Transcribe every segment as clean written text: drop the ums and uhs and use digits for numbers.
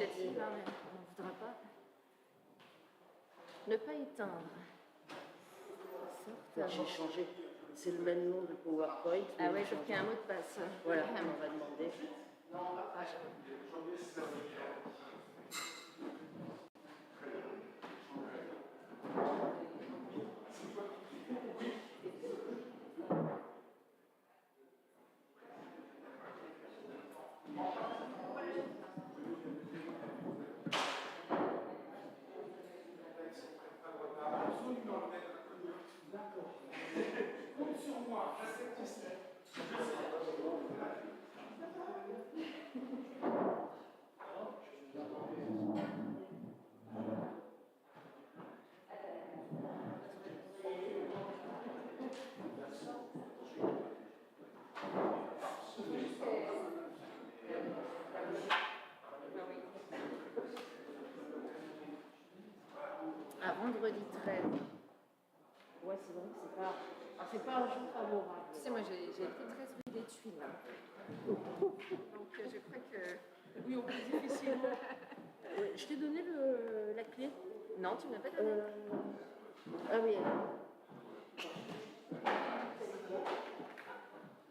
négative, hein, mais on n'en voudra pas. Ne pas éteindre. J'ai changé. C'est le même nom de PowerPoint. Ah ouais, sauf qu'il y a un mot de passe. Voilà, on va demander. Compte sur moi, respectifs. À vendredi 13. Ouais, c'est vrai que c'est pas un jour favorable. Tu sais, moi j'ai été 13 rue des Tuiles. Donc je crois que. Oui, on peut difficilement. Je t'ai donné la clé. Non, tu ne m'as pas donné. Ah oui.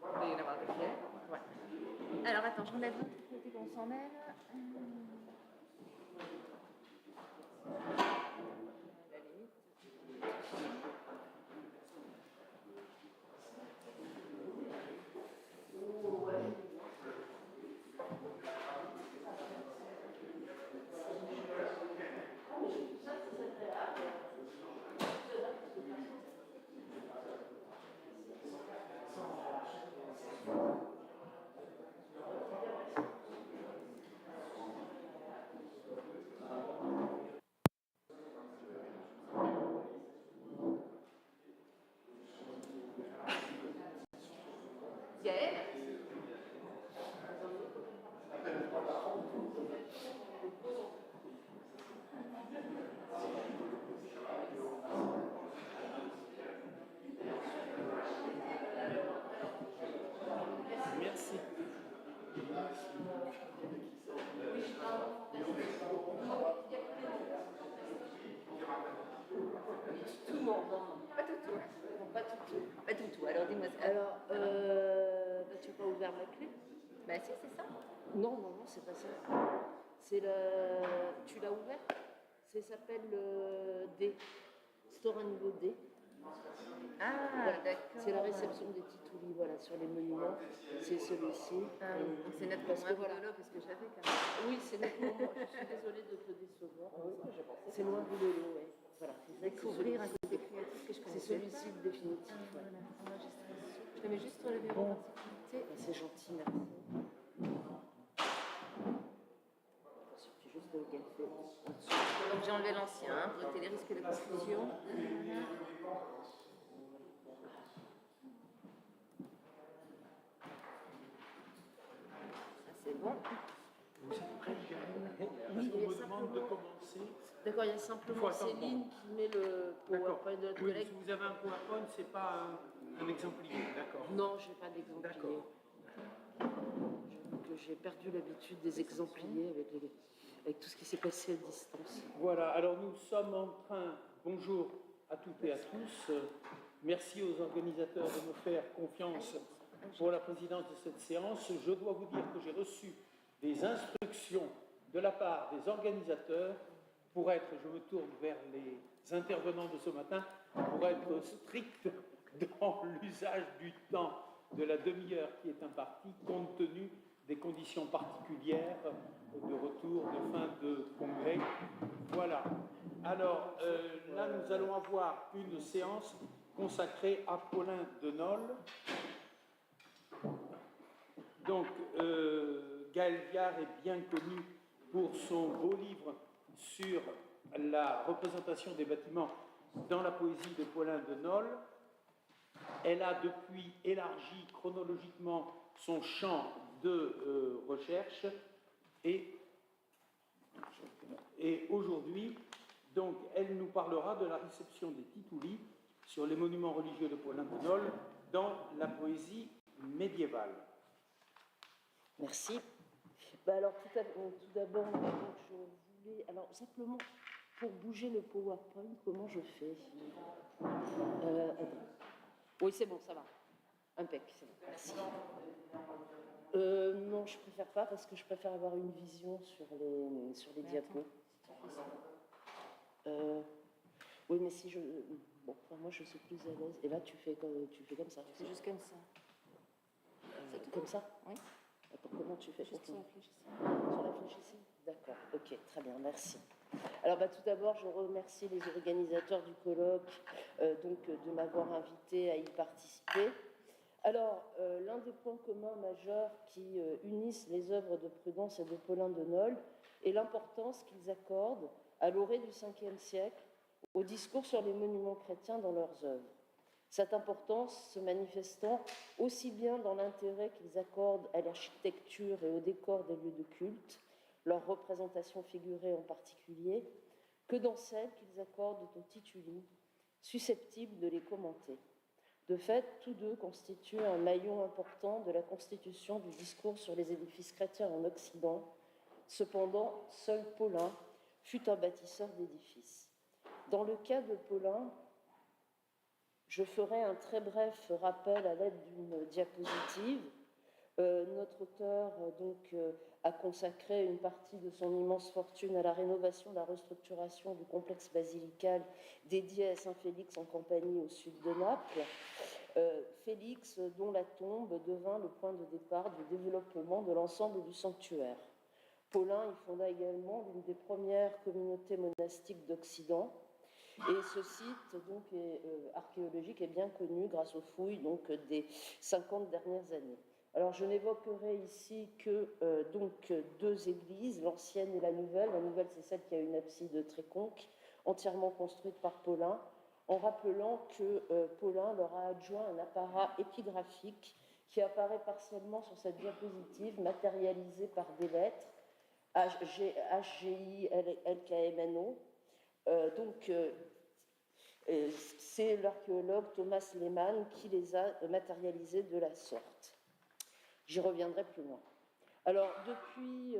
Il va y en avoir des clés. Ouais. Alors attends, je relève l'autre côté qu'on s'en mêle. La limite. Gaël ? Merci. Tout le monde, non. Pas tout. Non, pas tout. Pas tout. Alors dis-moi ça. Alors, tu n'as pas ouvert ma clé? Bah si, c'est ça. Non, c'est pas ça. C'est tu l'as ouvert? Ça s'appelle le D. Store un niveau D. Ah, Voilà. d'accord. C'est la réception des tituli, voilà, sur les monuments. C'est celui-ci. Ah, oui. Donc c'est nettement Parce moins que voilà. rigolo que ce que j'avais quand même. Oui, c'est nettement moins. Je suis désolée de te décevoir. C'est moins rigolo, oui. Voilà. Découvrir un côté créatif que je C'est connaissais celui-ci pas. le définitif. Voilà. Ouais. Enregistration. Je le mets juste sur le verrou d'antiquité. C'est gentil, merci. Il suffit juste de gaffer en dessous. Donc j'ai enlevé l'ancien hein, pour éviter les risques de confusion. Ça c'est bon. Vous êtes prêts, Gaël? Oui, On me demande de commencer. D'accord, il y a simplement Céline qui met le PowerPoint de notre Oui, collègue. si vous avez un PowerPoint, ce n'est pas un exemplaire, d'accord. Non, je n'ai pas d'exemplier. D'accord. J'avoue que j'ai perdu l'habitude des exempliers avec tout ce qui s'est passé à distance. Voilà, alors nous sommes en train, bonjour à toutes et à tous, merci aux organisateurs de me faire confiance pour la présidence de cette séance. Je dois vous dire que j'ai reçu des instructions de la part des organisateurs pour être, je me tourne vers les intervenants de ce matin, pour être strict dans l'usage du temps de la demi-heure qui est impartie, compte tenu des conditions particulières de retour, de fin de congrès. Voilà. Alors, là, nous allons avoir une séance consacrée à Paulin de Nole. Donc, Gaël Viard est bien connu pour son beau livre sur la représentation des bâtiments dans la poésie de Paulin de Nole. Elle a depuis élargi chronologiquement son champ de recherche et aujourd'hui, donc, elle nous parlera de la réception des tituli sur les monuments religieux de Paulin de Nole dans la poésie médiévale. Merci. Alors, tout d'abord, je voulais... Alors, simplement, pour bouger le PowerPoint, comment je fais attends. Oui, c'est bon, ça va. Impec, c'est bon, merci. Non, je préfère pas, parce que je préfère avoir une vision sur les diapos. Oui, mais si je... Bon, moi, je suis plus à l'aise. Et là, tu fais comme ça. C'est juste comme ça. Comme ça? Oui. Attends, comment tu fais? Juste sur la flèche ici. Sur la flèche ici? D'accord, ok, très bien, merci. Alors, tout d'abord, je remercie les organisateurs du colloque de m'avoir invité à y participer. Alors, l'un des points communs majeurs qui unissent les œuvres de Prudence et de Paulin de Nole est l'importance qu'ils accordent à l'orée du Ve siècle au discours sur les monuments chrétiens dans leurs œuvres. Cette importance se manifestant aussi bien dans l'intérêt qu'ils accordent à l'architecture et au décor des lieux de culte, leur représentation figurée en particulier, que dans celle qu'ils accordent aux tituli, susceptibles de les commenter. De fait, tous deux constituent un maillon important de la constitution du discours sur les édifices chrétiens en Occident. Cependant, seul Paulin fut un bâtisseur d'édifices. Dans le cas de Paulin, je ferai un très bref rappel à l'aide d'une diapositive. Notre auteur a consacré une partie de son immense fortune à la rénovation, la restructuration du complexe basilical dédié à Saint Félix en Campanie au sud de Naples. Félix, dont la tombe devint le point de départ du développement de l'ensemble du sanctuaire. Paulin y fonda également l'une des premières communautés monastiques d'Occident. Et ce site archéologique est bien connu grâce aux fouilles des 50 dernières années. Alors je n'évoquerai ici que deux églises, l'ancienne et la nouvelle. La nouvelle, c'est celle qui a une abside tréconque, entièrement construite par Paulin, en rappelant que Paulin leur a adjoint un apparat épigraphique qui apparaît partiellement sur cette diapositive, matérialisé par des lettres HGI-LKMNO. C'est l'archéologue Thomas Lehmann qui les a matérialisés de la sorte. J'y reviendrai plus loin. Alors, depuis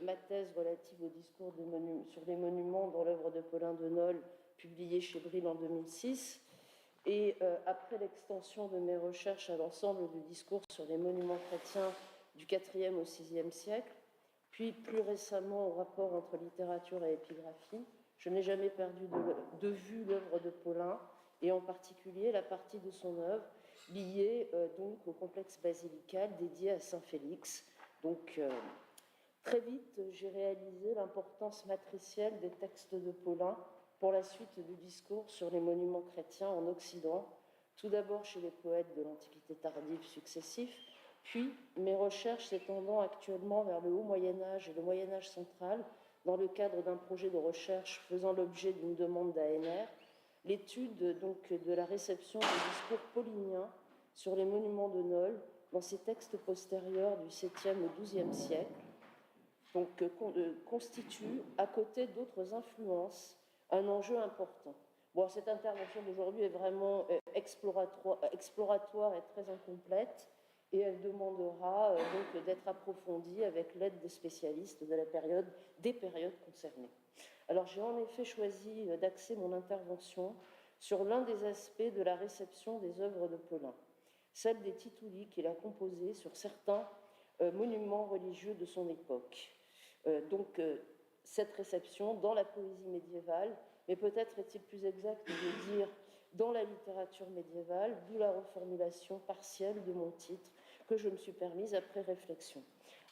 ma thèse relative au discours sur les monuments dans l'œuvre de Paulin de Nole, publiée chez Brill en 2006, et après l'extension de mes recherches à l'ensemble du discours sur les monuments chrétiens du IVe au VIe siècle, puis plus récemment au rapport entre littérature et épigraphie, je n'ai jamais perdu de vue l'œuvre de Paulin, et en particulier la partie de son œuvre liée au complexe basilical dédié à Saint Félix. Très vite, j'ai réalisé l'importance matricielle des textes de Paulin pour la suite du discours sur les monuments chrétiens en Occident, tout d'abord chez les poètes de l'Antiquité tardive successifs, puis mes recherches s'étendant actuellement vers le Haut Moyen-Âge et le Moyen-Âge central, dans le cadre d'un projet de recherche faisant l'objet d'une demande d'ANR, l'étude de la réception du discours paulinien sur les monuments de Nole dans ces textes postérieurs du 7e au 12e siècle, constitue, à côté d'autres influences, un enjeu important. Cette intervention d'aujourd'hui est vraiment exploratoire et très incomplète, et elle demandera d'être approfondie avec l'aide des spécialistes des périodes concernées. Alors j'ai en effet choisi d'axer mon intervention sur l'un des aspects de la réception des œuvres de Paulin, celle des tituli qu'il a composés sur certains monuments religieux de son époque. Cette réception dans la poésie médiévale, mais peut-être est-il plus exact de dire dans la littérature médiévale, d'où la reformulation partielle de mon titre que je me suis permise après réflexion.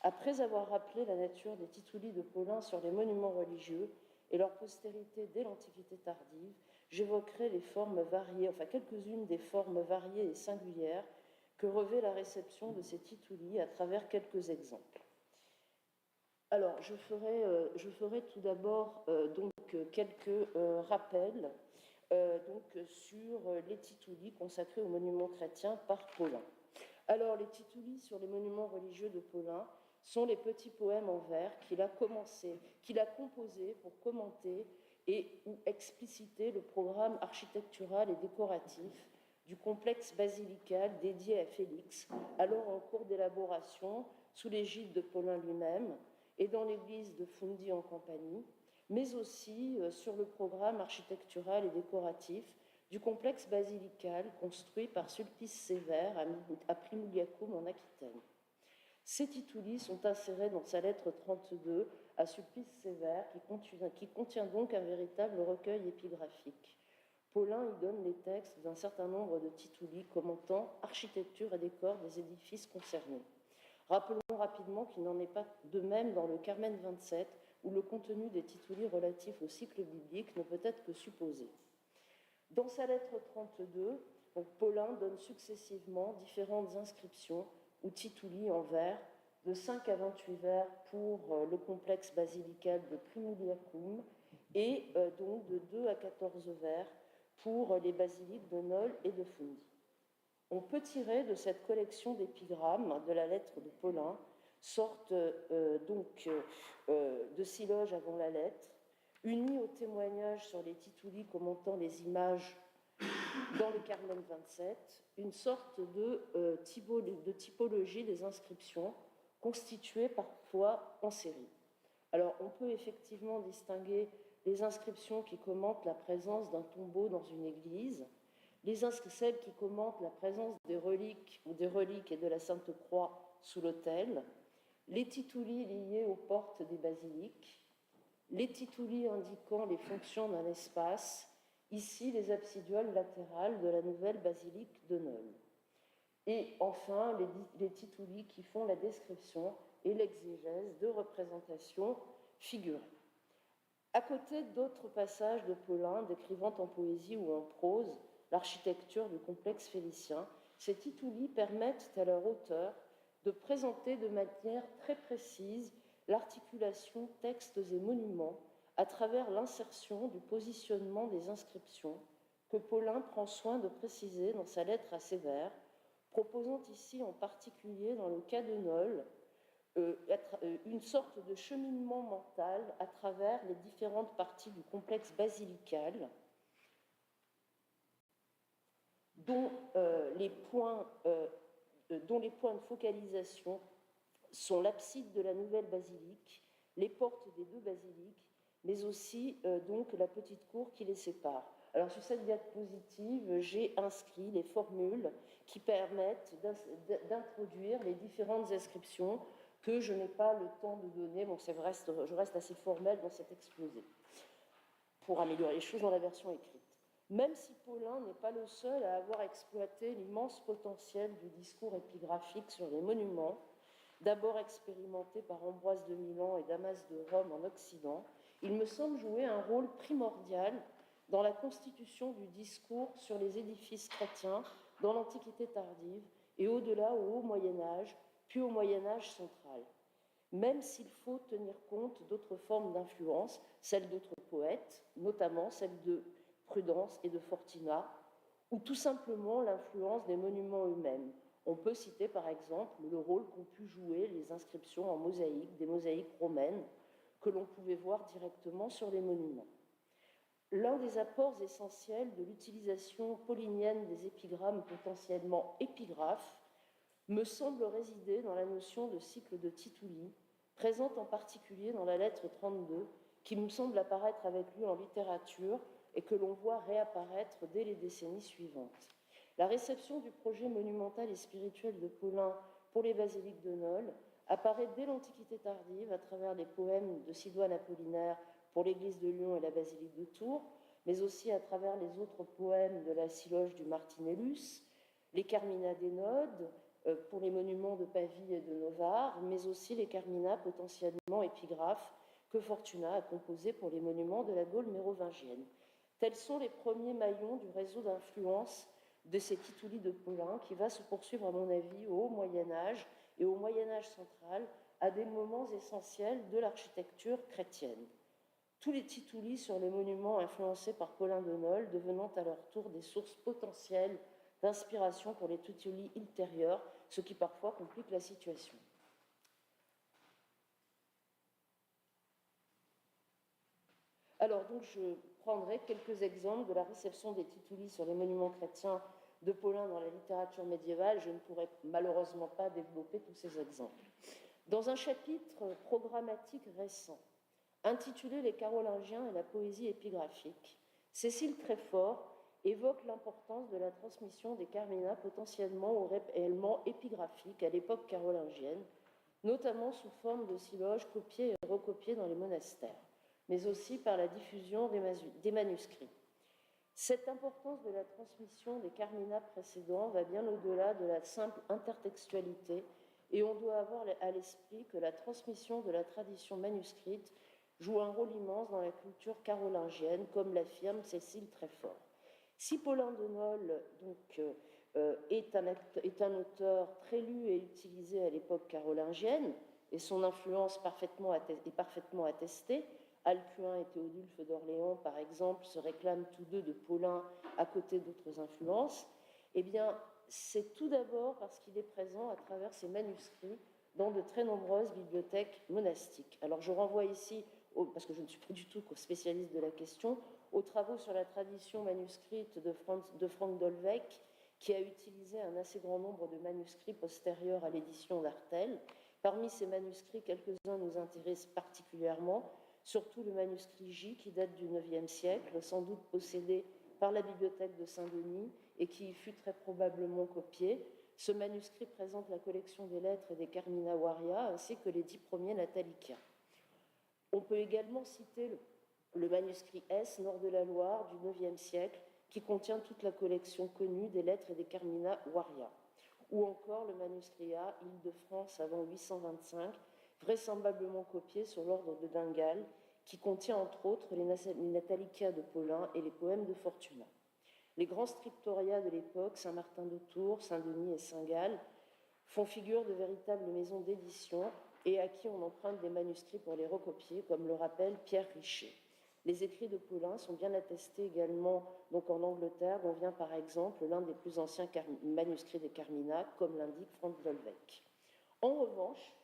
Après avoir rappelé la nature des tituli de Paulin sur les monuments religieux et leur postérité dès l'Antiquité tardive, j'évoquerai les formes variées, quelques-unes des formes variées et singulières que revêt la réception de ces tituli à travers quelques exemples. Alors, je ferai tout d'abord quelques rappels sur les tituli consacrés aux monuments chrétiens par Paulin. Alors, les tituli sur les monuments religieux de Paulin sont les petits poèmes en vers qu'il a composés pour commenter ou expliciter le programme architectural et décoratif du complexe basilical dédié à Félix, alors en cours d'élaboration sous l'égide de Paulin lui-même, et dans l'église de Fundi en Campanie, mais aussi sur le programme architectural et décoratif du complexe basilical construit par Sulpice Sévère à Primuliacum en Aquitaine. Ces tituli sont insérés dans sa lettre 32 à Sulpice Sévère, qui contient donc un véritable recueil épigraphique. Paulin y donne les textes d'un certain nombre de tituli commentant architecture et décor des édifices concernés. Rappelons rapidement qu'il n'en est pas de même dans le Carmen 27, où le contenu des tituli relatifs au cycle biblique ne peut être que supposé. Dans sa lettre 32, Paulin donne successivement différentes inscriptions ou tituli en vers, de 5 à 28 vers pour le complexe basilical de Primuliacum et donc de 2 à 14 vers pour les basiliques de Nole et de Fundi. On peut tirer de cette collection d'épigrammes de la lettre de Paulin, sorte de siloge avant la lettre, unie au témoignage sur les tituli commentant les images dans le Carmen 27, une sorte de typologie des inscriptions constituée parfois en série. Alors, on peut effectivement distinguer les inscriptions qui commentent la présence d'un tombeau dans une église, celles qui commentent la présence des reliques ou des reliques et de la Sainte Croix sous l'autel, les tituli liés aux portes des basiliques, les tituli indiquant les fonctions d'un espace, ici les absidioles latérales de la nouvelle basilique de Nole. Et enfin, les tituli qui font la description et l'exégèse de représentations figurées. À côté d'autres passages de Paulin décrivant en poésie ou en prose l'architecture du complexe félicien, ces tituli permettent à leur auteur de présenter de manière très précise l'articulation textes et monuments à travers l'insertion du positionnement des inscriptions que Paulin prend soin de préciser dans sa lettre à Sévère, proposant ici en particulier dans le cas de Nole une sorte de cheminement mental à travers les différentes parties du complexe basilical dont les points de focalisation sont l'abside de la nouvelle basilique, les portes des deux basiliques, mais aussi donc la petite cour qui les sépare. Alors sur cette diapositive, j'ai inscrit les formules qui permettent d'introduire les différentes inscriptions que je n'ai pas le temps de donner. Bon, je reste assez formelle dans cet exposé pour améliorer les choses dans la version écrite. Même si Paulin n'est pas le seul à avoir exploité l'immense potentiel du discours épigraphique sur les monuments, d'abord expérimenté par Ambroise de Milan et Damas de Rome en Occident, il me semble jouer un rôle primordial dans la constitution du discours sur les édifices chrétiens dans l'Antiquité tardive et au-delà au Haut Moyen-Âge, puis au Moyen-Âge central. Même s'il faut tenir compte d'autres formes d'influence, celles d'autres poètes, notamment celles de Prudence et de Fortina, ou tout simplement l'influence des monuments eux-mêmes. On peut citer par exemple le rôle qu'ont pu jouer les inscriptions en mosaïque, des mosaïques romaines, que l'on pouvait voir directement sur les monuments. L'un des apports essentiels de l'utilisation paulinienne des épigrammes potentiellement épigraphes me semble résider dans la notion de cycle de tituli, présente en particulier dans la lettre 32, qui me semble apparaître avec lui en littérature et que l'on voit réapparaître dès les décennies suivantes. La réception du projet monumental et spirituel de Paulin pour les basiliques de Nole apparaît dès l'Antiquité tardive à travers les poèmes de Sidoine Apollinaire pour l'église de Lyon et la basilique de Tours, mais aussi à travers les autres poèmes de la Siloge du Martinellus, les Carmina d'Énode pour les monuments de Pavie et de Novare, mais aussi les Carmina potentiellement épigraphes que Fortuna a composés pour les monuments de la Gaule mérovingienne. Tels sont les premiers maillons du réseau d'influence de ces tituli de Paulin qui va se poursuivre, à mon avis, au Haut Moyen-Âge et au Moyen-Âge central, à des moments essentiels de l'architecture chrétienne. Tous les tituli sur les monuments influencés par Paulin de Nole devenant à leur tour des sources potentielles d'inspiration pour les tituli ultérieurs, ce qui parfois complique la situation. Alors, donc, je prendrai quelques exemples de la réception des tituli sur les monuments chrétiens de Paulin dans la littérature médiévale, je ne pourrais malheureusement pas développer tous ces exemples. Dans un chapitre programmatique récent, intitulé Les Carolingiens et la poésie épigraphique, Cécile Tréfort évoque l'importance de la transmission des carmina potentiellement ou réellement épigraphiques à l'époque carolingienne, notamment sous forme de siloges copiés et recopiés dans les monastères, mais aussi par la diffusion des manuscrits. Cette importance de la transmission des carmina précédents va bien au-delà de la simple intertextualité, et on doit avoir à l'esprit que la transmission de la tradition manuscrite joue un rôle immense dans la culture carolingienne, comme l'affirme Cécile Tréfort. Si Paulin de Nole est un auteur très lu et utilisé à l'époque carolingienne, et son influence est parfaitement attestée, Alcuin et Théodulphe d'Orléans, par exemple, se réclament tous deux de Paulin à côté d'autres influences, eh bien, c'est tout d'abord parce qu'il est présent à travers ses manuscrits dans de très nombreuses bibliothèques monastiques. Alors, je renvoie ici, parce que je ne suis pas du tout spécialiste de la question, aux travaux sur la tradition manuscrite de Frank Dolbeck, qui a utilisé un assez grand nombre de manuscrits postérieurs à l'édition d'Artel. Parmi ces manuscrits, quelques-uns nous intéressent particulièrement, surtout le manuscrit J, qui date du IXe siècle, sans doute possédé par la bibliothèque de Saint-Denis et qui y fut très probablement copié. Ce manuscrit présente la collection des lettres et des Carmina Varia, ainsi que les 10 premiers Natalicia. On peut également citer le manuscrit S, nord de la Loire, du IXe siècle, qui contient toute la collection connue des lettres et des Carmina Varia. Ou encore le manuscrit A, Île-de-France avant 825, vraisemblablement copié sur l'ordre de Dingal, qui contient entre autres les Natalicia de Paulin et les poèmes de Fortunat. Les grands scriptoria de l'époque, Saint-Martin de Tours, Saint-Denis et Saint-Gall, font figure de véritables maisons d'édition et à qui on emprunte des manuscrits pour les recopier, comme le rappelle Pierre Richer. Les écrits de Paulin sont bien attestés également donc en Angleterre, dont vient par exemple l'un des plus anciens manuscrits des Carmina, comme l'indique Frank Dolbeck. En revanche,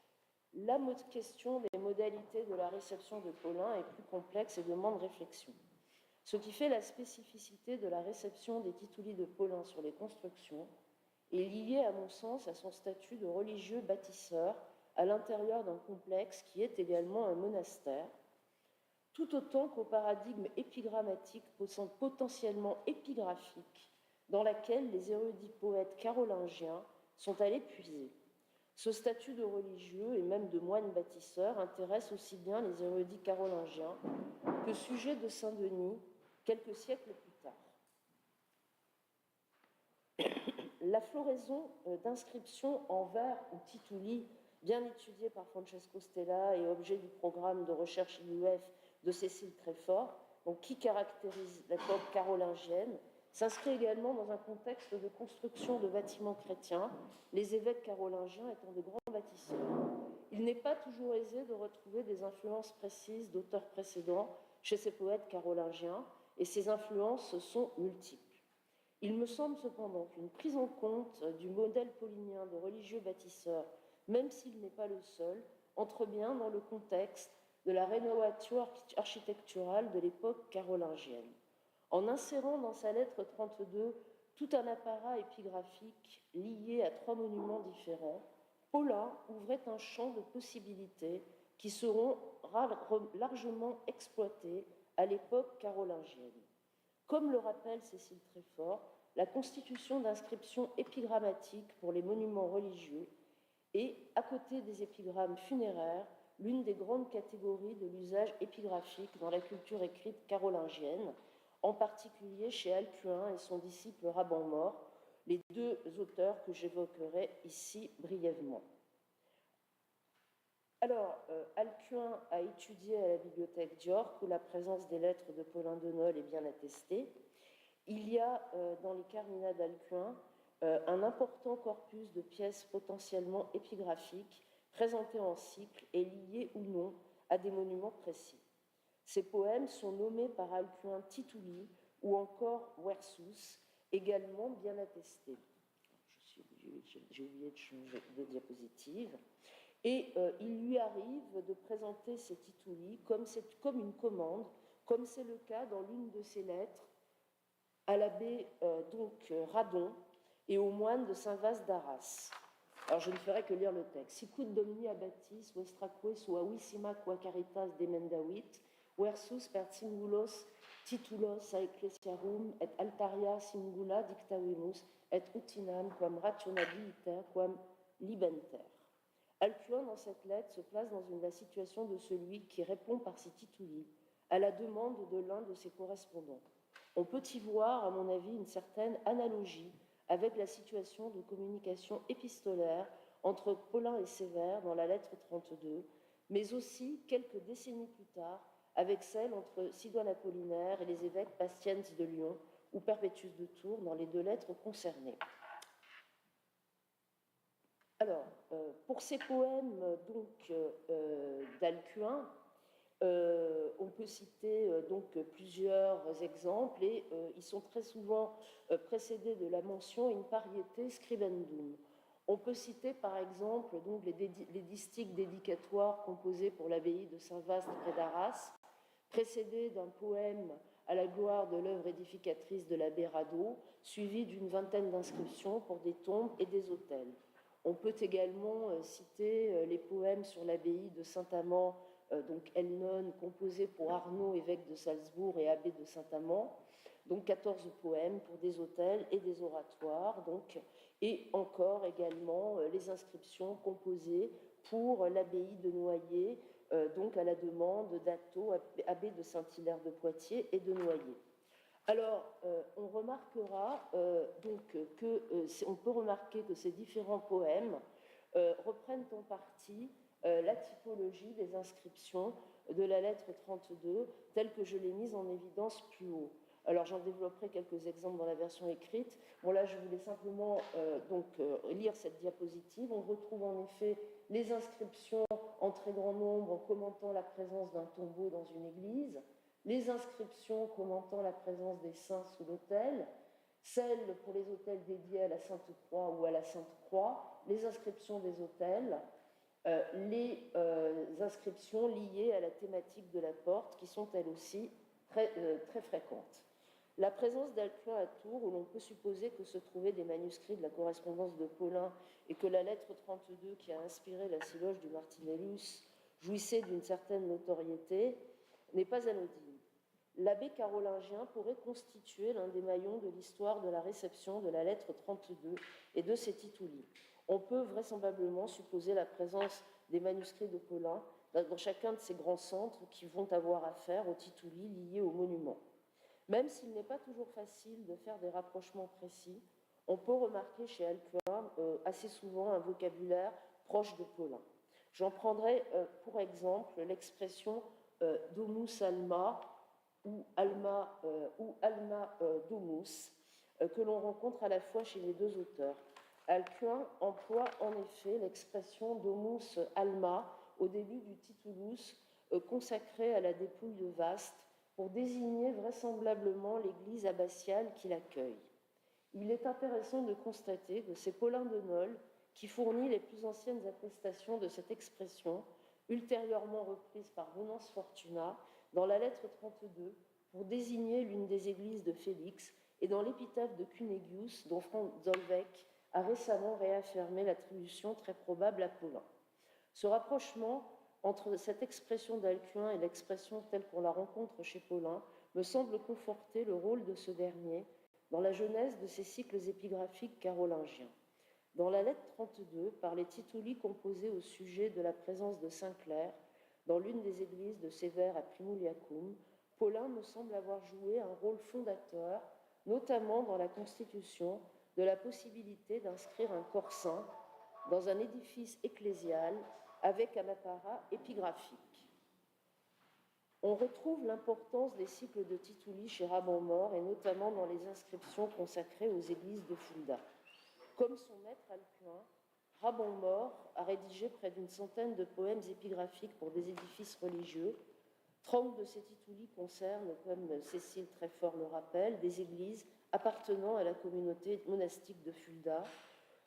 la question des modalités de la réception de Paulin est plus complexe et demande réflexion. Ce qui fait la spécificité de la réception des tituli de Paulin sur les constructions est lié, à mon sens, à son statut de religieux bâtisseur à l'intérieur d'un complexe qui est également un monastère, tout autant qu'au paradigme épigrammatique potentiellement épigraphique dans laquelle les érudits poètes carolingiens sont allés puiser. Ce statut de religieux et même de moine bâtisseur intéresse aussi bien les érudits carolingiens que sujets de Saint-Denis quelques siècles plus tard. La floraison d'inscriptions en vers ou tituli, bien étudiée par Francesco Stella et objet du programme de recherche IUF de Cécile Tréfort, donc qui caractérise l'époque carolingienne, s'inscrit également dans un contexte de construction de bâtiments chrétiens, les évêques carolingiens étant de grands bâtisseurs. Il n'est pas toujours aisé de retrouver des influences précises d'auteurs précédents chez ces poètes carolingiens, et ces influences sont multiples. Il me semble cependant qu'une prise en compte du modèle paulinien de religieux bâtisseur, même s'il n'est pas le seul, entre bien dans le contexte de la rénovature architecturale de l'époque carolingienne. En insérant dans sa lettre 32 tout un apparat épigraphique lié à 3 monuments différents, Paulin ouvrait un champ de possibilités qui seront largement exploitées à l'époque carolingienne. Comme le rappelle Cécile Tréfort, la constitution d'inscriptions épigrammatiques pour les monuments religieux est, à côté des épigrammes funéraires, l'une des grandes catégories de l'usage épigraphique dans la culture écrite carolingienne, en particulier chez Alcuin et son disciple Raban-Mort, les deux auteurs que j'évoquerai ici brièvement. Alors, Alcuin a étudié à la bibliothèque d'York, où la présence des lettres de Paulin de Nole est bien attestée. Il y a dans les Carmina d'Alcuin un important corpus de pièces potentiellement épigraphiques présentées en cycle et liées ou non à des monuments précis. Ces poèmes sont nommés par Alcuin tituli ou encore reçues, également bien attestés. J'ai oublié de changer de diapositive. Et il lui arrive de présenter ces tituli comme une commande, comme c'est le cas dans l'une de ses lettres à l'abbé Radon, et aux moines de Saint-Vaast d'Arras. Alors je ne ferai que lire le texte. Sicut domini abatis, vestraque sua vissima qua caritas demendavit, versus per singulos titulos a ecclesiarum et altaria singula dictavimus et rutinam quam rationabiliter quam libenter. Alcuin, dans cette lettre, se place dans la situation de celui qui répond par ses tituli à la demande de l'un de ses correspondants. On peut y voir, à mon avis, une certaine analogie avec la situation de communication épistolaire entre Paulin et Sévère dans la lettre 32, mais aussi, quelques décennies plus tard, avec celle entre Sidoine Apollinaire et les évêques Pastiens de Lyon ou Perpétuus de Tours dans les deux lettres concernées. Alors, pour ces poèmes d'Alcuin, on peut citer plusieurs exemples et ils sont très souvent précédés de la mention in pariete scribendum. On peut citer par exemple les distiches dédicatoires composés pour l'abbaye de Saint-Vaast près d'Arras, précédés d'un poème à la gloire de l'œuvre édificatrice de l'abbé Radeau, suivi d'une vingtaine d'inscriptions pour des tombes et des autels. On peut également citer les poèmes sur l'abbaye de Saint-Amand, Elle-Non, composés pour Arnaud, évêque de Salzbourg et abbé de Saint-Amand, donc 14 poèmes pour des autels et des oratoires, et encore également les inscriptions composées pour l'abbaye de Noyers, à la demande d'Atto, abbé de Saint-Hilaire de Poitiers et de Noyers. Alors, on remarquera on peut remarquer que ces différents poèmes reprennent en partie la typologie des inscriptions de la lettre 32, telle que je l'ai mise en évidence plus haut. Alors, j'en développerai quelques exemples dans la version écrite. Bon, là, je voulais simplement lire cette diapositive. On retrouve en effet les inscriptions en très grand nombre en commentant la présence d'un tombeau dans une église, les inscriptions commentant la présence des saints sous l'autel, celles pour les autels dédiés à la Sainte Croix ou à la Sainte Croix, les inscriptions des autels, les inscriptions liées à la thématique de la porte, qui sont elles aussi très fréquentes. La présence d'Alcuin à Tours, où l'on peut supposer que se trouvaient des manuscrits de la correspondance de Paulin et que la lettre 32 qui a inspiré la Siloge du Martinellus jouissait d'une certaine notoriété, n'est pas anodine. L'abbé carolingien pourrait constituer l'un des maillons de l'histoire de la réception de la lettre 32 et de ses tituli. On peut vraisemblablement supposer la présence des manuscrits de Paulin dans chacun de ces grands centres qui vont avoir affaire aux tituli liés au monument. Même s'il n'est pas toujours facile de faire des rapprochements précis, on peut remarquer chez Alcuin assez souvent un vocabulaire proche de Paulin. J'en prendrai pour exemple l'expression domus alma ou alma domus que l'on rencontre à la fois chez les deux auteurs. Alcuin emploie en effet l'expression domus alma au début du titulus consacré à la dépouille de Vaast pour désigner vraisemblablement l'église abbatiale qui l'accueille. Il est intéressant de constater que c'est Paulin de Nole qui fournit les plus anciennes attestations de cette expression, ultérieurement reprise par Venance Fortuna dans la lettre 32 pour désigner l'une des églises de Félix et dans l'épitaphe de Cunegius dont Franz Zollveig a récemment réaffirmé l'attribution très probable à Paulin. Ce rapprochement entre cette expression d'Alcuin et l'expression telle qu'on la rencontre chez Paulin me semble conforter le rôle de ce dernier dans la genèse de ses cycles épigraphiques carolingiens. Dans la lettre 32, par les tituli composés au sujet de la présence de Saint-Clair dans l'une des églises de Sévère à Primuliacum, Paulin me semble avoir joué un rôle fondateur, notamment dans la constitution de la possibilité d'inscrire un corps saint dans un édifice ecclésial avec un apparat épigraphique. On retrouve l'importance des cycles de tituli chez Rabon-Mort et notamment dans les inscriptions consacrées aux églises de Fulda. Comme son maître Alcuin, Rabon-Mort a rédigé près d'une centaine de poèmes épigraphiques pour des édifices religieux. 30 de ces tituli concernent, comme Cécile Tréfort le rappelle, des églises appartenant à la communauté monastique de Fulda,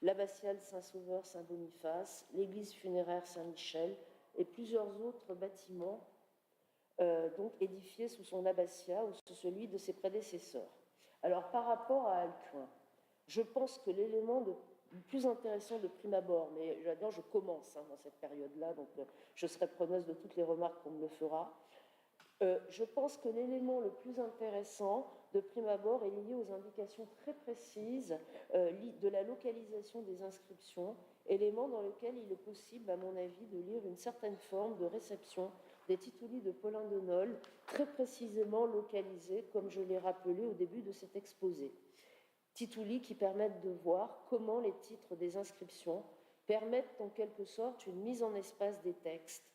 l'abbatiale Saint-Sauveur Saint-Boniface, l'église funéraire Saint-Michel et plusieurs autres bâtiments édifiés sous son abbatiat ou sous celui de ses prédécesseurs. Alors par rapport à Alcuin, je pense que l'élément le plus intéressant de prime abord, mais j'adore, je commence dans cette période-là, donc je serai preneuse de toutes les remarques qu'on me le fera. Je pense que l'élément le plus intéressant de prime abord est lié aux indications très précises de la localisation des inscriptions, élément dans lequel il est possible, à mon avis, de lire une certaine forme de réception des tituli de Paulin de Nole, très précisément localisés, comme je l'ai rappelé au début de cet exposé. Tituli qui permettent de voir comment les titres des inscriptions permettent en quelque sorte une mise en espace des textes.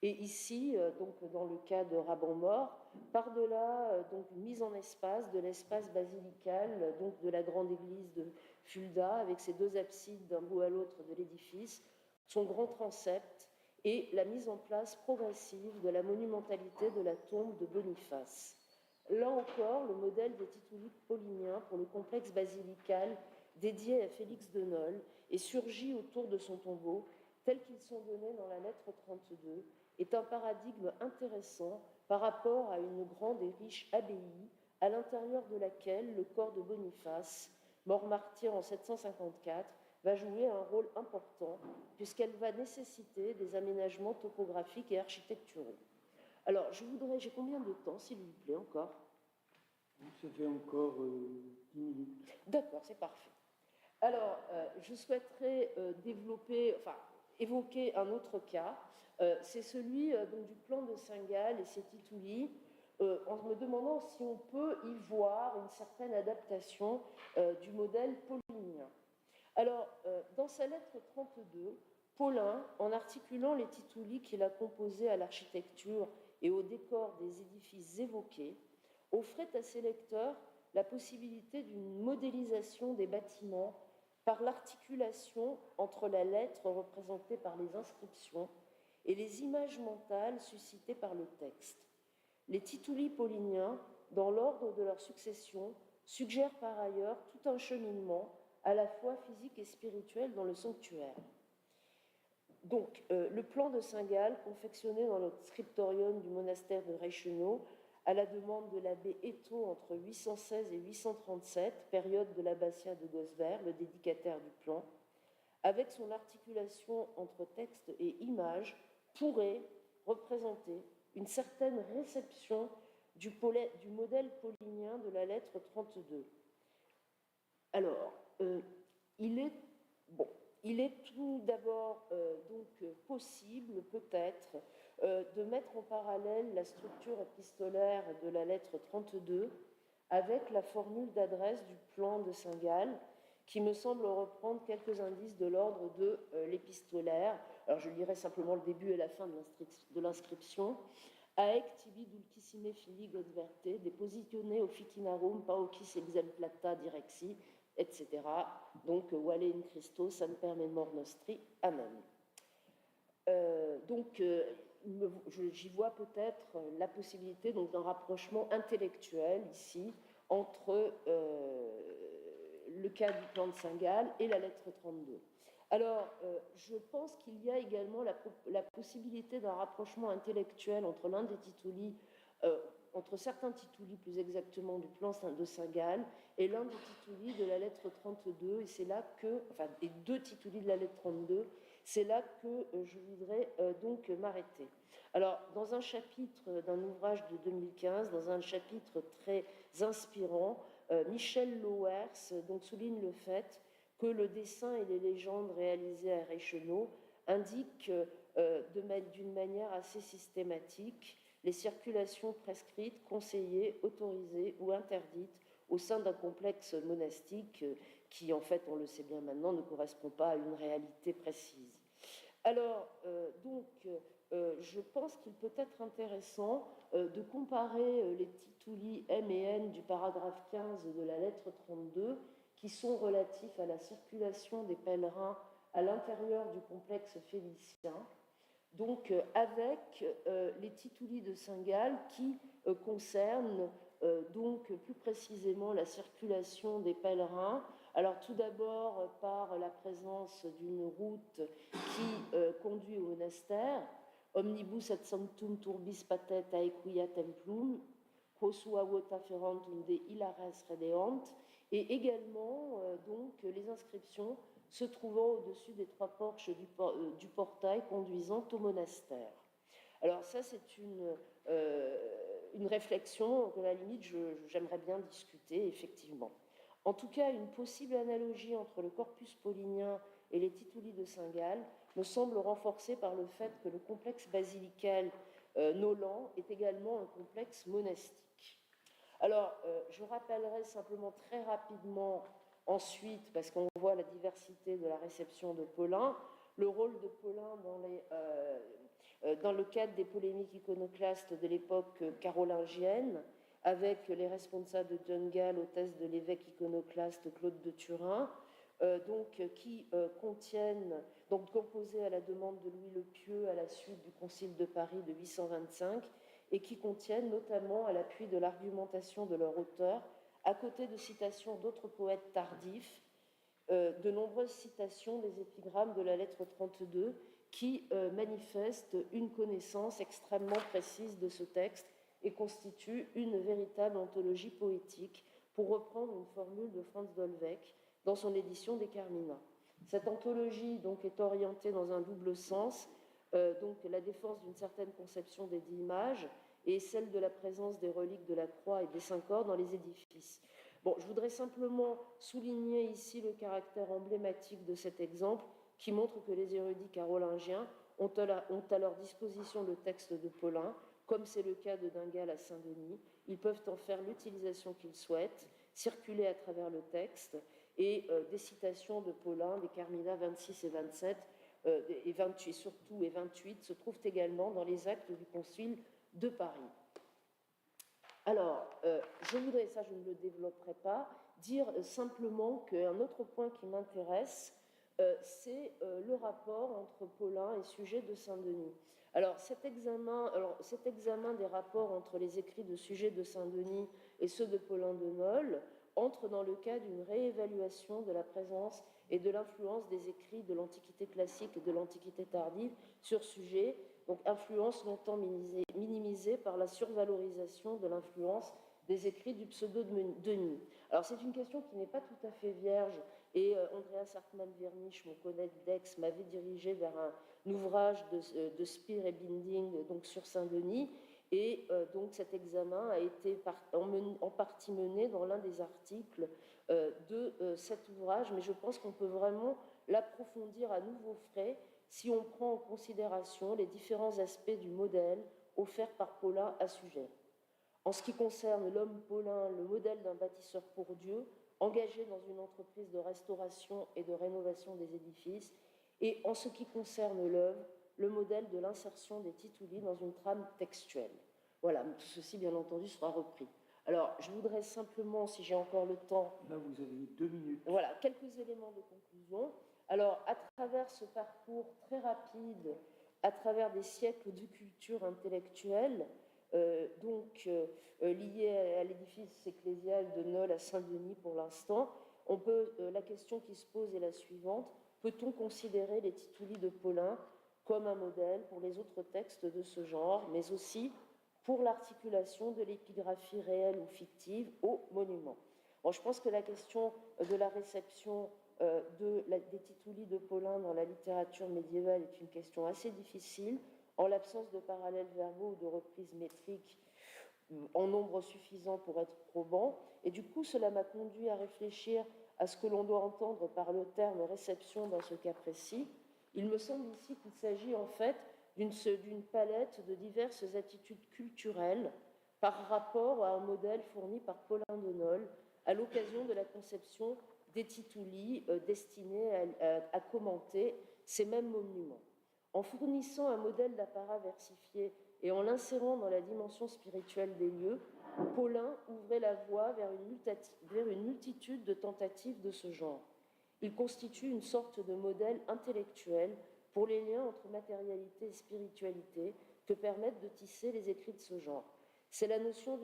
Et ici, donc dans le cas de Raban-Mort, par-delà donc une mise en espace de l'espace basilical, donc de la grande église de Fulda, avec ses deux absides d'un bout à l'autre de l'édifice, son grand transept et la mise en place progressive de la monumentalité de la tombe de Boniface. Là encore, le modèle des tituli pauliniens pour le complexe basilical dédié à Félix de Nole et surgit autour de son tombeau, tels qu'ils sont donnés dans la lettre 32, est un paradigme intéressant par rapport à une grande et riche abbaye à l'intérieur de laquelle le corps de Boniface, mort martyr en 754, va jouer un rôle important puisqu'elle va nécessiter des aménagements topographiques et architecturaux. Alors, j'ai combien de temps, s'il vous plaît, encore? Ça fait encore 10 minutes. D'accord, c'est parfait. Alors, je souhaiterais évoquer un autre cas. C'est celui donc, du plan de Saint-Gall et ses tituli, en me demandant si on peut y voir une certaine adaptation du modèle paulinien. Alors, dans sa lettre 32, Paulin, en articulant les tituli qu'il a composés à l'architecture et au décor des édifices évoqués, offrait à ses lecteurs la possibilité d'une modélisation des bâtiments par l'articulation entre la lettre représentée par les inscriptions et les images mentales suscitées par le texte. Les tituli pauliniens, dans l'ordre de leur succession, suggèrent par ailleurs tout un cheminement à la fois physique et spirituel dans le sanctuaire. Donc, le plan de Saint-Gall, confectionné dans le scriptorium du monastère de Reichenau, à la demande de l'abbé Etto entre 816 et 837, période de l'abbatiat de Gosbert, le dédicataire du plan, avec son articulation entre texte et image, pourrait représenter une certaine réception du modèle paulinien de la lettre 32. Alors, il est tout d'abord donc possible peut-être de mettre en parallèle la structure épistolaire de la lettre 32 avec la formule d'adresse du plan de Saint-Gall, qui me semble reprendre quelques indices de l'ordre de l'épistolaire. Alors je lirai simplement le début et la fin de l'inscription. Aec tibi dulcissime fili godverte, depositionné officinarum paucis exemplata direxi, etc. Donc, Vale in Christo, semper memor nostri. Amen. J'y vois peut-être la possibilité d'un rapprochement intellectuel ici entre le cas du plan de Saint-Gall et la lettre 32. Alors, je pense qu'il y a également la possibilité d'un rapprochement intellectuel entre l'un des tituli, entre certains tituli plus exactement du plan de Saint-Gall et l'un des tituli de la lettre 32, et c'est là que, enfin, les deux tituli de la lettre 32, c'est là que je voudrais donc m'arrêter. Alors, dans un chapitre d'un ouvrage de 2015, dans un chapitre très inspirant, Michel Lowers donc souligne le fait que le dessin et les légendes réalisées à Reichenau indiquent d'une manière assez systématique les circulations prescrites, conseillées, autorisées ou interdites au sein d'un complexe monastique qui, en fait, on le sait bien maintenant, ne correspond pas à une réalité précise. Alors, je pense qu'il peut être intéressant de comparer les tituli M et N du paragraphe 15 de la lettre 32, qui sont relatifs à la circulation des pèlerins à l'intérieur du complexe félicien, donc avec les tituli de Saint-Gall qui concernent donc plus précisément la circulation des pèlerins. Alors tout d'abord par la présence d'une route qui conduit au monastère, omnibus ad sanctum turbis patet aequia templum, quo sua vota ferantum de hilares redeant, et également donc les inscriptions se trouvant au-dessus des 3 porches du portail conduisant au monastère. Alors ça, c'est une réflexion que, à la limite, j'aimerais bien discuter, effectivement. En tout cas, une possible analogie entre le corpus paulinien et les tituli de Saint-Gall me semble renforcée par le fait que le complexe basilical nolan est également un complexe monastique. Alors, je rappellerai simplement très rapidement ensuite, parce qu'on voit la diversité de la réception de Paulin, le rôle de Paulin dans le cadre des polémiques iconoclastes de l'époque carolingienne, avec les responsables de John Gall, hôtesse de l'évêque iconoclaste Claude de Turin, composés à la demande de Louis le Pieux à la suite du Concile de Paris de 825, et qui contiennent notamment, à l'appui de l'argumentation de leur auteur, à côté de citations d'autres poètes tardifs, de nombreuses citations des épigrammes de la lettre 32 qui manifestent une connaissance extrêmement précise de ce texte et constituent une véritable anthologie poétique, pour reprendre une formule de Franz Dolbeck dans son édition des Carmina. Cette anthologie donc, est orientée dans un double sens, donc la défense d'une certaine conception des 10 images et celle de la présence des reliques de la croix et des 5 corps dans les édifices. Bon, je voudrais simplement souligner ici le caractère emblématique de cet exemple qui montre que les érudits carolingiens ont à leur disposition le texte de Paulin, comme c'est le cas de Dingall à Saint-Denis. Ils peuvent en faire l'utilisation qu'ils souhaitent, circuler à travers le texte, et des citations de Paulin, des Carmina 26 et 27, et 28, surtout et 28, se trouvent également dans les actes du Concile de Paris. Alors, je voudrais, ça je ne le développerai pas, dire simplement qu'un autre point qui m'intéresse, c'est le rapport entre Paulin et Sujet de Saint-Denis. Alors cet examen des rapports entre les écrits de Sujet de Saint-Denis et ceux de Paulin de Nole entre dans le cadre d'une réévaluation de la présence et de l'influence des écrits de l'Antiquité classique et de l'Antiquité tardive sur Sujet, donc influence longtemps minimisée par la survalorisation de l'influence des écrits du pseudo-Denis. Alors c'est une question qui n'est pas tout à fait vierge, et Andreas Hartmann-Virnich, mon collègue d'Aix, m'avait dirigé vers un ouvrage de Speer et Binding donc sur Saint-Denis, et donc cet examen a été en partie mené dans l'un des articles de cet ouvrage, mais je pense qu'on peut vraiment l'approfondir à nouveau frais si on prend en considération les différents aspects du modèle offert par Paulin à Sujet. En ce qui concerne l'homme Paulin, le modèle d'un bâtisseur pour Dieu, engagé dans une entreprise de restauration et de rénovation des édifices, et en ce qui concerne l'œuvre, le modèle de l'insertion des tituli dans une trame textuelle. Voilà, tout ceci, bien entendu, sera repris. Alors, je voudrais simplement, si j'ai encore le temps... Là, vous avez 2 minutes. Voilà, quelques éléments de conclusion. Alors, à travers ce parcours très rapide, à travers des siècles de culture intellectuelle, lié à l'édifice ecclésial de Nole à Saint-Denis pour l'instant, la question qui se pose est la suivante: peut-on considérer les tituli de Paulin comme un modèle pour les autres textes de ce genre, mais aussi pour l'articulation de l'épigraphie réelle ou fictive aux monuments? Bon, je pense que la question de la réception des tituli de Paulin dans la littérature médiévale est une question assez difficile, en l'absence de parallèles verbaux ou de reprises métriques en nombre suffisant pour être probant. Et du coup, cela m'a conduit à réfléchir à ce que l'on doit entendre par le terme réception dans ce cas précis. Il me semble ici qu'il s'agit en fait d'une palette de diverses attitudes culturelles par rapport à un modèle fourni par Paulin de Nole à l'occasion de la conception des tituli destinés à commenter ces mêmes monuments. En fournissant un modèle d'apparat versifié et en l'insérant dans la dimension spirituelle des lieux, Paulin ouvrait la voie vers une multitude de tentatives de ce genre. Il constitue une sorte de modèle intellectuel pour les liens entre matérialité et spiritualité que permettent de tisser les écrits de ce genre. C'est la notion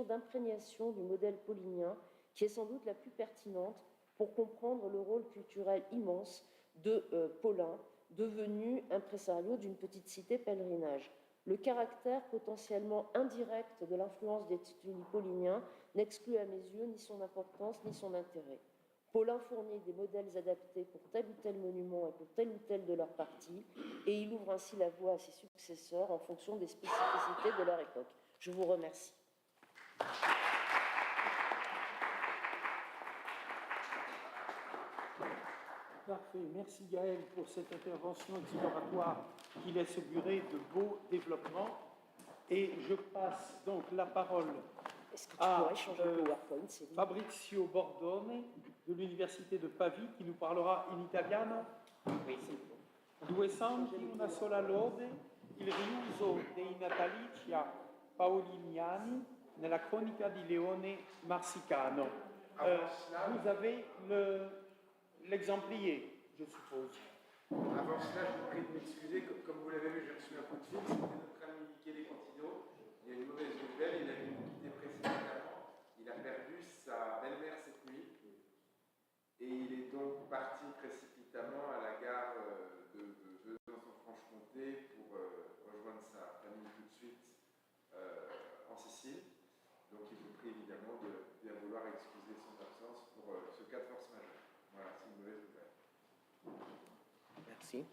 d'imprégnation du modèle paulinien qui est sans doute la plus pertinente pour comprendre le rôle culturel immense de Paulin, devenu impresario d'une petite cité pèlerinage. Le caractère potentiellement indirect de l'influence des tituli pauliniens n'exclut à mes yeux ni son importance ni son intérêt. Paulin fournit des modèles adaptés pour tel ou tel monument et pour telle ou telle de leurs parties, et il ouvre ainsi la voie à ses successeurs en fonction des spécificités de leur époque. Je vous remercie. Parfait. Merci Gaël pour cette intervention exploratoire qui laisse augurer de beaux développements. Et je passe donc la parole à Fabrizio Bordone de l'Université de Pavie qui nous parlera in italiano. Due santi, una sola lode, il riuso dei natalicia paoliniani nella cronica di Leone Marsicano. Vous avez l'exemplier, je suppose. Avant cela, je vous prie de m'excuser. Comme vous l'avez vu, j'ai reçu un coup de fil. C'était notre ami Michele Cantido. Il y a une mauvaise nouvelle. Il a dû nous quitter précipitamment. Il a perdu sa belle-mère cette nuit. Et il est donc parti précipitamment à la gare de Besançon-Franche-Comté pour rejoindre sa famille tout de suite en Sicile. Donc il vous prie évidemment de bien vouloir excuser son absence pour ce cas de force majeure. Voilà, c'est une mauvaise nouvelle. Merci.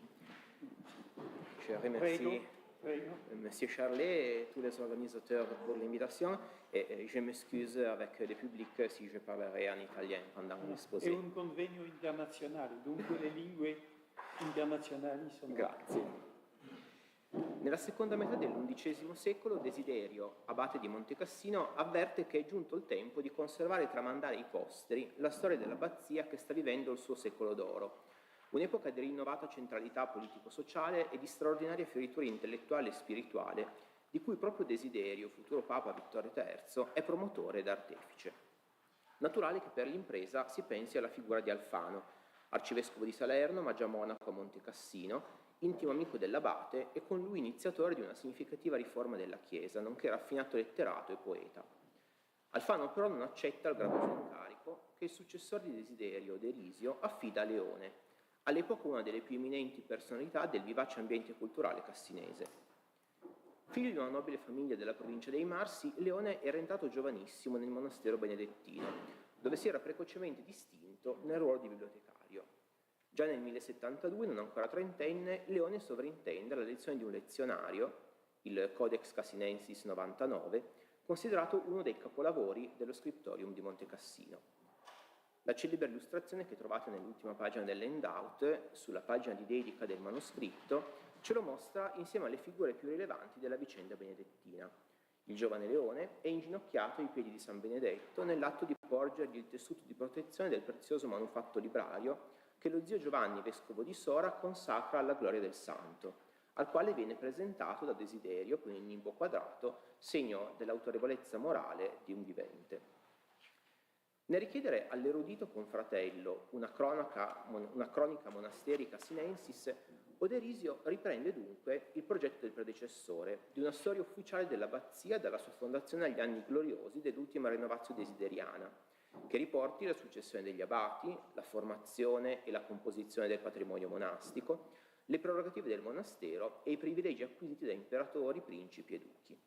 Je remercie M. Charlet et tous les organisateurs pour l'invitation et je m'excuse avec le public si je parlerai en italien pendant l'exposé. È un convegno internazionale, dunque le lingue internazionali sono... Grazie. Nella seconda metà dell'XI secolo Desiderio, abate di Montecassino, avverte che è giunto il tempo di conservare e tramandare ai posteri la storia dell'abbazia che sta vivendo il suo secolo d'oro. Un'epoca di rinnovata centralità politico-sociale e di straordinaria fioritura intellettuale e spirituale, di cui proprio Desiderio, futuro Papa Vittorio III, è promotore ed artefice. Naturale che per l'impresa si pensi alla figura di Alfano, arcivescovo di Salerno, ma già monaco a Montecassino, intimo amico dell'abate e con lui iniziatore di una significativa riforma della Chiesa, nonché raffinato letterato e poeta. Alfano però non accetta il gravoso incarico che il successore di Desiderio, Derisio, affida a Leone, all'epoca una delle più eminenti personalità del vivace ambiente culturale cassinese. Figlio di una nobile famiglia della provincia dei Marsi, Leone era entrato giovanissimo nel monastero benedettino, dove si era precocemente distinto nel ruolo di bibliotecario. Già nel 1072, non ancora trentenne, Leone sovrintende alla lezione di un lezionario, il Codex Cassinensis 99, considerato uno dei capolavori dello scriptorium di Montecassino. La celebre illustrazione che trovate nell'ultima pagina dell'handout, sulla pagina di dedica del manoscritto, ce lo mostra insieme alle figure più rilevanti della vicenda benedettina. Il giovane Leone è inginocchiato ai piedi di San Benedetto nell'atto di porgergli il tessuto di protezione del prezioso manufatto librario che lo zio Giovanni, vescovo di Sora, consacra alla gloria del santo, al quale viene presentato da Desiderio con il nimbo quadrato, segno dell'autorevolezza morale di un vivente. Nel richiedere all'erudito confratello una cronica monasterica sinensis, Oderisio riprende dunque il progetto del predecessore di una storia ufficiale dell'abbazia dalla sua fondazione agli anni gloriosi dell'ultima rinnovazio desideriana, che riporti la successione degli abati, la formazione e la composizione del patrimonio monastico, le prerogative del monastero e i privilegi acquisiti da imperatori, principi e duchi.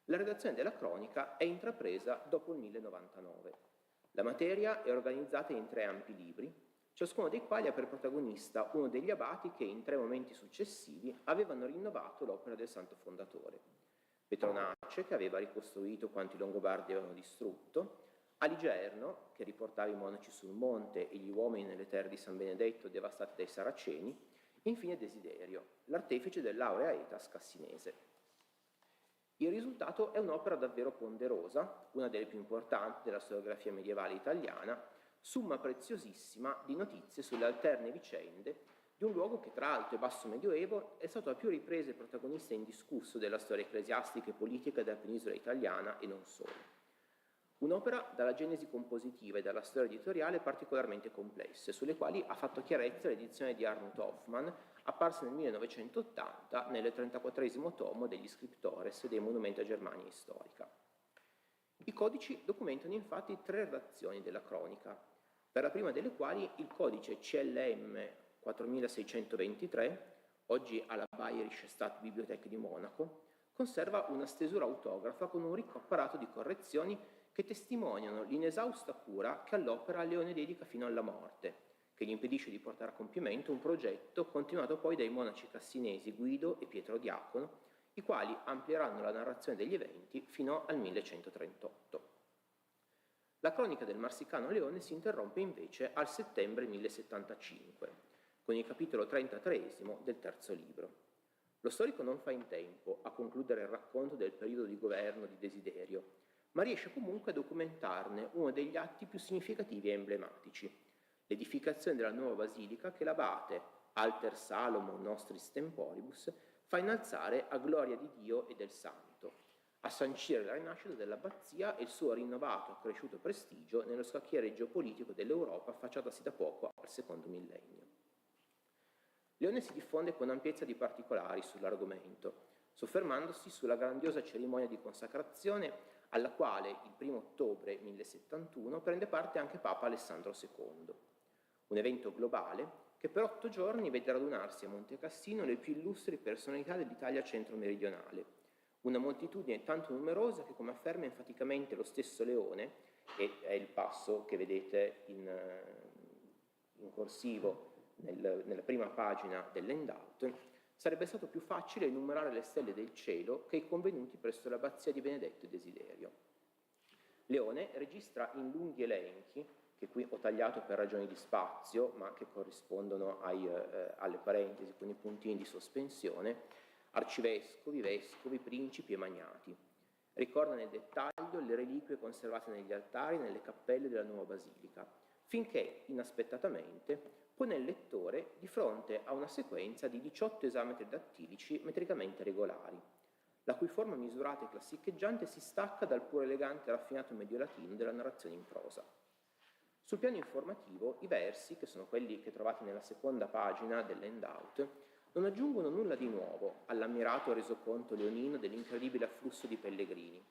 La redazione della cronica è intrapresa dopo il 1099. La materia è organizzata in 3 ampi libri, ciascuno dei quali ha per protagonista uno degli abati che in 3 momenti successivi avevano rinnovato l'opera del santo fondatore. Petronace, che aveva ricostruito quanto i Longobardi avevano distrutto, Aligerno, che riportava i monaci sul monte e gli uomini nelle terre di San Benedetto devastate dai Saraceni, e infine Desiderio, l'artefice dell'aurea etas cassinese. Il risultato è un'opera davvero ponderosa, una delle più importanti della storiografia medievale italiana, summa preziosissima di notizie sulle alterne vicende di un luogo che tra Alto e Basso Medioevo è stato a più riprese protagonista indiscusso della storia ecclesiastica e politica della penisola italiana e non solo. Un'opera dalla genesi compositiva e dalla storia editoriale particolarmente complesse, sulle quali ha fatto chiarezza l'edizione di Arnold Hoffmann, apparsa nel 1980 nel 34esimo tomo degli Scriptores dei Monumenti a Germania Storica. I codici documentano infatti 3 redazioni della cronica, per la prima delle quali il codice CLM 4623 oggi alla Bayerische Staatsbibliothek di Monaco, conserva una stesura autografa con un ricco apparato di correzioni che testimoniano l'inesausta cura che all'opera Leone dedica fino alla morte, che gli impedisce di portare a compimento un progetto continuato poi dai monaci cassinesi Guido e Pietro Diacono, i quali amplieranno la narrazione degli eventi fino al 1138. La cronica del marsicano Leone si interrompe invece al settembre 1075, con il capitolo 33 del terzo libro. Lo storico non fa in tempo a concludere il racconto del periodo di governo di Desiderio, ma riesce comunque a documentarne uno degli atti più significativi e emblematici, l'edificazione della nuova basilica che l'abate, alter Salomon nostris temporibus, fa innalzare a gloria di Dio e del Santo, a sancire la rinascita dell'abbazia e il suo rinnovato e cresciuto prestigio nello scacchiere geopolitico dell'Europa affacciatasi da poco al secondo millennio. Leone si diffonde con ampiezza di particolari sull'argomento, soffermandosi sulla grandiosa cerimonia di consacrazione alla quale il 1 ottobre 1071 prende parte anche Papa Alessandro II. Un evento globale che per 8 giorni vede radunarsi a Monte Cassino le più illustri personalità dell'Italia centro-meridionale, una moltitudine tanto numerosa che, come afferma enfaticamente lo stesso Leone, e è il passo che vedete in corsivo nella prima pagina dell'handout, sarebbe stato più facile enumerare le stelle del cielo che i convenuti presso l'abbazia di Benedetto e Desiderio. Leone registra in lunghi elenchi, che qui ho tagliato per ragioni di spazio, ma che corrispondono alle parentesi con i puntini di sospensione, arcivescovi, vescovi, principi e magnati. Ricorda nel dettaglio le reliquie conservate negli altari e nelle cappelle della nuova basilica, finché, inaspettatamente, pone il lettore di fronte a una sequenza di 18 esametri dattilici metricamente regolari, la cui forma misurata e classicheggiante si stacca dal puro elegante e raffinato mediolatino della narrazione in prosa. Sul piano informativo, i versi, che sono quelli che trovate nella seconda pagina dell'handout, non aggiungono nulla di nuovo all'ammirato resoconto leonino dell'incredibile afflusso di pellegrini.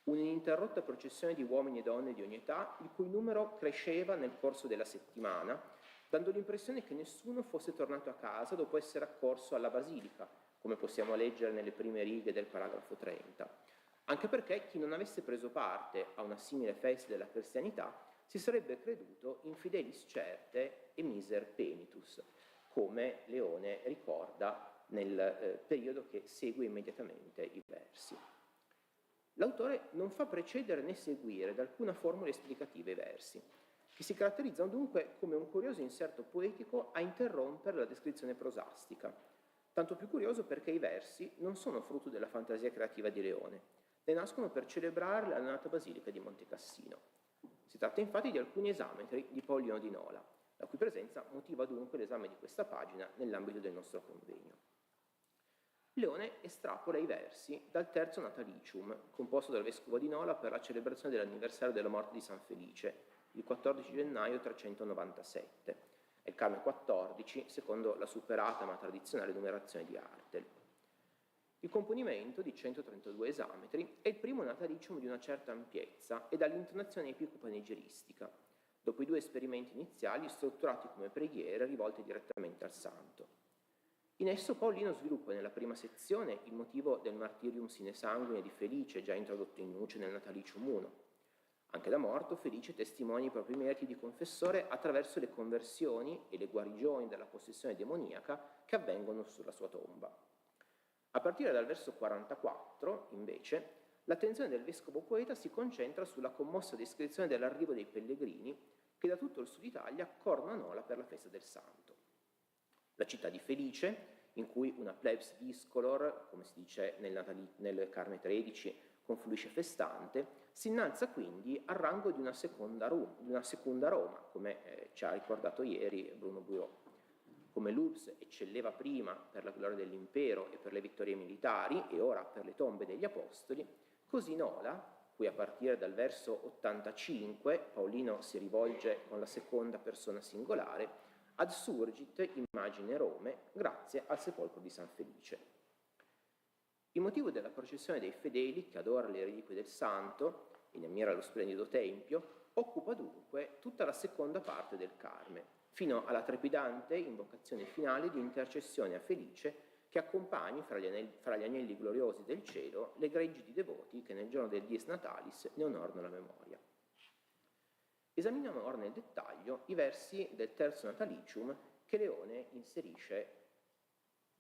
Un'ininterrotta processione di uomini e donne di ogni età, il cui numero cresceva nel corso della settimana, dando l'impressione che nessuno fosse tornato a casa dopo essere accorso alla basilica, come possiamo leggere nelle prime righe del paragrafo 30, anche perché chi non avesse preso parte a una simile festa della cristianità si sarebbe creduto infidelis certe e miser penitus, come Leone ricorda nel periodo che segue immediatamente i versi. L'autore non fa precedere né seguire da alcuna formula esplicativa i versi, che si caratterizzano dunque come un curioso inserto poetico a interrompere la descrizione prosastica, tanto più curioso perché i versi non sono frutto della fantasia creativa di Leone, ne nascono per celebrare la neonata basilica di Monte Cassino. Si tratta infatti di alcuni esametri di Paulin de Nole, la cui presenza motiva dunque l'esame di questa pagina nell'ambito del nostro convegno. Leone estrapola i versi dal terzo Natalicium, composto dal vescovo di Nola per la celebrazione dell'anniversario della morte di San Felice, il 14 gennaio 397, e il Carme 14, secondo la superata ma tradizionale numerazione di Artel. Il componimento, di 132 esametri, è il primo Natalicium di una certa ampiezza e dall'intonazione epico-panegiristica, dopo i 2 esperimenti iniziali strutturati come preghiere rivolte direttamente al santo. In esso Paolino sviluppa nella prima sezione il motivo del martirium sine sanguine di Felice, già introdotto in nuce nel Natalicium 1. Anche da morto, Felice testimonia i propri meriti di confessore attraverso le conversioni e le guarigioni dalla possessione demoniaca che avvengono sulla sua tomba. A partire dal verso 44, invece, l'attenzione del vescovo poeta si concentra sulla commossa descrizione dell'arrivo dei pellegrini che da tutto il sud Italia accorrono a Nola per la festa del santo. La città di Felice, in cui una plebs discolor, come si dice nel Carme 13, confluisce festante, si innalza quindi al rango di una seconda Roma, come ci ha ricordato ieri Bruno Bureau. Come l'Urs eccelleva prima per la gloria dell'impero e per le vittorie militari e ora per le tombe degli apostoli, così Nola, cui a partire dal verso 85 Paolino si rivolge con la seconda persona singolare, ad surgit immagine Rome grazie al sepolcro di San Felice. Il motivo della processione dei fedeli che adora le reliquie del santo e ne ammira lo splendido tempio occupa dunque tutta la seconda parte del Carme, fino alla trepidante invocazione finale di intercessione a Felice che accompagni fra gli agnelli gloriosi del cielo le greggi di devoti che nel giorno del Dies Natalis ne onorano la memoria. Esaminiamo ora nel dettaglio i versi del terzo Natalicium che Leone inserisce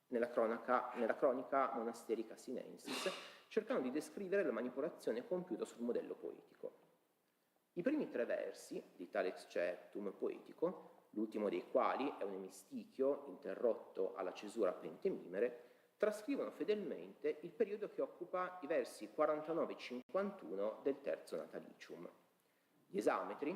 nella cronica monasterica sinensis, cercando di descrivere la manipolazione compiuta sul modello poetico. I primi 3 versi di tale excerptum poetico, l'ultimo dei quali è un emistichio interrotto alla cesura pentemimere, trascrivono fedelmente il periodo che occupa i versi 49 e 51 del terzo Natalicium. Gli esametri,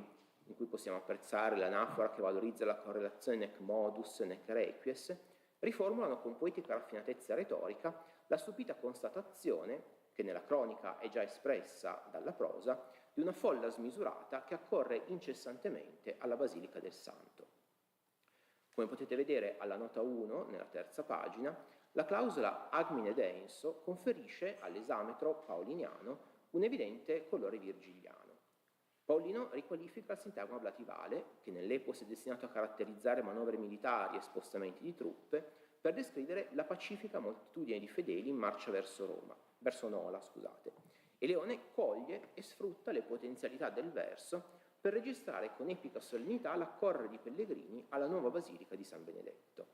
in cui possiamo apprezzare l'anafora che valorizza la correlazione nec modus nec requies, riformulano con poetica raffinatezza retorica la stupita constatazione, che nella cronica è già espressa dalla prosa, di una folla smisurata che accorre incessantemente alla Basilica del Santo. Come potete vedere alla nota 1, nella terza pagina, la clausola agmine denso conferisce all'esametro paoliniano un evidente colore virgiliano. Paolino riqualifica il sintagma ablativale, che nell'epos è destinato a caratterizzare manovre militari e spostamenti di truppe, per descrivere la pacifica moltitudine di fedeli in marcia verso Nola, e Leone coglie e sfrutta le potenzialità del verso per registrare con epica solennità l'accorrere di pellegrini alla nuova basilica di San Benedetto.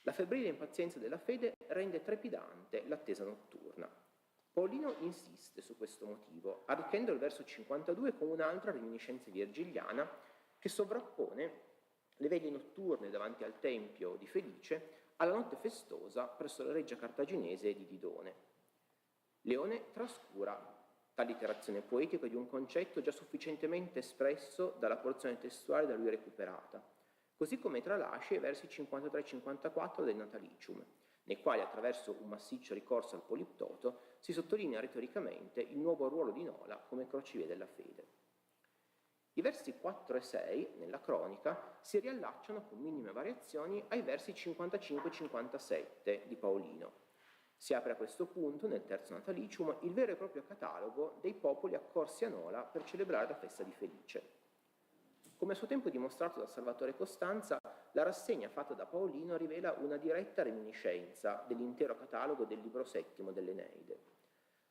La febbrile impazienza della fede rende trepidante l'attesa notturna. Paolino insiste su questo motivo, arricchendo il verso 52 con un'altra reminiscenza virgiliana che sovrappone le veglie notturne davanti al tempio di Felice alla notte festosa presso la reggia cartaginese di Didone. Leone trascura tale iterazione poetica di un concetto già sufficientemente espresso dalla porzione testuale da lui recuperata, così come tralascia i versi 53 e 54 del Natalicium, nei quali attraverso un massiccio ricorso al poliptoto si sottolinea retoricamente il nuovo ruolo di Nola come crocevia della fede. I versi 4 e 6 nella cronica si riallacciano con minime variazioni ai versi 55 e 57 di Paolino. Si apre a questo punto, nel terzo Natalicium, il vero e proprio catalogo dei popoli accorsi a Nola per celebrare la festa di Felice. Come a suo tempo dimostrato da Salvatore Costanza, la rassegna fatta da Paolino rivela una diretta reminiscenza dell'intero catalogo del libro settimo dell'Eneide.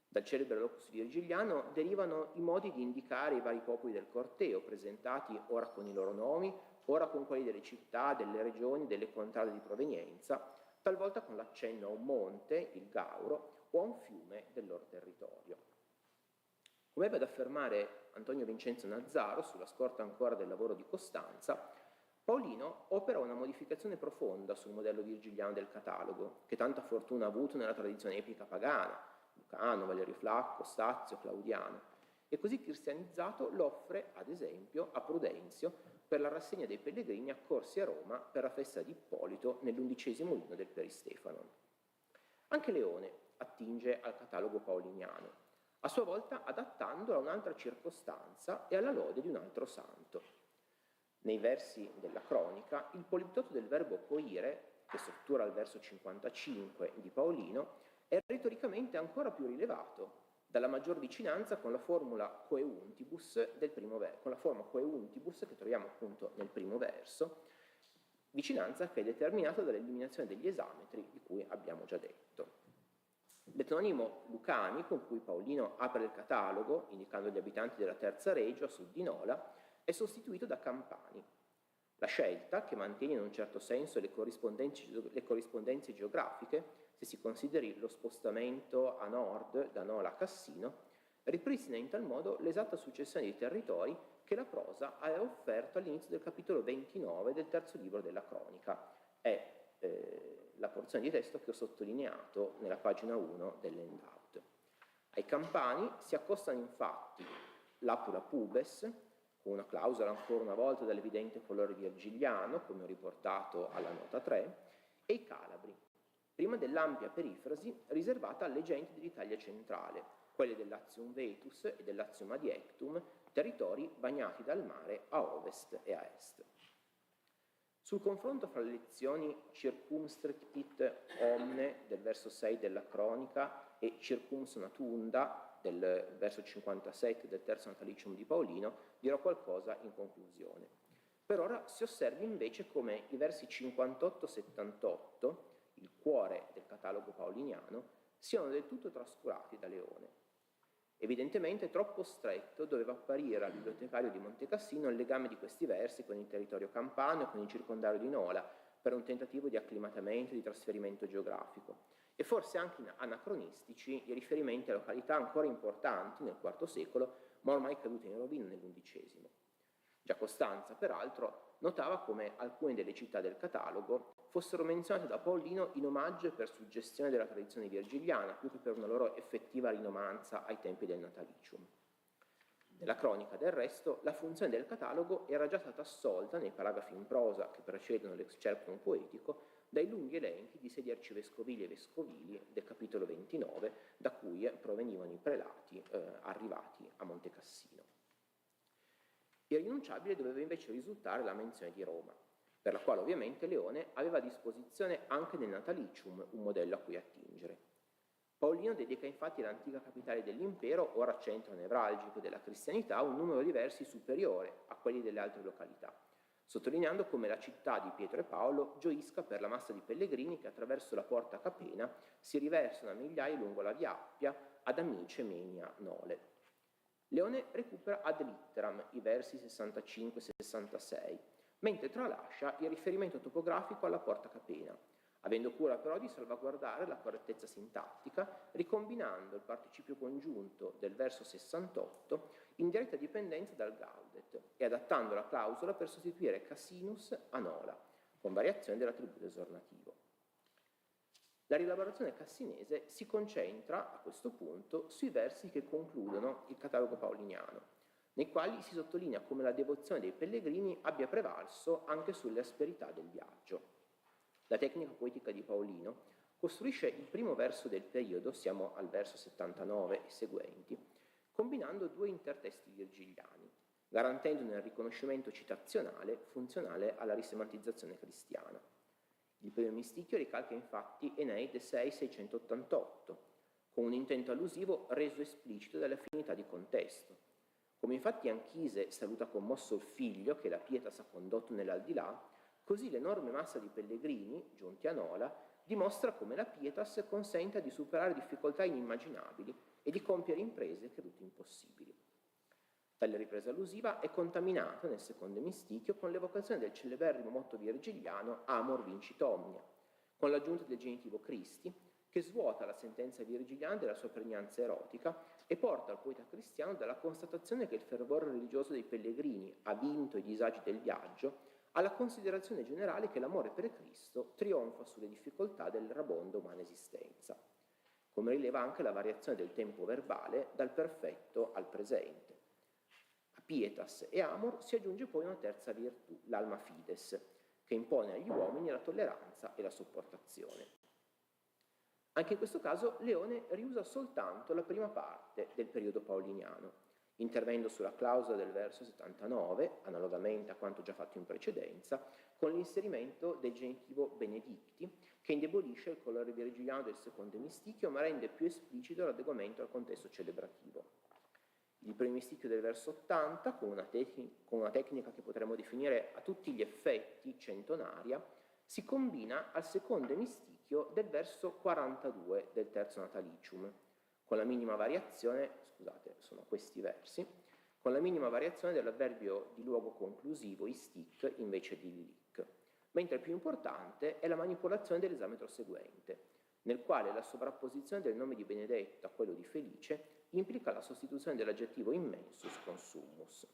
Dal celebre locus virgiliano derivano i modi di indicare i vari popoli del corteo, presentati ora con i loro nomi, ora con quelli delle città, delle regioni, delle contrade di provenienza, talvolta con l'accenno a un monte, il Gauro, o a un fiume del loro territorio. Come ebbe ad affermare Antonio Vincenzo Nazzaro, sulla scorta ancora del lavoro di Costanza, Paolino opera una modificazione profonda sul modello virgiliano del catalogo, che tanta fortuna ha avuto nella tradizione epica pagana, Lucano, Valerio Flacco, Stazio, Claudiano, e così cristianizzato l'offre, ad esempio, a Prudenzio per la rassegna dei pellegrini accorsi a Roma per la festa di Ippolito nell'11° inno del Peristefano. Anche Leone attinge al catalogo paoliniano, a sua volta adattandolo a un'altra circostanza e alla lode di un altro santo. Nei versi della cronica, il poliptoto del verbo coire, che struttura il verso 55 di Paolino, è retoricamente ancora più rilevato dalla maggior vicinanza con la formula coeuntibus che troviamo appunto nel primo verso, vicinanza che è determinata dall'eliminazione degli esametri di cui abbiamo già detto. L'etonimo Lucani, con cui Paolino apre il catalogo, indicando gli abitanti della terza regio a sud di Nola, è sostituito da Campani. La scelta, che mantiene in un certo senso le corrispondenze geografiche, se si consideri lo spostamento a nord da Nola a Cassino, ripristina in tal modo l'esatta successione di territori che la prosa aveva offerto all'inizio del capitolo 29 del terzo libro della cronica. È la porzione di testo che ho sottolineato nella pagina 1 dell'handout. Ai Campani si accostano infatti l'Apula Pubes, con una clausola ancora una volta dall'evidente colore virgiliano, come ho riportato alla nota 3, e i Calabri, prima dell'ampia perifrasi riservata alle genti dell'Italia centrale, quelle del Latium Vetus e del Latium Adiectum, territori bagnati dal mare a ovest e a est. Sul confronto fra le lezioni circumstrictit omne del verso 6 della cronica e circumsonatunda del verso 57 del terzo Natalicium di Paolino dirò qualcosa in conclusione. Per ora si osservi invece come i versi 58-78, il cuore del catalogo paoliniano, siano del tutto trascurati da Leone. Evidentemente troppo stretto doveva apparire al bibliotecario di Montecassino il legame di questi versi con il territorio campano e con il circondario di Nola, per un tentativo di acclimatamento e di trasferimento geografico, e forse anche anacronistici i riferimenti a località ancora importanti nel IV secolo, ma ormai cadute in rovina nell'XI. Già Costanza, peraltro, notava come alcune delle città del catalogo fossero menzionate da Paolino in omaggio e per suggestione della tradizione virgiliana, più che per una loro effettiva rinomanza ai tempi del Natalicium. Nella cronica, del resto, la funzione del catalogo era già stata assolta nei paragrafi in prosa che precedono l'excerptum poetico dai lunghi elenchi di sedi arcivescovili e vescovili del capitolo 29, da cui provenivano i prelati arrivati a Montecassino. Irrinunciabile doveva invece risultare la menzione di Roma, per la quale ovviamente Leone aveva a disposizione anche nel Natalicium un modello a cui attingere. Paolino dedica infatti all'antica capitale dell'impero, ora centro nevralgico della cristianità, un numero di versi superiore a quelli delle altre località, sottolineando come la città di Pietro e Paolo gioisca per la massa di pellegrini che attraverso la porta Capena si riversano a migliaia lungo la via Appia ad Amice, Menia, Nole. Leone recupera ad litteram i versi 65-66, mentre tralascia il riferimento topografico alla porta Capena, avendo cura però di salvaguardare la correttezza sintattica, ricombinando il participio congiunto del verso 68 in diretta dipendenza dal gaudet e adattando la clausola per sostituire casinus a nola, con variazione dell'attributo esornativo. La rielaborazione cassinese si concentra, a questo punto, sui versi che concludono il catalogo paoliniano, nei quali si sottolinea come la devozione dei pellegrini abbia prevalso anche sulle asperità del viaggio. La tecnica poetica di Paolino costruisce il primo verso del periodo, siamo al verso 79 e seguenti, combinando due intertesti virgiliani, garantendone il riconoscimento citazionale funzionale alla risemantizzazione cristiana. Il primo misticchio ricalca infatti Eneide 6-688, con un intento allusivo reso esplicito dalle affinità di contesto. Come infatti Anchise saluta commosso il figlio che la pietas ha condotto nell'aldilà, così l'enorme massa di pellegrini, giunti a Nola, dimostra come la pietas consenta di superare difficoltà inimmaginabili e di compiere imprese credute impossibili. Tale ripresa allusiva è contaminata nel secondo misticchio con l'evocazione del celeberrimo motto virgiliano Amor vincit omnia, con l'aggiunta del genitivo Christi, che svuota la sentenza virgiliana della sua pregnanza erotica e porta al poeta cristiano dalla constatazione che il fervore religioso dei pellegrini ha vinto i disagi del viaggio alla considerazione generale che l'amore per Cristo trionfa sulle difficoltà dell'errabonda umana esistenza, come rileva anche la variazione del tempo verbale dal perfetto al presente. A pietas e amor si aggiunge poi una terza virtù, l'alma fides, che impone agli uomini la tolleranza e la sopportazione. Anche in questo caso Leone riusa soltanto la prima parte del periodo paoliniano, intervenendo sulla clausola del verso 79, analogamente a quanto già fatto in precedenza, con l'inserimento del genitivo benedicti, che indebolisce il colore virgiliano del secondo misticchio, ma rende più esplicito l'adeguamento al contesto celebrativo. Il primo misticchio del verso 80, con una tecnica che potremmo definire a tutti gli effetti centonaria, si combina al secondo misticchio del verso 42 del terzo Natalicium, con la minima variazione, scusate, sono questi versi, con la minima variazione dell'avverbio di luogo conclusivo istic invece di lic, mentre il più importante è la manipolazione dell'esametro seguente, nel quale la sovrapposizione del nome di Benedetto a quello di Felice implica la sostituzione dell'aggettivo immensus con summus.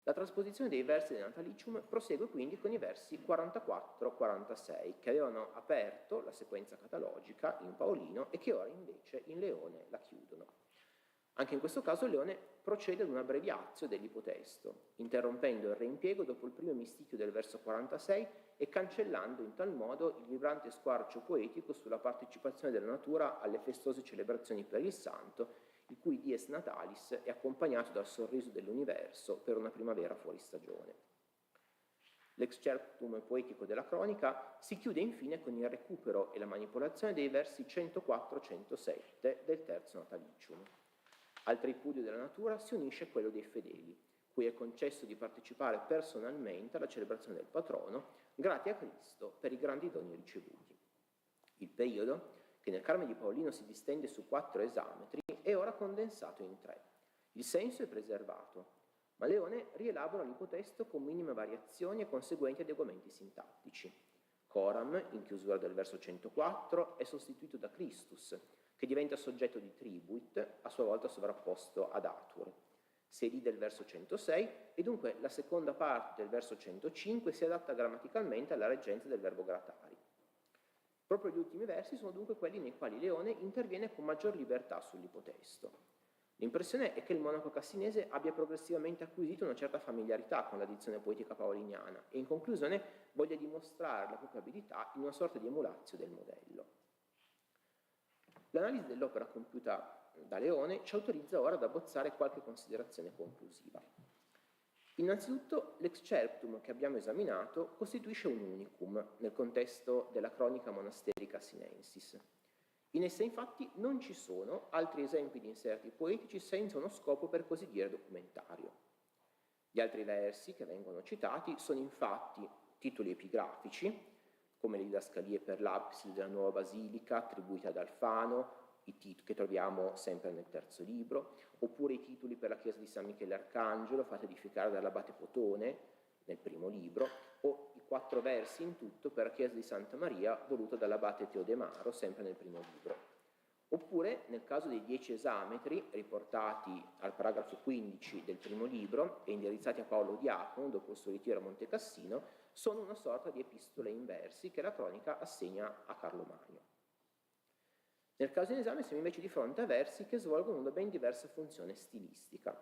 La trasposizione dei versi del Natalicium prosegue quindi con i versi 44-46, che avevano aperto la sequenza catalogica in Paolino e che ora invece in Leone la chiudono. Anche in questo caso Leone procede ad un abbreviazio dell'ipotesto, interrompendo il reimpiego dopo il primo misticchio del verso 46 e cancellando in tal modo il vibrante squarcio poetico sulla partecipazione della natura alle festose celebrazioni per il santo, il cui dies natalis è accompagnato dal sorriso dell'universo per una primavera fuori stagione. L'excerptum poetico della cronica si chiude infine con il recupero e la manipolazione dei versi 104-107 del terzo Natalicium. Al tripudio della natura si unisce quello dei fedeli, cui è concesso di partecipare personalmente alla celebrazione del patrono, grazie a Cristo per i grandi doni ricevuti. Il periodo, che nel Carme di Paolino si distende su 4 esametri, è ora condensato in 3. Il senso è preservato, ma Leone rielabora l'ipotesto con minime variazioni e conseguenti adeguamenti sintattici. Coram, in chiusura del verso 104, è sostituito da Christus, che diventa soggetto di tribuit, a sua volta sovrapposto ad atur. Sedi del verso 106 e dunque la seconda parte del verso 105 si adatta grammaticalmente alla reggenza del verbo gratari. Proprio gli ultimi versi sono dunque quelli nei quali Leone interviene con maggior libertà sull'ipotesto. L'impressione è che il monaco cassinese abbia progressivamente acquisito una certa familiarità con la dizione poetica paoliniana e in conclusione voglia dimostrare la propria abilità in una sorta di emulazio del modello. L'analisi dell'opera compiuta da Leone ci autorizza ora ad abbozzare qualche considerazione conclusiva. Innanzitutto, l'excerptum che abbiamo esaminato costituisce un unicum nel contesto della cronica monasterica sinensis. In essa infatti non ci sono altri esempi di inserti poetici senza uno scopo per così dire documentario. Gli altri versi che vengono citati sono infatti titoli epigrafici, come le didascalie per l'abside della nuova basilica attribuite ad Alfano, che troviamo sempre nel terzo libro, oppure i titoli per la chiesa di San Michele Arcangelo fatti edificare dall'abate Potone nel primo libro, o i 4 versi in tutto per la chiesa di Santa Maria voluta dall'abate Teodemaro sempre nel primo libro. Oppure, nel caso dei 10 esametri riportati al paragrafo 15 del primo libro e indirizzati a Paolo Diacono dopo il suo ritiro a Monte Cassino, sono una sorta di epistole in versi che la cronica assegna a Carlo Magno. Nel caso in esame siamo invece di fronte a versi che svolgono una ben diversa funzione stilistica.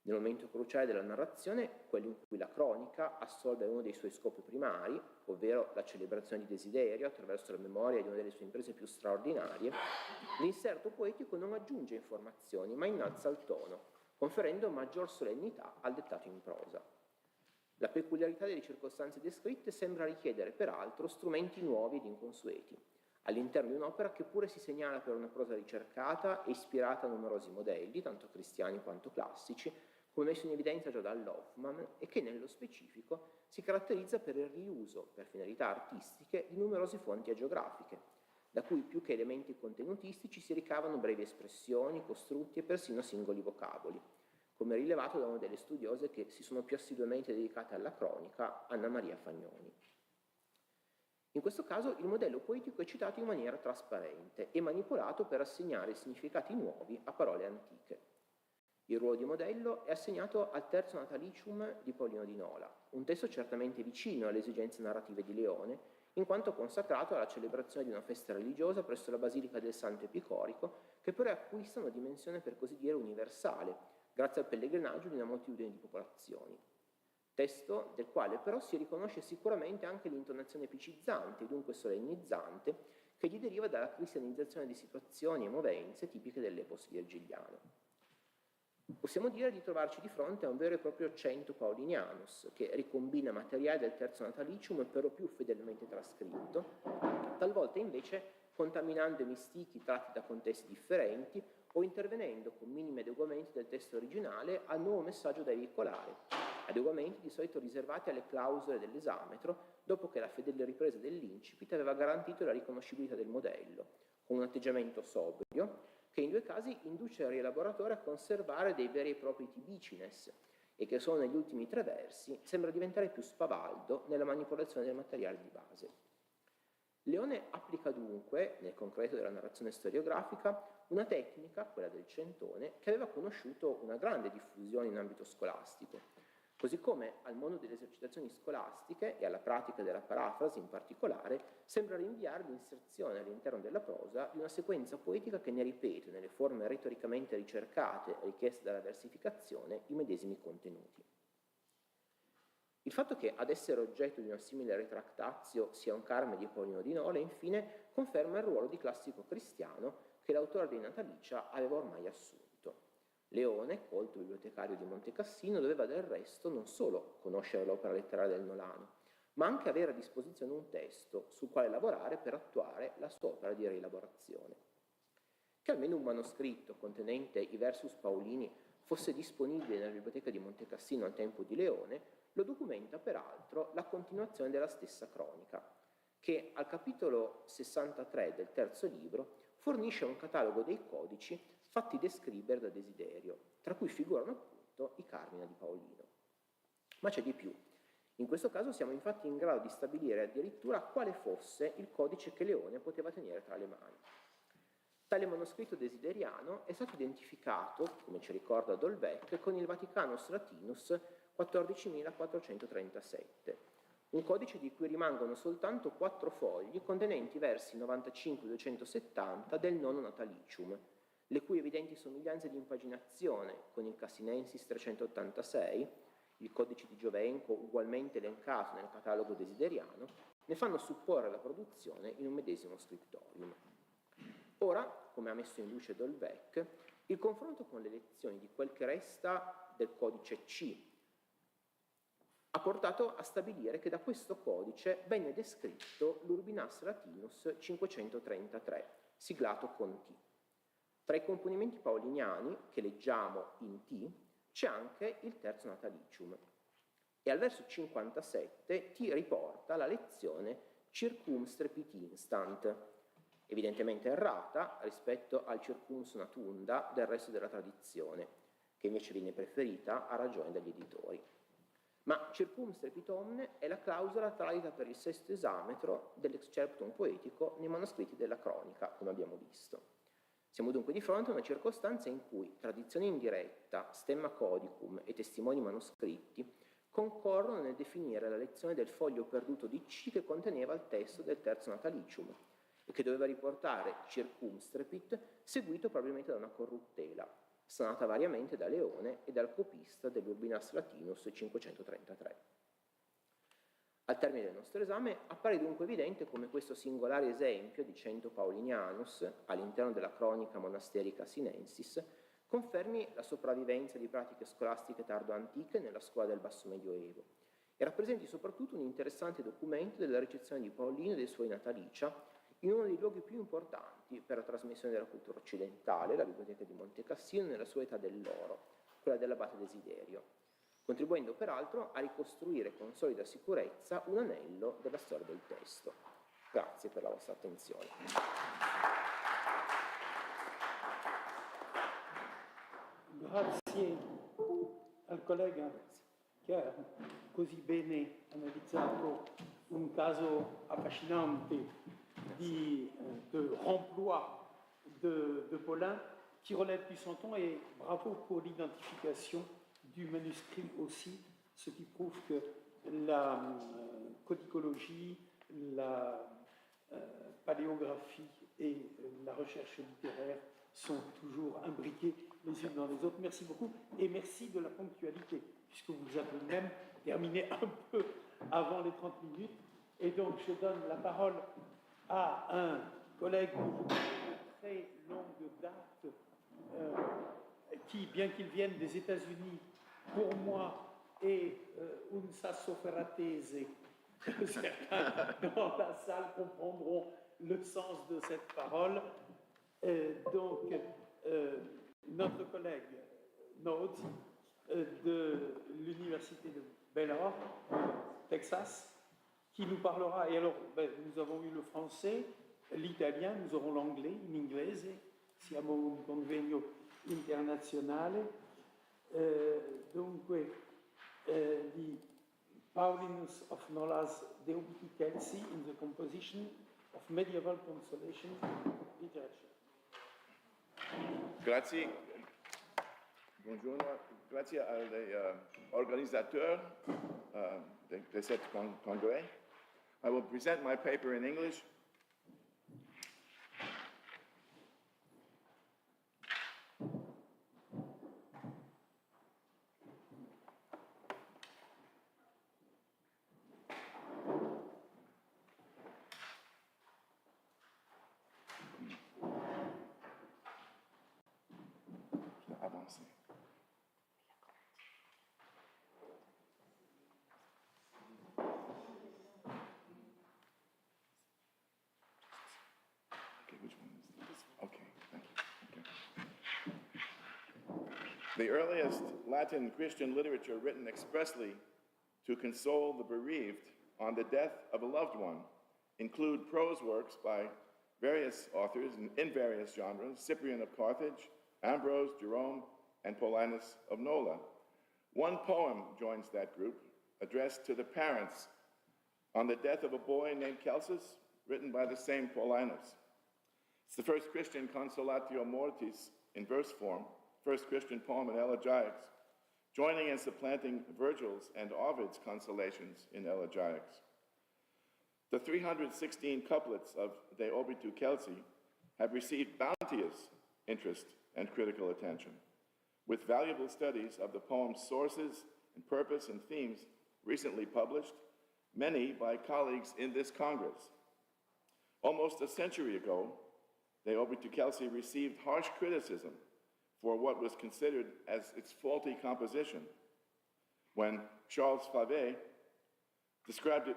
Nel momento cruciale della narrazione, quello in cui la cronica assolve uno dei suoi scopi primari, ovvero la celebrazione di desiderio attraverso la memoria di una delle sue imprese più straordinarie, l'inserto poetico non aggiunge informazioni, ma innalza il tono, conferendo maggior solennità al dettato in prosa. La peculiarità delle circostanze descritte sembra richiedere, peraltro, strumenti nuovi ed inconsueti, all'interno di un'opera che pure si segnala per una prosa ricercata e ispirata a numerosi modelli, tanto cristiani quanto classici, come messo in evidenza già dall'Hoffmann, e che nello specifico si caratterizza per il riuso, per finalità artistiche, di numerose fonti agiografiche, da cui più che elementi contenutistici si ricavano brevi espressioni, costrutti e persino singoli vocaboli, come rilevato da una delle studiose che si sono più assiduamente dedicate alla cronica, Anna Maria Fagnoni. In questo caso il modello poetico è citato in maniera trasparente e manipolato per assegnare significati nuovi a parole antiche. Il ruolo di modello è assegnato al terzo Natalicium di Paulin de Nole, un testo certamente vicino alle esigenze narrative di Leone, in quanto consacrato alla celebrazione di una festa religiosa presso la Basilica del Santo Epicorico, che però acquista una dimensione per così dire universale, grazie al pellegrinaggio di una moltitudine di popolazioni. Testo del quale però si riconosce sicuramente anche l'intonazione epicizzante e dunque solennizzante che gli deriva dalla cristianizzazione di situazioni e movenze tipiche dell'epos virgiliano. Possiamo dire di trovarci di fronte a un vero e proprio cento paolinianus, che ricombina materiale del terzo Natalicium per lo più fedelmente trascritto, talvolta invece contaminando i mistichi tratti da contesti differenti o intervenendo con minimi adeguamenti del testo originale al nuovo messaggio da veicolare, adeguamenti di solito riservati alle clausole dell'esametro, dopo che la fedele ripresa dell'incipit aveva garantito la riconoscibilità del modello, con un atteggiamento sobrio, che in 2 casi induce il rielaboratore a conservare dei veri e propri tibicines e che solo negli ultimi 3 versi sembra diventare più spavaldo nella manipolazione del materiale di base. Leone applica dunque, nel concreto della narrazione storiografica, una tecnica, quella del centone, che aveva conosciuto una grande diffusione in ambito scolastico, così come al mondo delle esercitazioni scolastiche e alla pratica della parafrasi in particolare sembra rinviare l'inserzione all'interno della prosa di una sequenza poetica che ne ripete, nelle forme retoricamente ricercate richieste dalla versificazione, i medesimi contenuti. Il fatto che ad essere oggetto di una simile retractatio sia un Carme di Paulin de Nole, infine, conferma il ruolo di classico cristiano che l'autore dei Natalicia aveva ormai assunto. Leone, colto bibliotecario di Monte Cassino, doveva del resto non solo conoscere l'opera letteraria del Nolano, ma anche avere a disposizione un testo sul quale lavorare per attuare la sua opera di rielaborazione. Che almeno un manoscritto contenente i versus paolini fosse disponibile nella biblioteca di Monte Cassino al tempo di Leone lo documenta peraltro la continuazione della stessa cronica, che al capitolo 63 del terzo libro fornisce un catalogo dei codici fatti descrivere da Desiderio, tra cui figurano appunto i Carmina di Paolino. Ma c'è di più. In questo caso siamo infatti in grado di stabilire addirittura quale fosse il codice che Leone poteva tenere tra le mani. Tale manoscritto desideriano è stato identificato, come ci ricorda Dolbeck, con il Vaticanus Latinus 14.437, un codice di cui rimangono soltanto 4 fogli contenenti i versi 95-270 del nono Natalicium, le cui evidenti somiglianze di impaginazione con il Cassinensis 386, il codice di Giovenco ugualmente elencato nel catalogo desideriano, ne fanno supporre la produzione in un medesimo scriptorium. Ora, come ha messo in luce Dolbeck, il confronto con le lezioni di quel che resta del codice C ha portato a stabilire che da questo codice venne descritto l'Urbinas Latinus 533, siglato con T. Tra i componimenti paoliniani, che leggiamo in T, c'è anche il terzo Natalicium. E al verso 57 T riporta la lezione circumstrepit instant, evidentemente errata rispetto al circumsonatunda del resto della tradizione, che invece viene preferita a ragione dagli editori. Ma circumstrepit omne è la clausola tradita per il sesto esametro dell'excerptum poetico nei manoscritti della cronica, come abbiamo visto. Siamo dunque di fronte a una circostanza in cui tradizione indiretta, stemma codicum e testimoni manoscritti concorrono nel definire la lezione del foglio perduto di C che conteneva il testo del terzo Natalicium e che doveva riportare circumstrepit, seguito probabilmente da una corruttela, sanata variamente da Leone e dal copista dell'Urbinas Latinus 533. Al termine del nostro esame appare dunque evidente come questo singolare esempio di cento Paulinianus all'interno della cronica monasterica sinensis confermi la sopravvivenza di pratiche scolastiche tardo-antiche nella scuola del Basso Medioevo e rappresenti soprattutto un interessante documento della ricezione di Paolino e dei suoi natalicia in uno dei luoghi più importanti per la trasmissione della cultura occidentale, la biblioteca di Monte Cassino, nella sua età dell'oro, quella dell'abate Desiderio, contribuendo peraltro a ricostruire con solida sicurezza un anello della storia del testo. Grazie per la vostra attenzione. Grazie al collega che ha così bene analizzato un caso affascinante de remploi de Paulin qui relève du son temps, et bravo pour l'identification du manuscrit aussi, ce qui prouve que la codicologie, la paléographie et la recherche littéraire sont toujours imbriquées les unes dans les autres. Merci beaucoup et merci de la ponctualité, puisque vous avez même terminé un peu avant les 30 minutes. Et donc je donne la parole à un collègue de très longue date, qui, bien qu'il vienne des États-Unis, pour moi est un sassoferatese. Certains dans la salle comprendront le sens de cette parole. Donc, notre collègue Node de l'Université de Baylor, Texas, qui nous parlera, et alors nous avons eu le français, l'italien, nous aurons l'anglais, in inglese, siamo un convegno internazionale, dunque di Paulinus of Nole's Deubiti Celsi in the composition of medieval consolation literature. Grazie, buongiorno, grazie agli organizzatori di questo congrès. I will present my paper in English. Avancer. Okay, which one is this? Okay, thank you. The earliest Latin Christian literature written expressly to console the bereaved on the death of a loved one include prose works by various authors in various genres: Cyprian of Carthage, Ambrose, Jerome, and Paulinus of Nole. One poem joins that group, addressed to the parents on the death of a boy named Celsus, written by the same Paulinus. It's the first Christian consolatio mortis in verse form, first Christian poem in elegiacs, joining and supplanting Virgil's and Ovid's consolations in elegiacs. The 316 couplets of De Obitu Celsi have received bounteous interest and critical attention, with valuable studies of the poem's sources and purpose and themes recently published, many by colleagues in this Congress. Almost a century ago, De Obitu Celsi received harsh criticism for what was considered as its faulty composition, when Charles Favet described it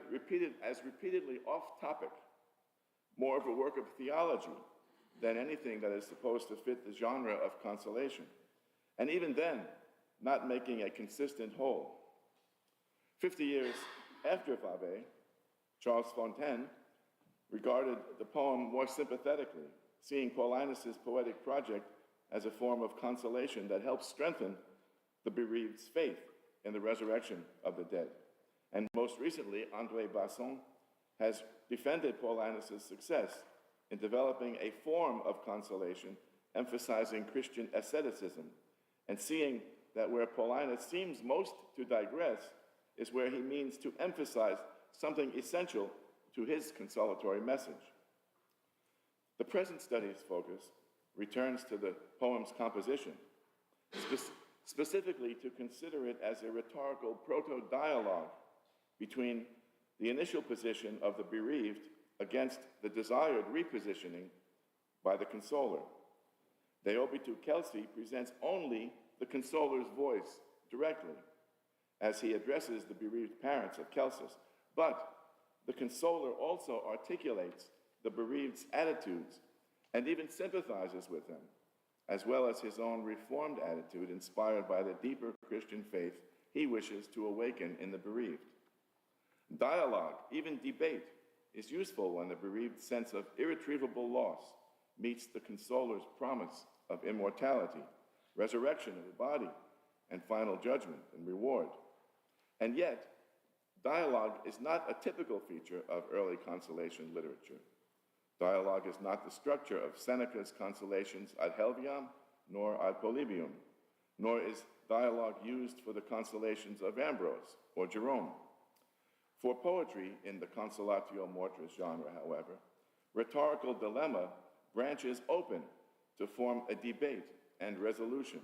as repeatedly off-topic, more of a work of theology than anything that is supposed to fit the genre of consolation, and even then, not making a consistent whole. 50 years after Favet, Charles Fontaine regarded the poem more sympathetically, seeing Paulinus's poetic project as a form of consolation that helps strengthen the bereaved's faith in the resurrection of the dead. And most recently, André Basson has defended Paulinus's success in developing a form of consolation emphasizing Christian asceticism, and seeing that where Paulinus seems most to digress is where he means to emphasize something essential to his consolatory message. The present study's focus returns to the poem's composition, specifically to consider it as a rhetorical proto-dialogue between the initial position of the bereaved against the desired repositioning by the consoler. De Obitu Celsi presents only the consoler's voice directly, as he addresses the bereaved parents of Celsus, but the consoler also articulates the bereaved's attitudes and even sympathizes with them, as well as his own reformed attitude inspired by the deeper Christian faith he wishes to awaken in the bereaved. Dialogue, even debate, is useful when the bereaved's sense of irretrievable loss meets the consoler's promise of immortality, resurrection of the body, and final judgment and reward. And yet, dialogue is not a typical feature of early consolation literature. Dialogue is not the structure of Seneca's consolations ad Helviam nor ad Polybium, nor is dialogue used for the consolations of Ambrose or Jerome. For poetry in the consolatio mortis genre, however, rhetorical dilemma branches open to form a debate and resolution,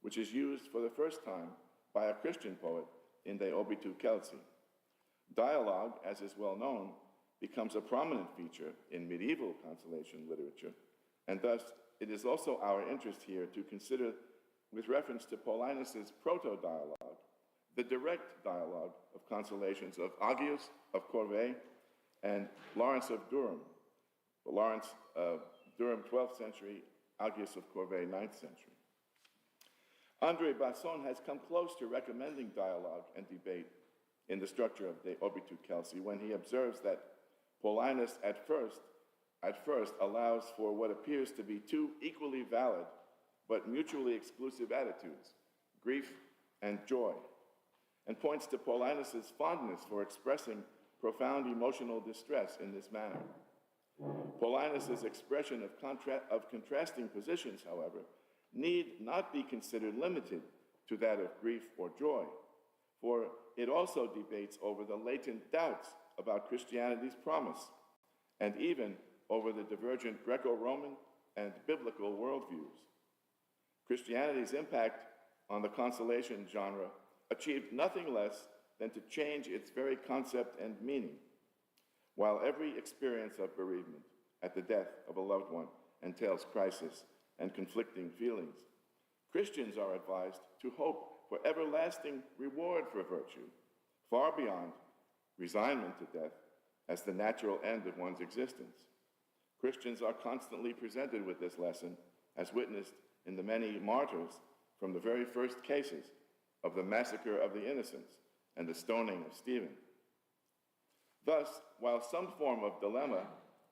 which is used for the first time by a Christian poet in De Obitu Celsi. Dialogue, as is well known, becomes a prominent feature in medieval consolation literature, and thus it is also our interest here to consider, with reference to Paulinus's proto-dialogue, the direct dialogue of consolations of Agius of Corvey and Lawrence of Durham. Lawrence of Durham, 12th century, Agius of Corvey, 9th century. André Basson has come close to recommending dialogue and debate in the structure of De Obitu Celsi when he observes that Paulinus at first allows for what appears to be two equally valid but mutually exclusive attitudes, grief and joy, and points to Paulinus's fondness for expressing profound emotional distress in this manner. Paulinus's expression of contrasting positions, however, need not be considered limited to that of grief or joy, for it also debates over the latent doubts about Christianity's promise, and even over the divergent Greco-Roman and biblical worldviews. Christianity's impact on the consolation genre achieved nothing less than to change its very concept and meaning, while every experience of bereavement at the death of a loved one entails crisis and conflicting feelings. Christians are advised to hope for everlasting reward for virtue, far beyond resignment to death as the natural end of one's existence. Christians are constantly presented with this lesson, as witnessed in the many martyrs from the very first cases of the massacre of the innocents and the stoning of Stephen. Thus, while some form of dilemma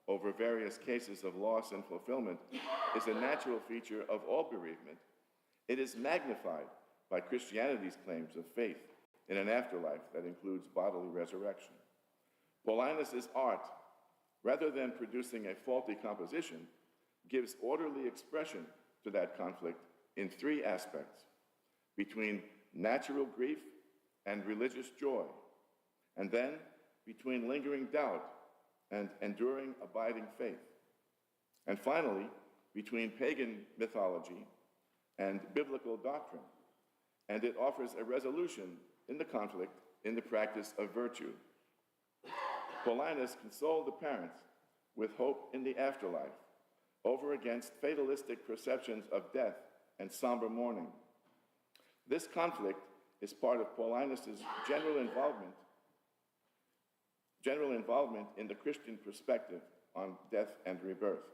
over various cases of loss and fulfillment is a natural feature of all bereavement, it is magnified by Christianity's claims of faith in an afterlife that includes bodily resurrection. Paulinus's art, rather than producing a faulty composition, gives orderly expression to that conflict in three aspects: between natural grief and religious joy, and then between lingering doubt and enduring abiding faith, and finally, between pagan mythology and biblical doctrine. And it offers a resolution in the conflict in the practice of virtue. Paulinus consoled the parents with hope in the afterlife over against fatalistic perceptions of death and somber mourning. This conflict is part of Paulinus's general involvement in the Christian perspective on death and rebirth.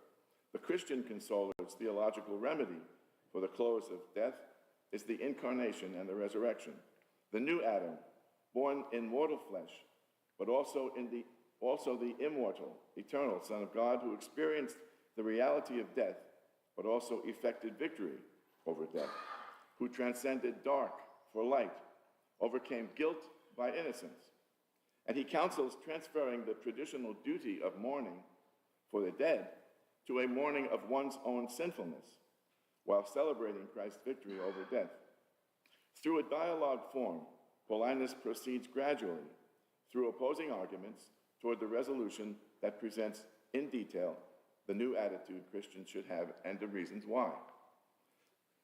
The Christian consoler's theological remedy for the close of death is the incarnation and the resurrection. The new Adam, born in mortal flesh, but also the immortal, eternal Son of God, who experienced the reality of death, but also effected victory over death, who transcended dark for light, overcame guilt by innocence. And he counsels transferring the traditional duty of mourning for the dead to a mourning of one's own sinfulness, while celebrating Christ's victory over death. Through a dialogue form, Paulinus proceeds gradually through opposing arguments toward the resolution that presents in detail the new attitude Christians should have and the reasons why.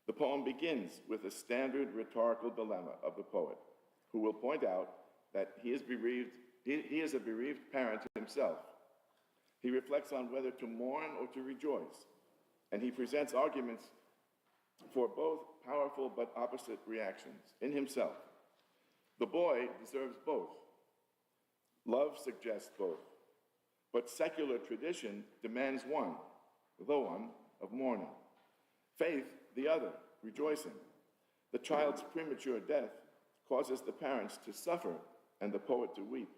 The poem begins with a standard rhetorical dilemma of the poet, who will point out that he is a bereaved parent himself. He reflects on whether to mourn or to rejoice, and he presents arguments for both powerful but opposite reactions in himself. The boy deserves both. Love suggests both, but secular tradition demands one, the one of mourning. Faith, the other, rejoicing. The child's premature death causes the parents to suffer and the poet to weep.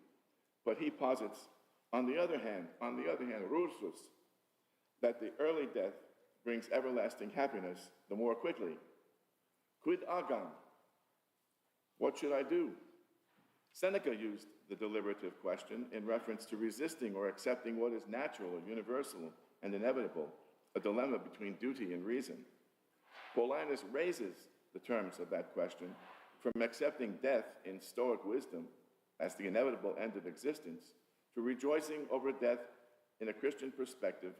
But he posits, on the other hand, reçues, that the early death brings everlasting happiness the more quickly. Quid agam? What should I do? Seneca used the deliberative question in reference to resisting or accepting what is natural or universal and inevitable, a dilemma between duty and reason. Paulinus raises the terms of that question from accepting death in Stoic wisdom as the inevitable end of existence to rejoicing over death in a Christian perspective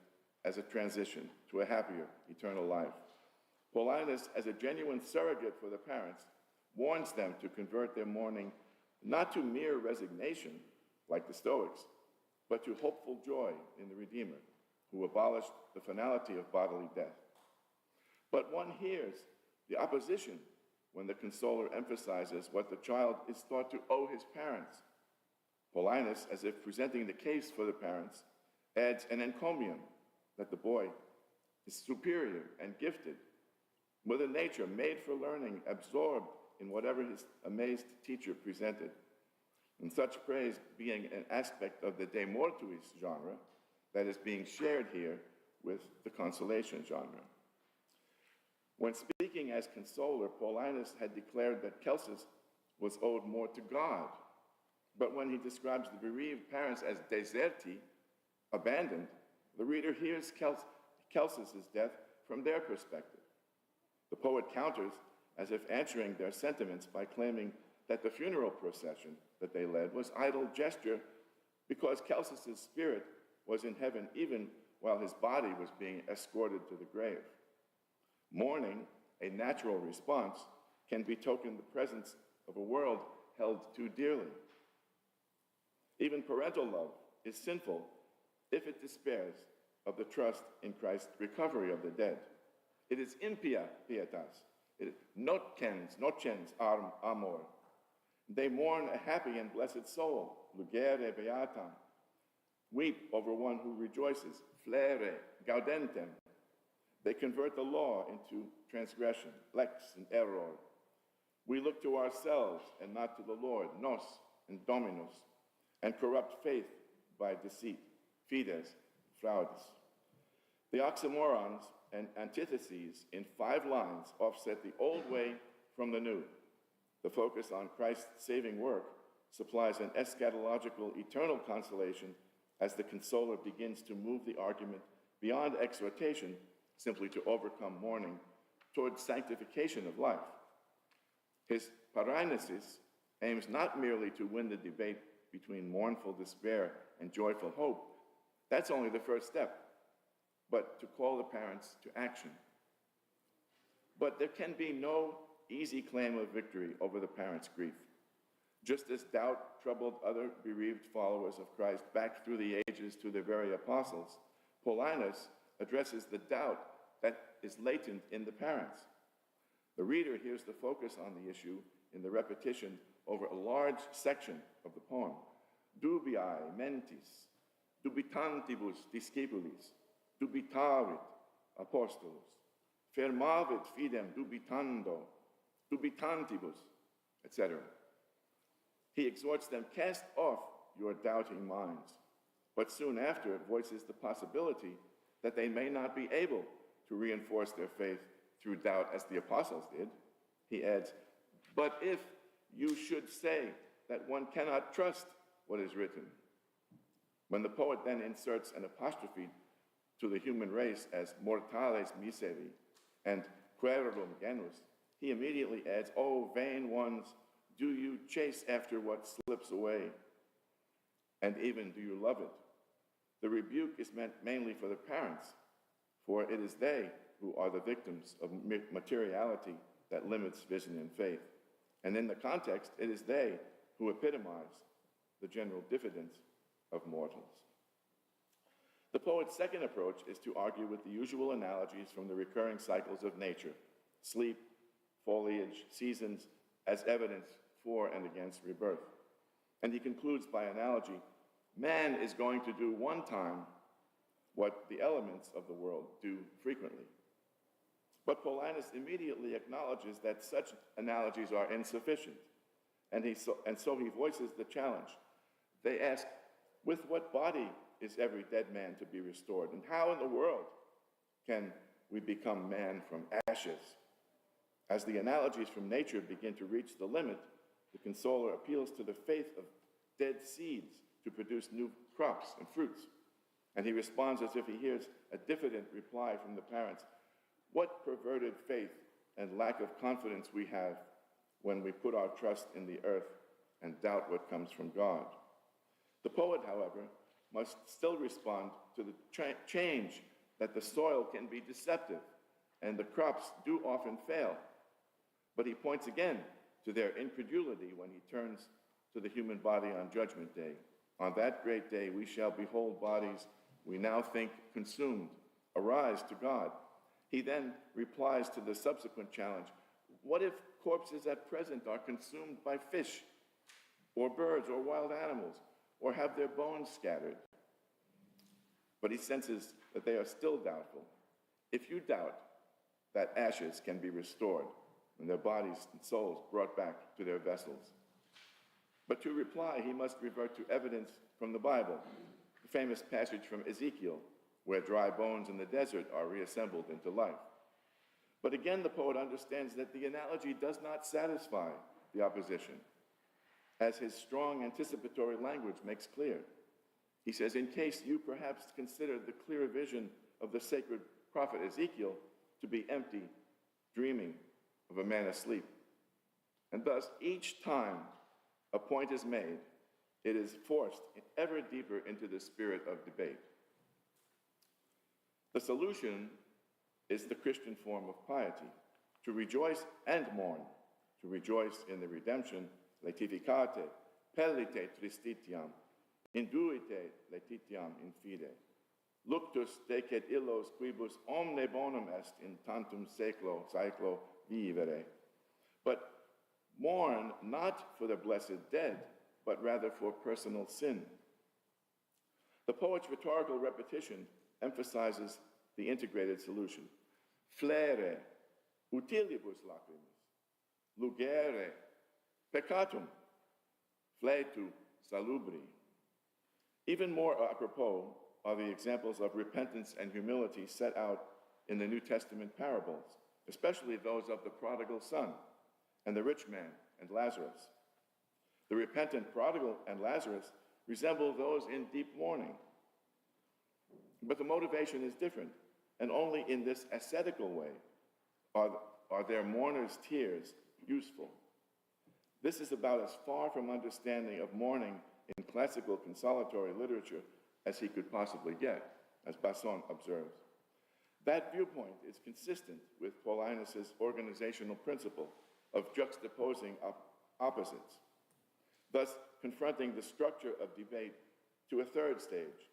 as a transition to a happier eternal life. Paulinus, as a genuine surrogate for the parents, warns them to convert their mourning not to mere resignation, like the Stoics, but to hopeful joy in the Redeemer, who abolished the finality of bodily death. But one hears the opposition when the consoler emphasizes what the child is thought to owe his parents. Paulinus, as if presenting the case for the parents, adds an encomium that the boy is superior and gifted, with a nature made for learning, absorbed in whatever his amazed teacher presented. And such praise being an aspect of the de mortuis genre that is being shared here with the consolation genre. When speaking as consoler, Paulinus had declared that Celsus was owed more to God. But when he describes the bereaved parents as deserti, abandoned, the reader hears Celsus's death from their perspective. The poet counters as if answering their sentiments by claiming that the funeral procession that they led was idle gesture because Celsus's spirit was in heaven even while his body was being escorted to the grave. Mourning, a natural response, can betoken the presence of a world held too dearly. Even parental love is sinful if it despairs of the trust in Christ's recovery of the dead. It is impia pietas. It is nocens amor. They mourn a happy and blessed soul, lugere beatam. Weep over one who rejoices, flere gaudentem. They convert the law into transgression, lex and error. We look to ourselves and not to the Lord, nos and dominus, and corrupt faith by deceit, fides, fraudes. The oxymorons and antitheses in 5 lines offset the old way from the new. The focus on Christ's saving work supplies an eschatological eternal consolation as the consoler begins to move the argument beyond exhortation simply to overcome mourning toward sanctification of life. His parainesis aims not merely to win the debate between mournful despair and joyful hope. That's only the first step, but to call the parents to action. But there can be no easy claim of victory over the parents' grief. Just as doubt troubled other bereaved followers of Christ back through the ages to the very apostles, Paulinus addresses the doubt that is latent in the parents. The reader hears the focus on the issue in the repetition over a large section of the poem. Dubiae mentis, dubitantibus discipulis, dubitavit apostolus, fermavit fidem dubitando, dubitantibus, etc. He exhorts them, cast off your doubting minds, but soon after voices the possibility that they may not be able to reinforce their faith through doubt as the apostles did. He adds, but if you should say that one cannot trust what is written. When the poet then inserts an apostrophe to the human race as mortales miseri and querulum genus, he immediately adds, O vain ones, do you chase after what slips away? And even do you love it? The rebuke is meant mainly for the parents, for it is they who are the victims of materiality that limits vision and faith. And in the context, it is they who epitomize the general diffidence of mortals. The poet's second approach is to argue with the usual analogies from the recurring cycles of nature, sleep, foliage, seasons, as evidence for and against rebirth. And he concludes by analogy, man is going to do one time what the elements of the world do frequently. But Paulinus immediately acknowledges that such analogies are insufficient, and so he voices the challenge. They ask, with what body is every dead man to be restored? And how in the world can we become man from ashes? As the analogies from nature begin to reach the limit, the consoler appeals to the faith of dead seeds to produce new crops and fruits. And he responds as if he hears a diffident reply from the parents. What perverted faith and lack of confidence we have when we put our trust in the earth and doubt what comes from God. The poet, however, must still respond to the change that the soil can be deceptive and the crops do often fail. But he points again to their incredulity when he turns to the human body on Judgment Day. On that great day we shall behold bodies we now think consumed, arise to God. He then replies to the subsequent challenge, what if corpses at present are consumed by fish, or birds, or wild animals, or have their bones scattered? But he senses that they are still doubtful. If you doubt that ashes can be restored, and their bodies and souls brought back to their vessels. But to reply, he must revert to evidence from the Bible, the famous passage from Ezekiel, where dry bones in the desert are reassembled into life. But again, the poet understands that the analogy does not satisfy the opposition, as his strong anticipatory language makes clear. He says, in case you perhaps consider the clear vision of the sacred prophet Ezekiel to be empty, dreaming of a man asleep. And thus, each time a point is made, it is forced ever deeper into the spirit of debate. The solution is the Christian form of piety, to rejoice and mourn, to rejoice in the redemption, laetificate, pellite tristitiam, induite laetitiam in fide. Luctus decet illos quibus omne bonum est in tantum saeclo vivere. But mourn not for the blessed dead, but rather for personal sin. The poet's rhetorical repetition emphasizes the integrated solution. flere, utilibus lacrimis, lugere, peccatum, fletu salubri. Even more apropos are the examples of repentance and humility set out in the New Testament parables, especially those of the prodigal son and the rich man and Lazarus. The repentant prodigal and Lazarus resemble those in deep mourning. But the motivation is different, and only in this ascetical way are their mourners' tears useful. This is about as far from understanding of mourning in classical consolatory literature as he could possibly get, as Basson observes. That viewpoint is consistent with Paulinus' organizational principle of juxtaposing opposites, thus confronting the structure of debate to a third stage,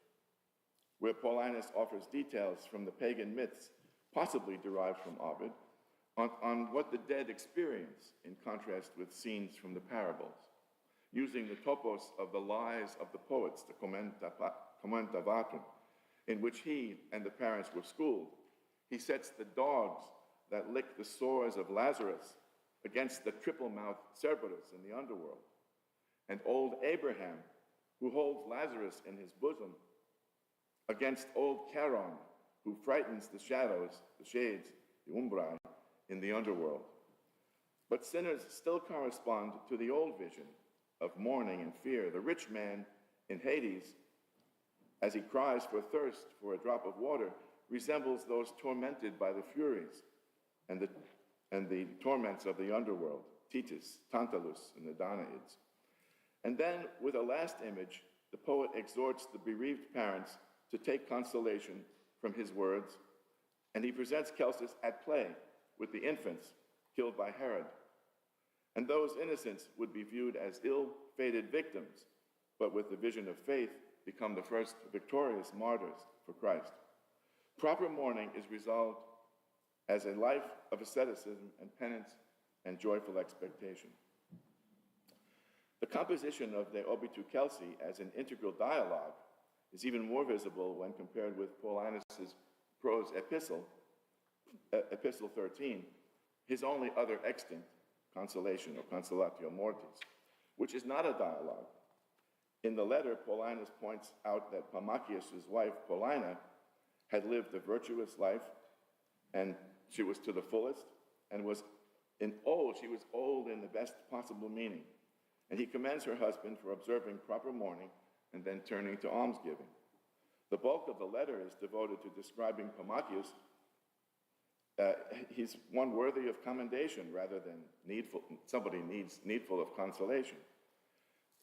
where Paulinus offers details from the pagan myths, possibly derived from Ovid, on what the dead experience in contrast with scenes from the parables, using the topos of the lies of the poets, the commentavatum, in which he and the parents were schooled. He sets the dogs that lick the sores of Lazarus against the triple-mouthed Cerberus in the underworld, and old Abraham, who holds Lazarus in his bosom, against old Charon, who frightens the shadows, the shades, the umbrae, in the underworld. But sinners still correspond to the old vision of mourning and fear. The rich man in Hades, as he cries for thirst for a drop of water, resembles those tormented by the Furies and the torments of the underworld, Titus, Tantalus, and the Danaids. And then, with a last image, the poet exhorts the bereaved parents to take consolation from his words, and he presents Celsus at play with the infants killed by Herod. And those innocents would be viewed as ill-fated victims, but with the vision of faith become the first victorious martyrs for Christ. Proper mourning is resolved as a life of asceticism and penance and joyful expectation. The composition of De Obitu Celsi as an integral dialogue is even more visible when compared with Paulinus' prose epistle, Epistle 13, his only other extant consolation or consolatio mortis, which is not a dialogue. In the letter, Paulinus points out that Pamachius' wife, Paulina, had lived a virtuous life, and she was to the fullest, and she was old in the best possible meaning. And he commends her husband for observing proper mourning and then turning to almsgiving. The bulk of the letter is devoted to describing Pamachius. He's one worthy of commendation rather than needful of consolation.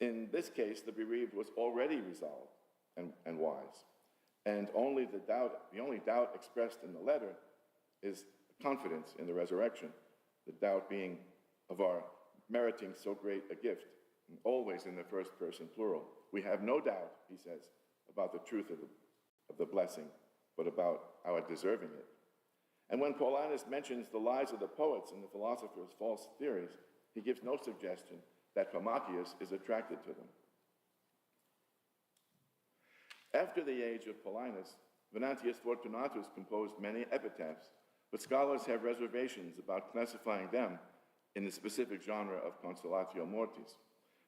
In this case, the bereaved was already resolved and wise. And the only doubt expressed in the letter is confidence in the resurrection, the doubt being of our meriting so great a gift, and always in the first person plural. We have no doubt, he says, about the truth of the blessing, but about our deserving it. And when Paulinus mentions the lies of the poets and the philosophers' false theories, he gives no suggestion that Pamachius is attracted to them. After the age of Paulinus, Venantius Fortunatus composed many epitaphs, but scholars have reservations about classifying them in the specific genre of consolatio mortis.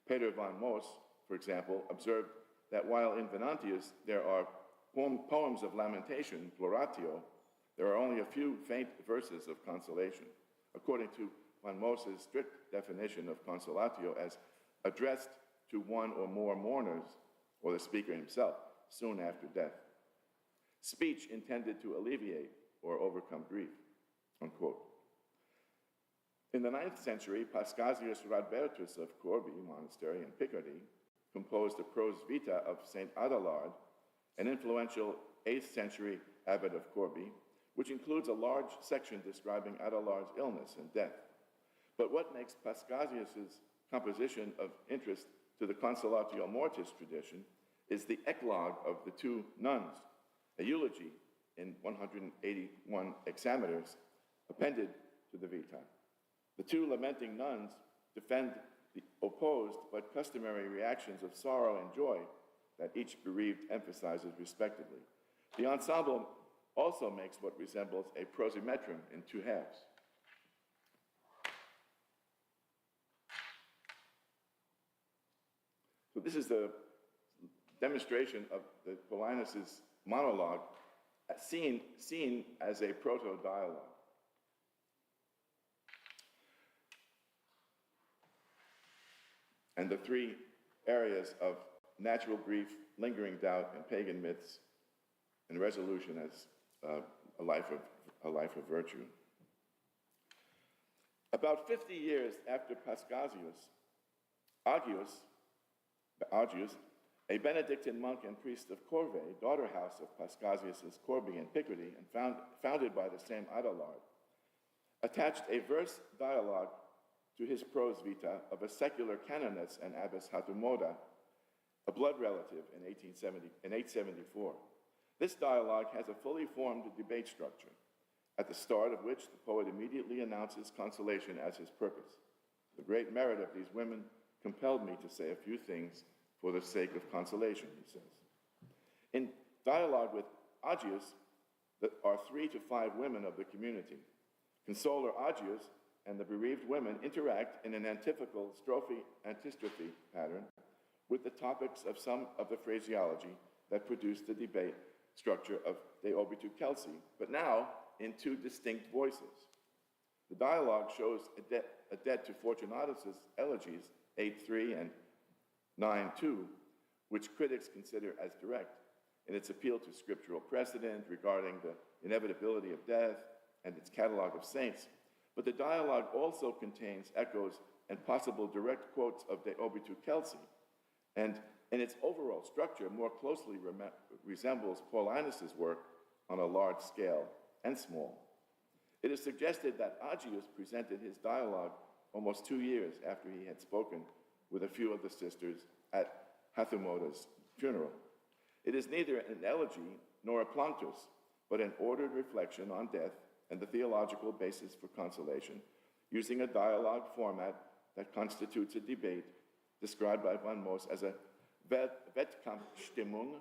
Peter van Moos, for example, observed that while in Venantius there are poems of lamentation, ploratio, there are only a few faint verses of consolation, according to Van Moos's strict definition of consolatio as addressed to one or more mourners, or the speaker himself, soon after death. Speech intended to alleviate or overcome grief, unquote. In the 9th century, Paschasius Radbertus of Corbie Monastery in Picardy composed a prose vita of Saint Adelard, an influential 8th century abbot of Corbie, which includes a large section describing Adelard's illness and death. But what makes Paschasius' composition of interest to the Consolatio Mortis tradition is the eclogue of the two nuns, a eulogy in 181 hexameters appended to the vita. The two lamenting nuns defend the opposed but customary reactions of sorrow and joy that each bereaved emphasizes respectively. The ensemble also makes what resembles a prosimetrum in two halves. So this is the demonstration of the Paulinus' monologue seen as a proto-dialogue. And the three areas of natural grief, lingering doubt, and pagan myths, and resolution as a life of virtue. About 50 years after Paschasius, Augeas, a Benedictine monk and priest of Corvey, daughter house of Paschasius' Corbie in Picardy, and founded by the same Adelard, attached a verse dialogue to his prose vita of a secular canoness and abbess Hattumoda, a blood relative in 874. This dialogue has a fully formed debate structure, at the start of which the poet immediately announces consolation as his purpose. The great merit of these women compelled me to say a few things for the sake of consolation, he says. In dialogue with Augeas, there are 3 to 5 women of the community. Consoler Augeas and the bereaved women interact in an antithetical strophe-antistrophe pattern with the topics of some of the phraseology that produced the debate structure of De Obitu Celsi, but now in 2 distinct voices. The dialogue shows a debt to Fortunatus's elegies 8.3 and 9.2, which critics consider as direct in its appeal to scriptural precedent regarding the inevitability of death and its catalog of saints. But the dialogue also contains echoes and possible direct quotes of De Obitu Celsi, and in its overall structure more closely resembles Paulinus' work on a large scale and small. It is suggested that Augeas presented his dialogue almost 2 years after he had spoken with a few of the sisters at Hattumoda's funeral. It is neither an elegy nor a planctus, but an ordered reflection on death and the theological basis for consolation, using a dialogue format that constitutes a debate described by Van Moos as a Wettkampfstimmung,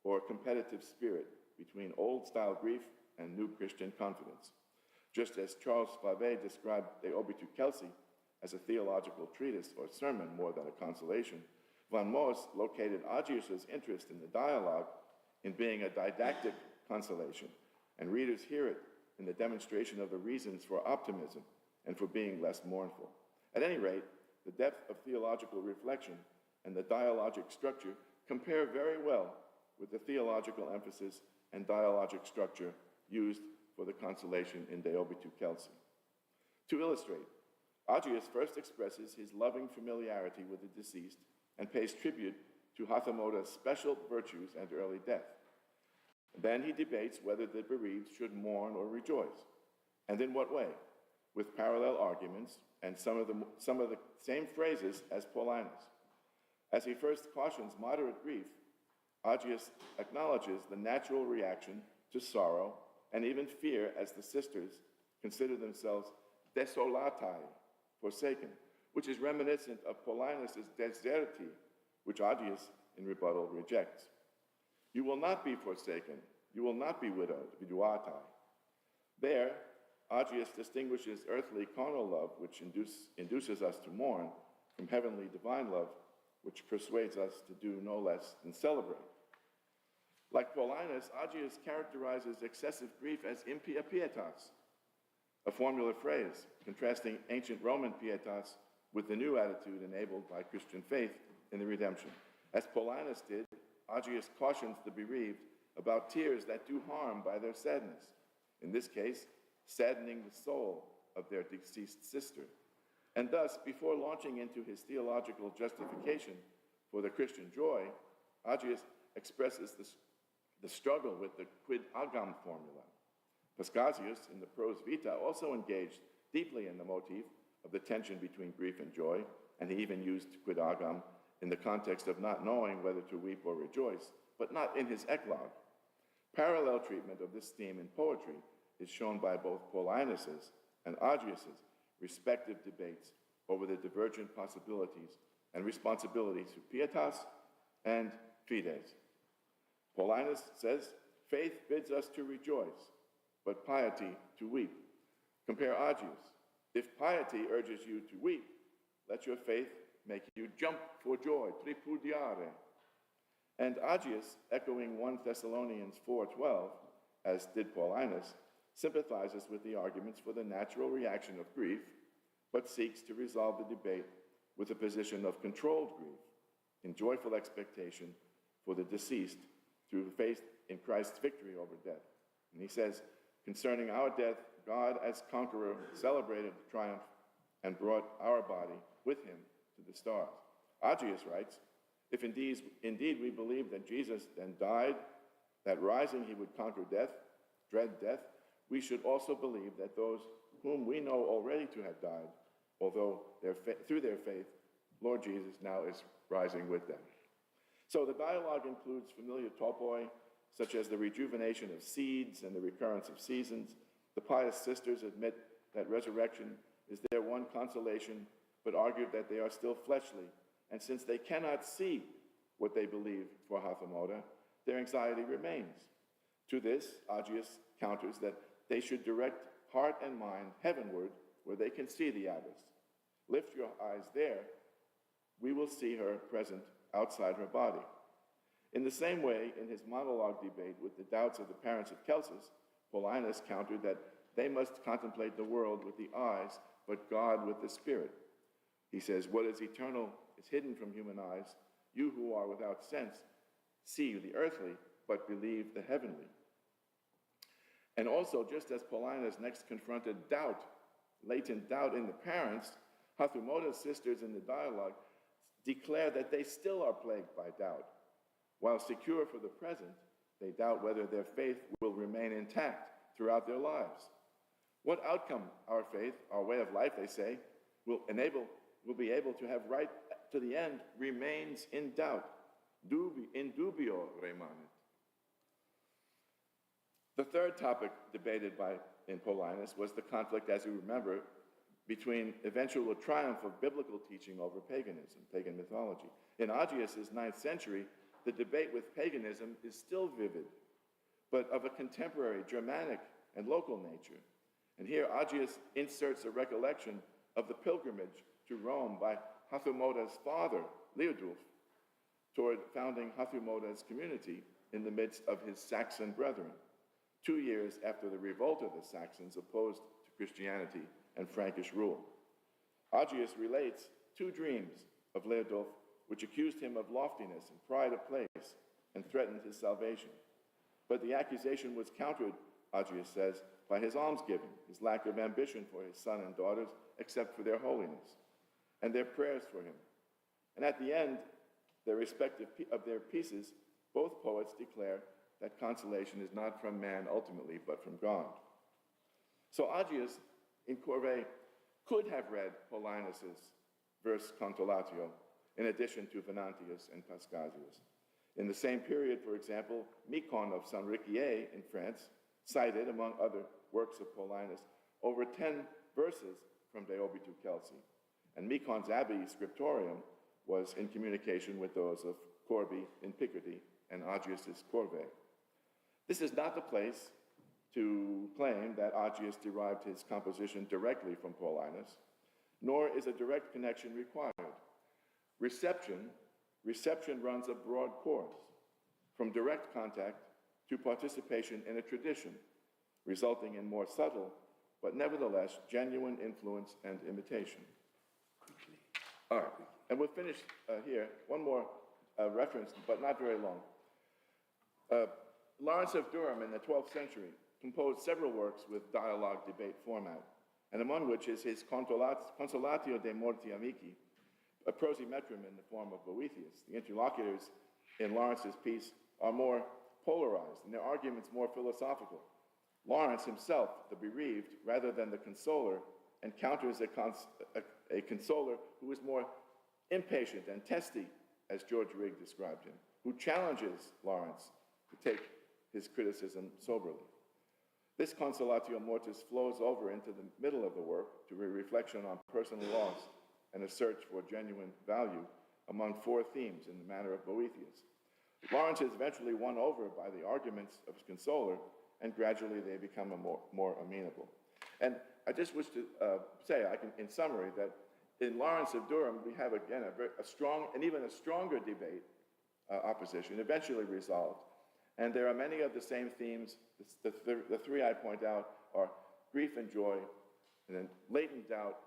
or competitive spirit, between old-style grief and new Christian confidence. Just as Charles Favet described De Obitu Celsi as a theological treatise or sermon more than a consolation, Van Moos located Augeas' interest in the dialogue in being a didactic consolation, and readers hear it in the demonstration of the reasons for optimism and for being less mournful. At any rate, the depth of theological reflection and the dialogic structure compare very well with the theological emphasis and dialogic structure used for the consolation in De Obitu Celsi. To illustrate, Augeas first expresses his loving familiarity with the deceased and pays tribute to Hattumoda's special virtues and early death. Then he debates whether the bereaved should mourn or rejoice, and in what way, with parallel arguments and some of the same phrases as Paulinus. As he first cautions moderate grief, Augeas acknowledges the natural reaction to sorrow and even fear as the sisters consider themselves desolatai, forsaken, which is reminiscent of Paulinus' deserti, which Augeas in rebuttal rejects. You will not be forsaken, you will not be widowed, viduatai. There, Augeas distinguishes earthly carnal love, which induces us to mourn, from heavenly divine love, which persuades us to do no less than celebrate. Like Paulinus, Augeas characterizes excessive grief as impia pietas, a formula phrase contrasting ancient Roman pietas with the new attitude enabled by Christian faith in the redemption. As Paulinus did, Augeas cautions the bereaved about tears that do harm by their sadness, in this case, saddening the soul of their deceased sister. And thus, before launching into his theological justification for the Christian joy, Augeas expresses the struggle with the quid agam formula. Paschasius, in the Prose Vita, also engaged deeply in the motif of the tension between grief and joy, and he even used quid agam in the context of not knowing whether to weep or rejoice, but not in his eclogue. Parallel treatment of this theme in poetry is shown by both Paulinus's and Augeas's respective debates over the divergent possibilities and responsibilities of pietas and fides. Paulinus says, Faith bids us to rejoice, but piety to weep. Compare Agius. If piety urges you to weep, let your faith make you jump for joy, tripudiare. And Agius, echoing 1 Thessalonians 4:12, as did Paulinus, sympathizes with the arguments for the natural reaction of grief, but seeks to resolve the debate with a position of controlled grief, in joyful expectation for the deceased through faith in Christ's victory over death. And he says, concerning our death, God as conqueror celebrated the triumph and brought our body with him to the stars. Agius writes, if indeed we believe that Jesus then died, that rising he would conquer death, dread death, we should also believe that those whom we know already to have died, although through their faith, Lord Jesus now is rising with them. So the dialogue includes familiar topoi, such as the rejuvenation of seeds and the recurrence of seasons. The pious sisters admit that resurrection is their one consolation, but argue that they are still fleshly, and since they cannot see what they believe for Hathamoda, their anxiety remains. To this, Agius counters that they should direct heart and mind heavenward, where they can see the abbess. Lift your eyes there, we will see her present outside her body. In the same way, in his monologue debate with the doubts of the parents of Celsus, Paulinus countered that they must contemplate the world with the eyes, but God with the spirit. He says, what is eternal is hidden from human eyes. You who are without sense see the earthly, but believe the heavenly. And also, just as Paulinus next confronted doubt, latent doubt in the parents, Hathamoda's sisters in the dialogue declare that they still are plagued by doubt. While secure for the present, they doubt whether their faith will remain intact throughout their lives. What outcome our faith, our way of life, they say, will be able to have right to the end remains in doubt. In dubio remanit. The third topic debated in Paulinus was the conflict, as you remember, between eventual triumph of biblical teaching over paganism, pagan mythology. In Agius's 9th century, the debate with paganism is still vivid, but of a contemporary, Germanic, and local nature. And here Agius inserts a recollection of the pilgrimage to Rome by Hathamoda's father, Leodulf, toward founding Hathamoda's community in the midst of his Saxon brethren, 2 years after the revolt of the Saxons opposed to Christianity and Frankish rule. Agius relates 2 dreams of Leodulf which accused him of loftiness and pride of place and threatened his salvation. But the accusation was countered, Agius says, by his almsgiving, his lack of ambition for his son and daughters, except for their holiness, and their prayers for him. And at the end, their respective of their pieces, both poets declare that consolation is not from man ultimately, but from God. So Agius in Corvée could have read Paulinus's verse Consolatio, in addition to Venantius and Pascasius. In the same period, for example, Micon of Saint-Riquier in France cited, among other works of Paulinus, over 10 verses from De Obitu Celsi. And Micon's Abbey Scriptorium was in communication with those of Corbie in Picardy and Agius's Corvée. This is not the place to claim that Agius derived his composition directly from Paulinus, nor is a direct connection required. Reception runs a broad course, from direct contact to participation in a tradition, resulting in more subtle, but nevertheless genuine influence and imitation. All right, and we'll finish here. One more reference, but not very long. Lawrence of Durham in the 12th century composed several works with dialogue debate format, and among which is his Consolatio de Morti Amici, a prosimetrum in the form of Boethius. The interlocutors in Lawrence's piece are more polarized, and their arguments more philosophical. Lawrence himself, the bereaved, rather than the consoler, encounters a consoler who is more impatient and testy, as George Rigg described him, who challenges Lawrence to take his criticism soberly. This Consolatio Mortis flows over into the middle of the work to a reflection on personal loss and a search for genuine value among 4 themes in the manner of Boethius. Lawrence is eventually won over by the arguments of his consoler, and gradually they become more amenable. And I just wish to say, in summary, that in Lawrence of Durham, we have, again, a strong and even a stronger debate, opposition, eventually resolved. And there are many of the same themes. The three I point out are grief and joy, and then latent doubt,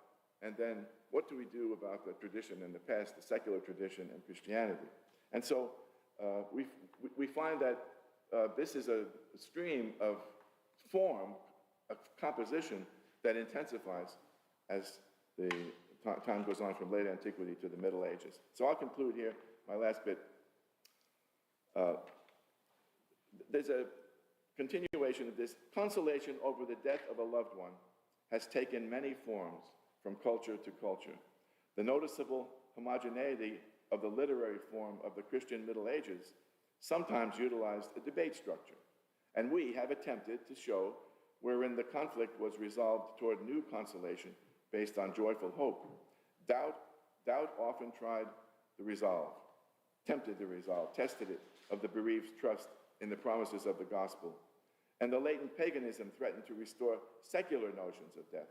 and then what do we do about the tradition in the past, the secular tradition and Christianity? And so we find that this is a stream of form, of composition that intensifies as the time goes on from late antiquity to the Middle Ages. So I'll conclude here, my last bit. There's a continuation of this. Consolation over the death of a loved one has taken many forms from culture to culture. The noticeable homogeneity of the literary form of the Christian Middle Ages sometimes utilized a debate structure, and we have attempted to show wherein the conflict was resolved toward new consolation based on joyful hope. Doubt often tried the resolve, tempted the resolve, tested it of the bereaved's trust in the promises of the gospel. And the latent paganism threatened to restore secular notions of death.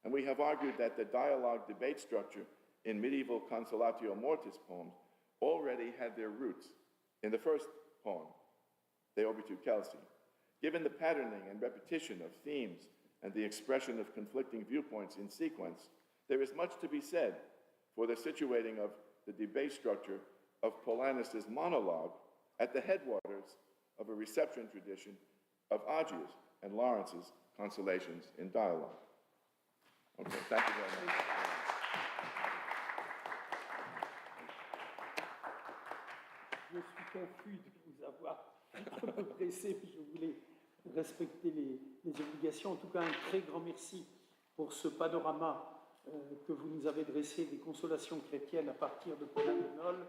And we have argued that the dialogue debate structure in medieval consolatio mortis poems already had their roots in the first poem, De Orbitu Celsi. Given the patterning and repetition of themes and the expression of conflicting viewpoints in sequence, there is much to be said for the situating of the debate structure of Paulinus' monologue at the headwaters of a reception tradition of Agius and Lawrence's consolations in dialogue. Okay, thank you very much. Je suis confus de vous avoir un peu pressé, puis je voulais respecter les obligations. En tout cas, un très grand merci pour ce panorama que vous nous avez dressé des consolations chrétiennes à partir de Paulin de Nole.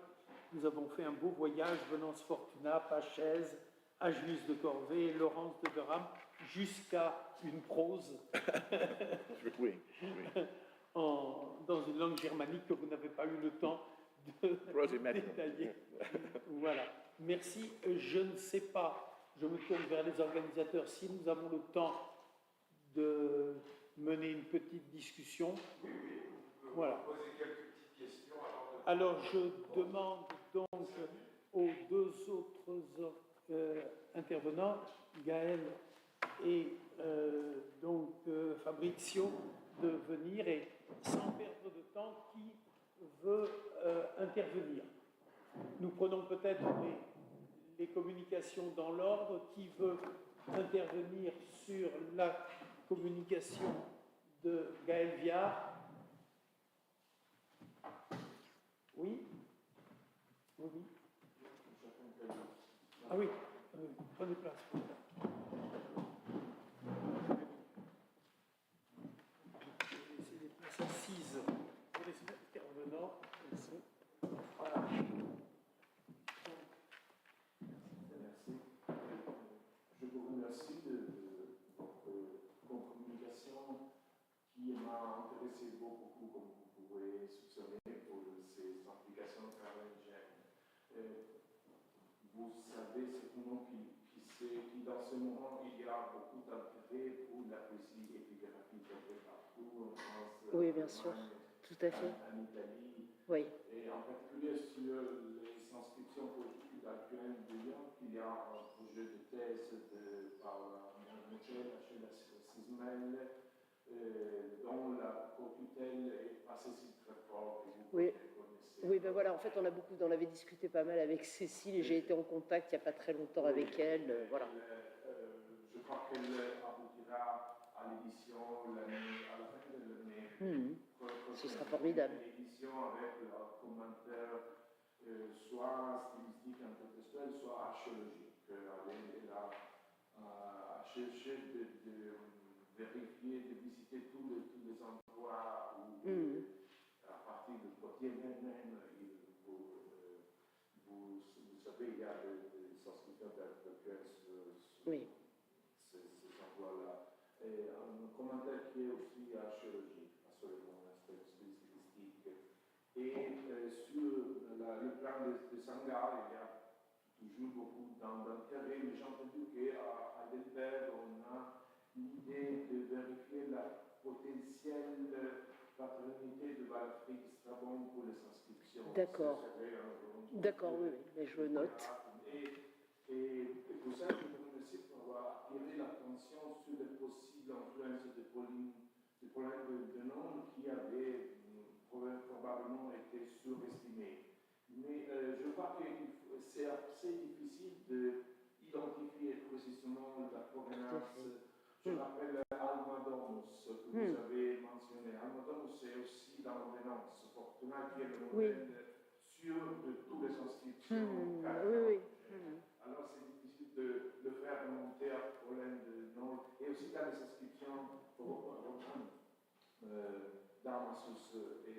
Nous avons fait un beau voyage, Venance Fortuna, Pachèse, Agius de Corvée, Laurence de Durham, jusqu'à une prose Oui. dans une langue germanique que vous n'avez pas eu le temps de détailler. Voilà. Merci. Je ne sais pas, je me tourne vers les organisateurs, si nous avons le temps de mener une petite discussion. Voilà. Poser quelques petites questions avant de... Alors, je demande donc aux deux autres intervenants, Gaël et Fabrizio, de venir et sans perdre de temps, qui veut intervenir. Nous prenons peut-être les communications dans l'ordre. Qui veut intervenir sur la communication de Gaël Viard? Oui? Oui. Ah oui, prenez place. Laissez les places assises pour les intervenants. Voilà. Merci. Je vous remercie de votre communication qui m'a intéressé beaucoup, comme vous pouvez soupçonner, pour ces implications carolingiennes. Vous savez certainement qui dans ce moment, il y a beaucoup d'intérêt pour la poésie épigraphique un peu partout, en France, oui, bien sûr, tout à fait. En Italie, oui. et en particulier sur les inscriptions poétiques actuelles de Lyon, il y a un projet de thèse par Michel Sismel, dont la co-tutelle est passée très fort, que vous connaissez. Oui, ben voilà, en fait, on avait discuté pas mal avec Cécile et j'ai été en contact il n'y a pas très longtemps avec elle. Voilà. Je crois qu'elle aboutira à l'édition à la fin de l'année. Ce sera formidable. L'édition avec un commentaire soit stylistique, intertextuel, soit archéologique. Elle a cherché de vérifier, de visiter tous les endroits où, à partir de Poitiers même, vous savez, il y a des inscriptions intellectuelles sur ces endroits-là. Et un commentaire qui est aussi archéologique, absolument stylistique. Et sur le plan de Sangar, il y a toujours beaucoup d'intérêt, mais j'ai entendu qu'à Heidelberg, on a l'idée de vérifier la potentielle paternité de Walfrid Strabon pour les inscriptions. D'accord. D'accord, oui, mais je le note. Et pour ça, je vous remercie pour avoir attiré l'attention sur les possibles influences de Paulin de Nole qui avait probablement été surestimé. Mais je crois que c'est assez difficile d'identifier précisément la provenance. Je rappelle Almadons que vous avez mentionné. Almadons, c'est aussi l'ordonnance Fortuna qui est le modèle sûr de toutes les inscriptions. Alors c'est difficile de le faire remonter à Paulin de Nole et aussi dans les inscriptions d'Armasus et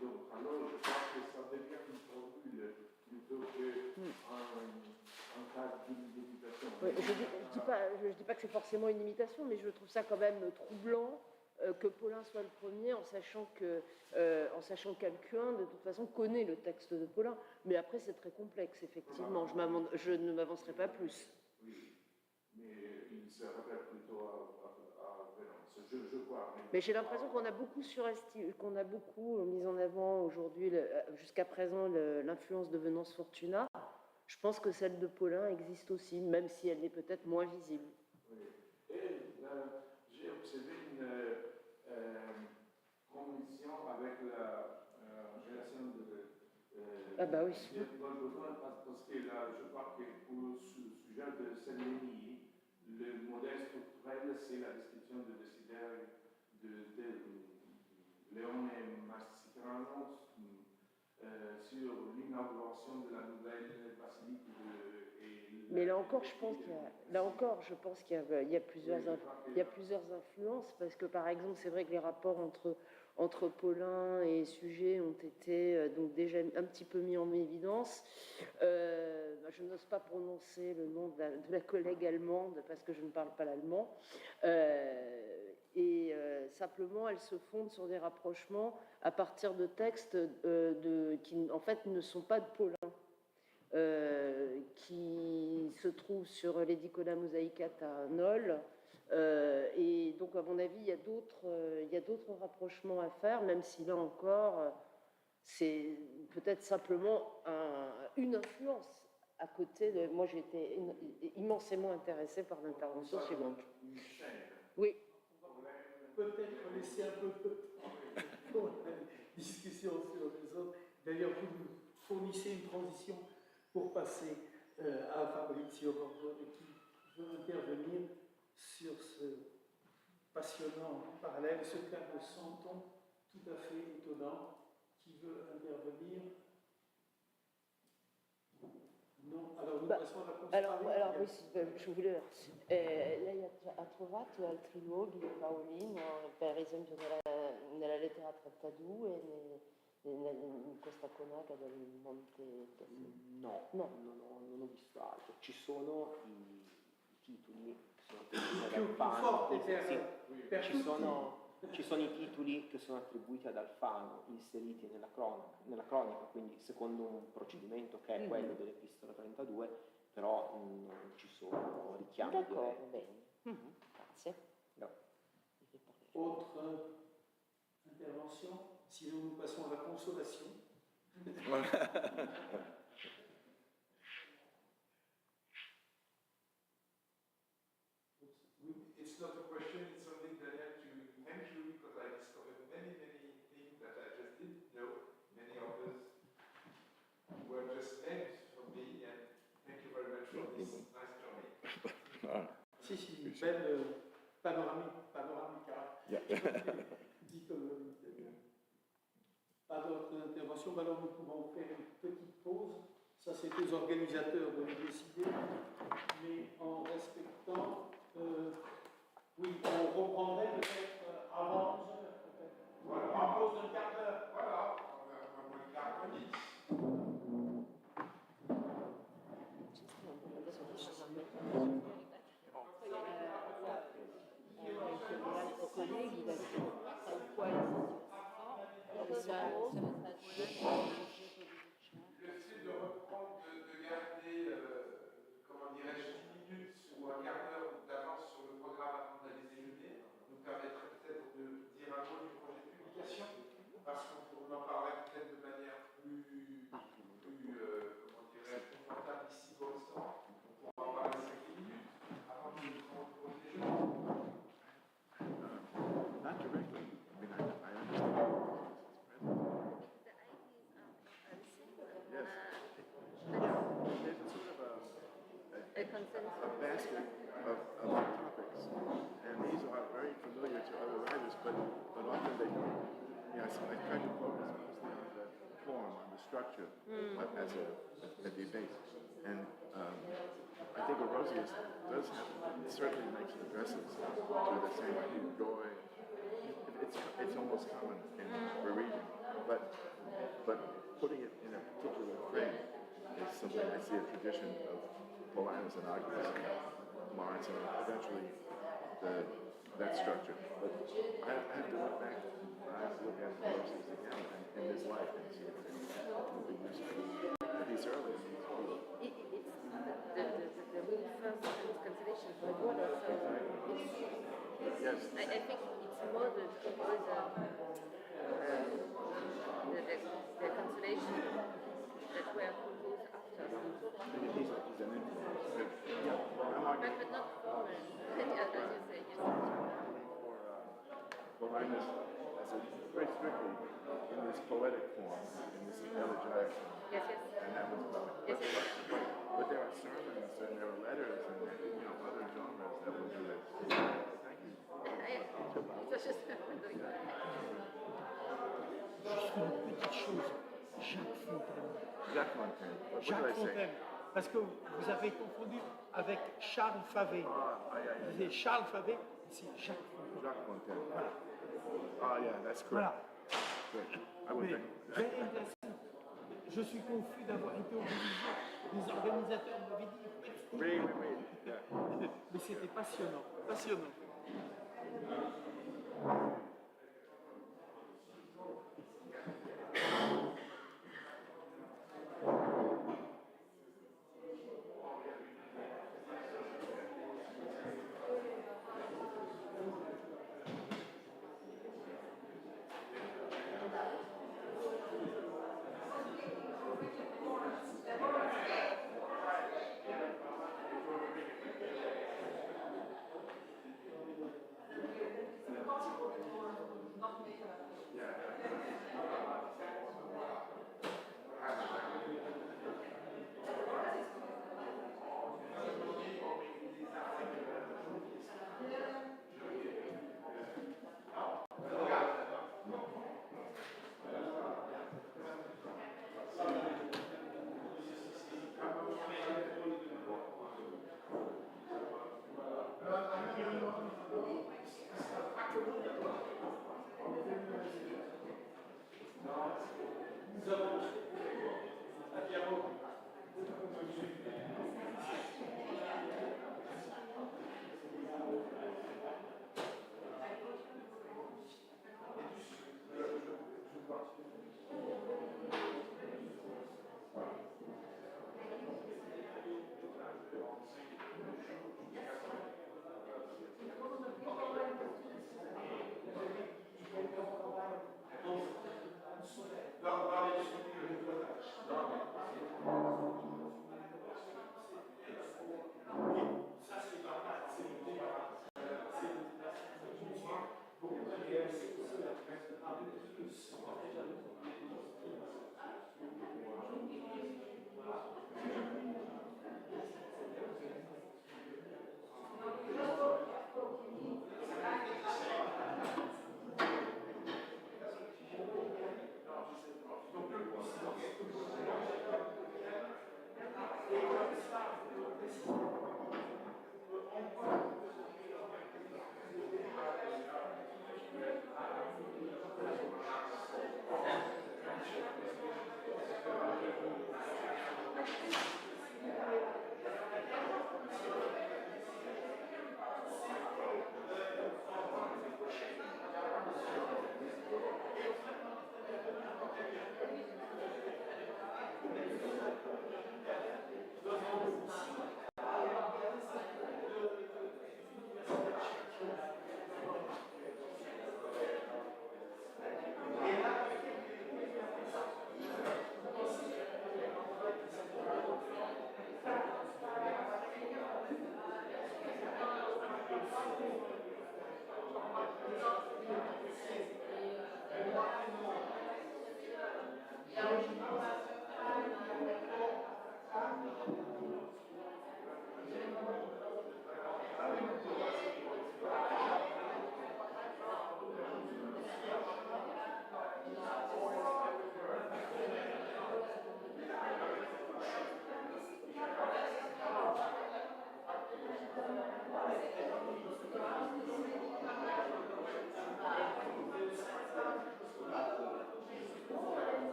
d'autres. Alors je crois que ça devient une formule plutôt qu'un cas d'imitation. Oui, je dis pas que c'est forcément une imitation, mais je trouve ça quand même troublant que Paulin soit le premier, en sachant qu'Alcuin, de toute façon, connaît le texte de Paulin. Mais après, c'est très complexe, effectivement. Je ne m'avancerai pas plus. Oui, mais il se rappelle plutôt à Venance, je crois. Mais j'ai l'impression qu'on a beaucoup qu'on a beaucoup mis en avant aujourd'hui, jusqu'à présent, l'influence de Venance Fortuna. Je pense que celle de Paulin existe aussi, même si elle est peut-être moins visible. Oui. Et j'ai observé une connexion avec la relation de ah bah oui. parce que là, je crois que pour ce sujet de Cellini, le modèle structurel, c'est la description de Desideri de Leone Massicrano sur l'inauguration de la nouvelle basilique mais là encore, je pense qu'il y a plusieurs influences, parce que par exemple, c'est vrai que les rapports entre Paulin et Sujet ont été donc déjà un petit peu mis en évidence. Je n'ose pas prononcer le nom de la collègue allemande parce que je ne parle pas l'allemand. Simplement, elle se fonde sur des rapprochements à partir de textes qui, en fait, ne sont pas de Paulin. Qui se trouve sur l'Edicola Mosaicata Nole. Et donc, à mon avis, il y a d'autres rapprochements à faire, même si là encore, c'est peut-être simplement une influence à côté de... Moi, j'ai été immensément intéressée par l'intervention suivante. Oui. Peut-être laisser un peu de temps pour la discussion sur les autres. D'ailleurs, vous nous fournissez une transition pour passer à Fabrizio Bordone qui veut intervenir sur ce passionnant parallèle, ce cas de Santon tout à fait étonnant, qui veut intervenir. Non, alors nous passons à la constante. Alors oui, je voulais... lei ha trovato altri luoghi di Paolino, per esempio nella lettera 32 in questa conaca del Monte Cassino? No, non ho visto altro. Ci sono i titoli che sono attribuiti ad Alfano. Ci sono i titoli che sono attribuiti ad Alfano, inseriti nella cronaca, quindi secondo un procedimento che è quello dell'Epistola 32, però non ci sono richiami. D'accordo, bene. Grazie. No. Autre intervention? Sinon, nous passons à la consolation. It's not a question, it's something that I have to thank you because I discovered many things that I just didn't know. Many others were just named for me, and thank you very much for this nice journey. Si, belle panoramique. Dit comme pas d'autres interventions, alors nous pouvons faire une petite pause. Ça, c'est aux organisateurs de le décider, mais en respectant. Oui, on reprendrait peut-être avant 11h, peut-être. Voilà, une pause d'un quart d'heure. Voilà, on va quart d'heure. Colleghi, quale Le style de reprendre de garder structure as a debate. And I think Orosius does have, certainly makes addresses to the same idea of joy. It's almost common in reading, but putting it in a particular frame is something I see a tradition of Paulinus and Agnes and Lawrence, and eventually that structure. But I have to look back. I have to look at Orosius again in his life and see if it will be useful. But he's early. It's the really first constellation for water, so Yes. I think it's modeled over the constellation that were composed after. He's an influence. Yeah. But not formal, as you say. Yes. Paulinus as a very strictly in this poetic form, in this elegiac form. Yes, yes. And that was about it. Yes, But there are sermons and there are letters and other genres that will do it. Thank you. It's just Juste une petite chose, Jacques Fontaine. Jacques Fontaine. What did I Jacques say? Fontaine, parce que vous avez confondu avec Charles Favet. Vous disiez Charles Favet, ici Jacques Fontaine. Jacques Fontaine. Voilà. Ah, yeah, that's Voilà. correct. Good. I would Mais, think. very interesting. Je suis confus d'avoir été obligé. Les organisateurs m'avaient dit. Oui. Yeah. Mais c'était passionnant. Passionnant.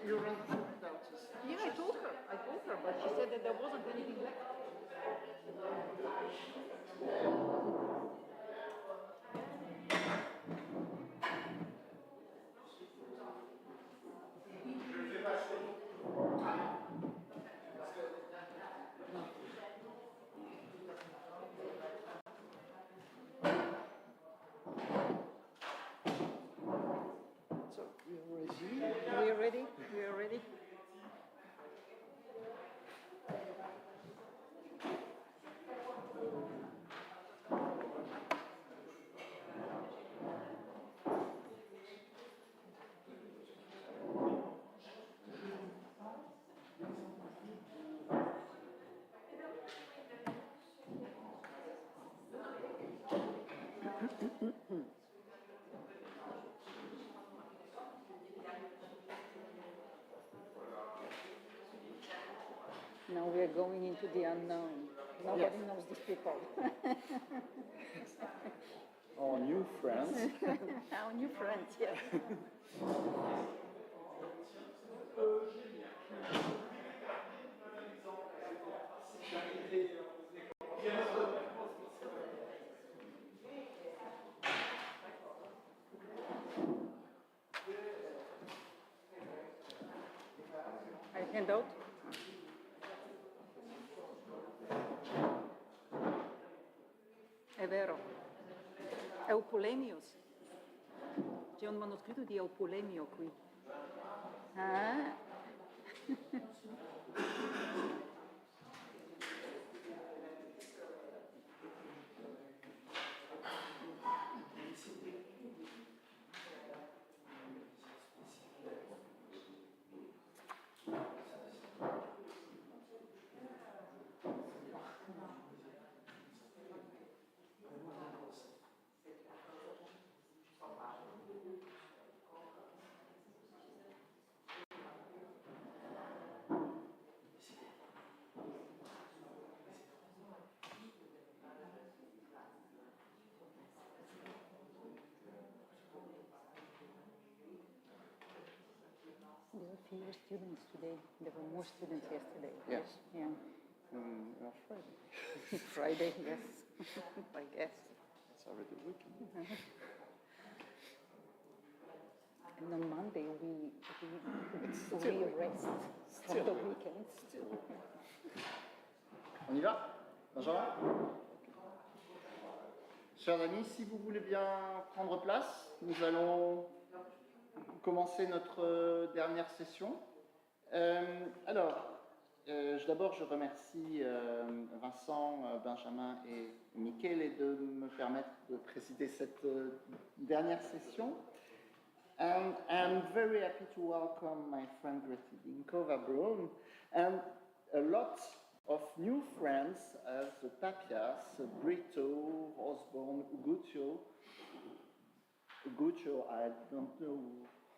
You ran without us. Yeah, I told her, but she said that there wasn't anything left. So, we are ready? We are ready? Now we are going into the unknown. Nobody knows these people. Our new friends. Our new friends, yes. I hand out. È vero. Eupolemius. C'è un manoscritto di Eupolemio qui. Ah. fewer students today. There were more students yesterday. Yes. Yeah. Friday. Friday, yes. I guess. It's already weekend. And on Monday, we rest from the weekends. On y va, Benjamin? Chers amis, si vous voulez bien prendre place, nous allons commencer notre dernière session. D'abord, je remercie Vincent, Benjamin et Michele de me permettre de présider cette dernière session. And I'm very happy to welcome my friend Gretidinkova Brun and a lot of new friends as Tapias, Brito, Osborne, Uguccio, I don't know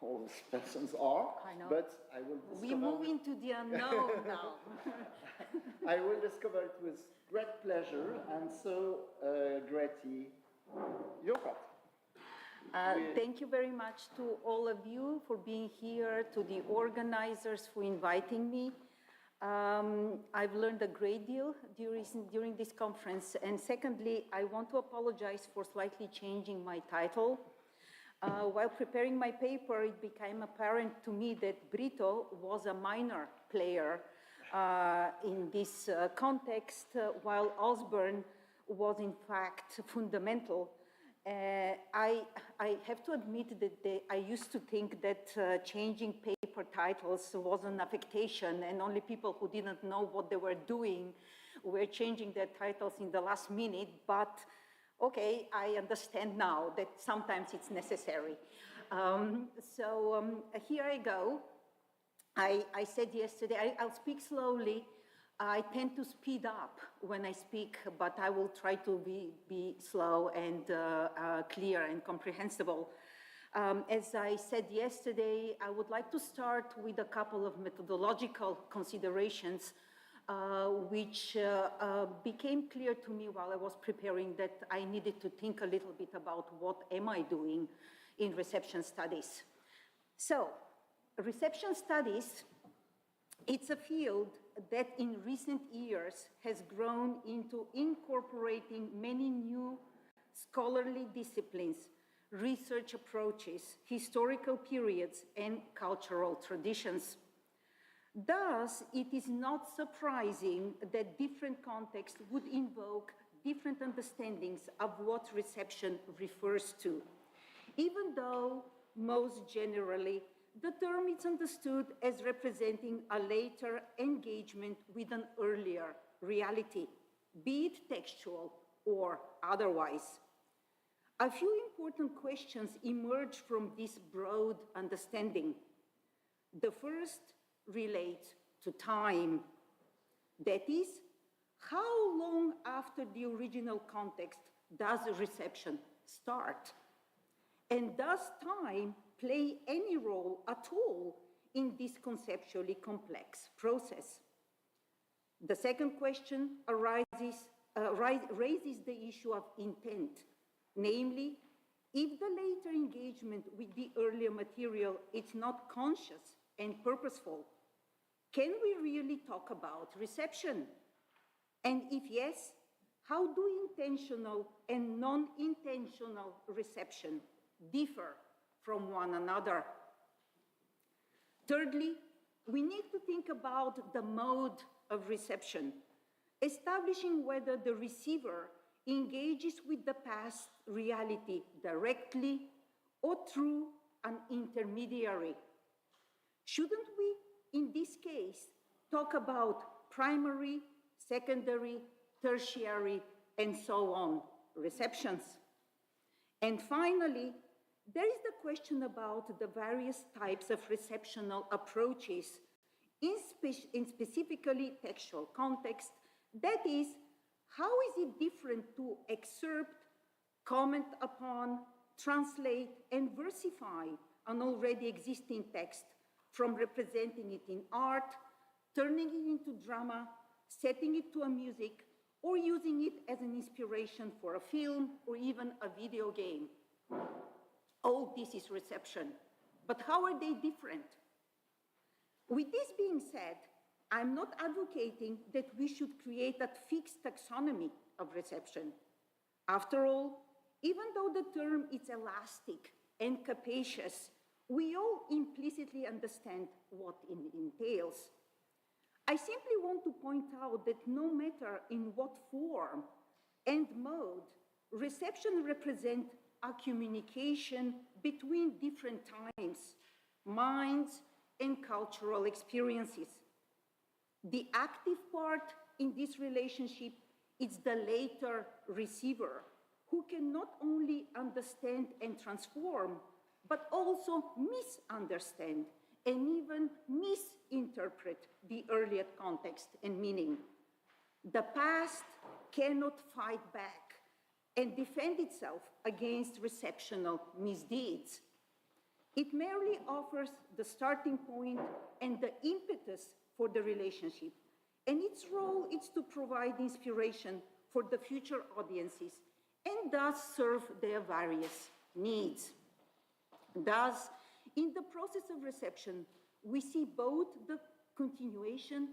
who all these persons are, but I will discover... We move into the unknown now. I will discover it with great pleasure, and so, Greti, your part. Thank you very much to all of you for being here, to the organizers for inviting me. I've learned a great deal during this conference, and secondly, I want to apologize for slightly changing my title. While preparing my paper, it became apparent to me that Brito was a minor player in this context, while Osborne was in fact fundamental. I have to admit that I used to think that changing paper titles was an affectation, and only people who didn't know what they were doing were changing their titles in the last minute, but okay, I understand now that sometimes it's necessary. Here I go. I said yesterday, I'll speak slowly. I tend to speed up when I speak, but I will try to be slow and clear and comprehensible. As I said yesterday, I would like to start with a couple of methodological considerations which became clear to me while I was preparing that I needed to think a little bit about what am I doing in reception studies. So, reception studies, it's a field that in recent years has grown into incorporating many new scholarly disciplines, research approaches, historical periods, and cultural traditions. Thus, it is not surprising that different contexts would invoke different understandings of what reception refers to, even though most generally the term is understood as representing a later engagement with an earlier reality, be it textual or otherwise. A few important questions emerge from this broad understanding. The first relates to time. That is, how long after the original context does reception start? And does time play any role at all in this conceptually complex process? The second question raises the issue of intent, namely, if the later engagement with the earlier material is not conscious and purposeful, can we really talk about reception? And if yes, how do intentional and non-intentional reception differ from one another? Thirdly, we need to think about the mode of reception, establishing whether the receiver engages with the past reality directly or through an intermediary. Shouldn't we, in this case, talk about primary, secondary, tertiary, and so on receptions? And finally, there is the question about the various types of receptional approaches in specifically textual context. That is, how is it different to excerpt, comment upon, translate, and versify an already existing text from representing it in art, turning it into drama, setting it to a music, or using it as an inspiration for a film or even a video game? All this is reception, but how are they different? With this being said, I'm not advocating that we should create a fixed taxonomy of reception. After all, even though the term is elastic and capacious, we all implicitly understand what it entails. I simply want to point out that no matter in what form and mode, reception represents a communication between different times, minds, and cultural experiences. The active part in this relationship is the later receiver, who can not only understand and transform, but also misunderstand and even misinterpret the earlier context and meaning. The past cannot fight back and defend itself against receptional misdeeds. It merely offers the starting point and the impetus for the relationship, and its role is to provide inspiration for the future audiences and thus serve their various needs. Thus, in the process of reception, we see both the continuation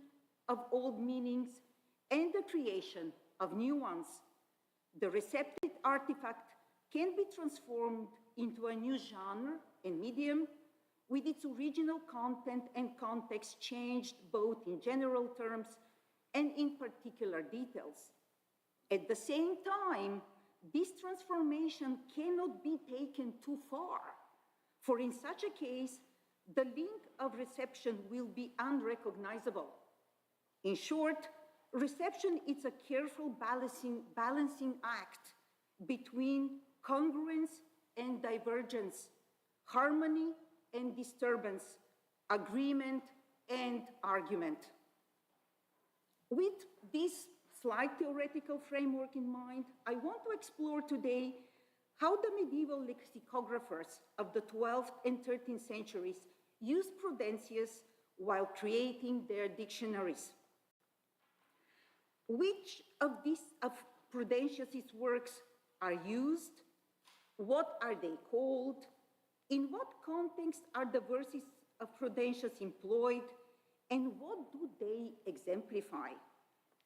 of old meanings and the creation of new ones. The recepted artifact can be transformed into a new genre and medium, with its original content and context changed both in general terms and in particular details. At the same time, this transformation cannot be taken too far, for in such a case, the link of reception will be unrecognizable. In short, reception is a careful balancing act between congruence and divergence, harmony and disturbance, agreement and argument. With this slight theoretical framework in mind, I want to explore today how the medieval lexicographers of the 12th and 13th centuries used Prudentius while creating their dictionaries. Which of Prudentius's works are used? What are they called? In what context are the verses of Prudentius employed? And what do they exemplify?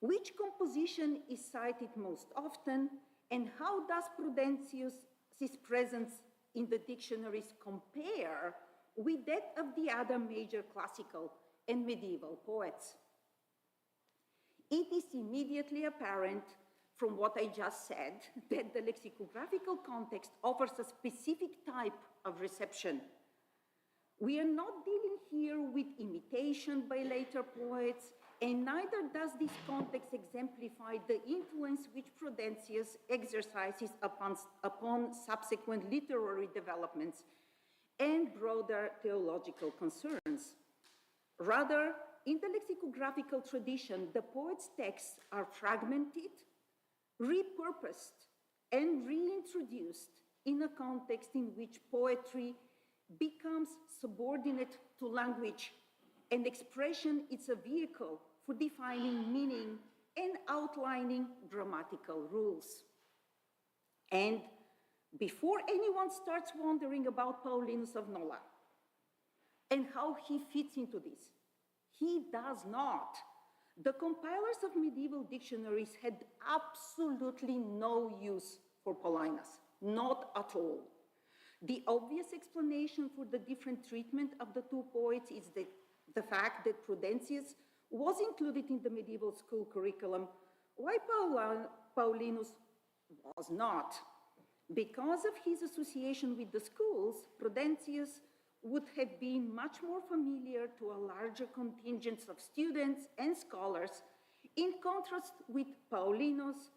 Which composition is cited most often? And how does Prudentius's presence in the dictionaries compare with that of the other major classical and medieval poets? It is immediately apparent from what I just said that the lexicographical context offers a specific type of reception. We are not dealing here with imitation by later poets, and neither does this context exemplify the influence which Prudentius exercises upon subsequent literary developments and broader theological concerns. Rather, in the lexicographical tradition, the poet's texts are fragmented, repurposed, and reintroduced in a context in which poetry becomes subordinate to language, and expression is a vehicle for defining meaning and outlining grammatical rules. And before anyone starts wondering about Paulin de Nole and how he fits into this, he does not. The compilers of medieval dictionaries had absolutely no use for Paulinus, not at all. The obvious explanation for the different treatment of the two poets is the fact that Prudentius was included in the medieval school curriculum, while Paulinus was not. Because of his association with the schools, Prudentius would have been much more familiar to a larger contingent of students and scholars, in contrast with Paulinus,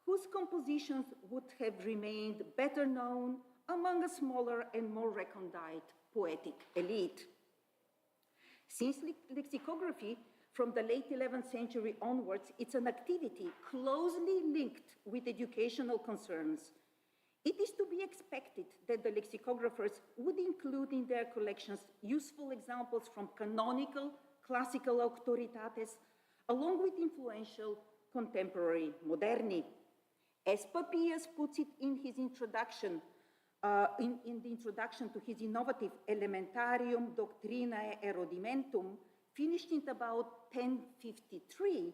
whose compositions would have remained better known among a smaller and more recondite poetic elite. Since lexicography, from the late 11th century onwards, it's an activity closely linked with educational concerns. It is to be expected that the lexicographers would include in their collections useful examples from canonical classical authoritates, along with influential contemporary moderni. As Papias puts it in his introduction, in the introduction to his innovative Elementarium Doctrinae Erodimentum, finished in about 1053,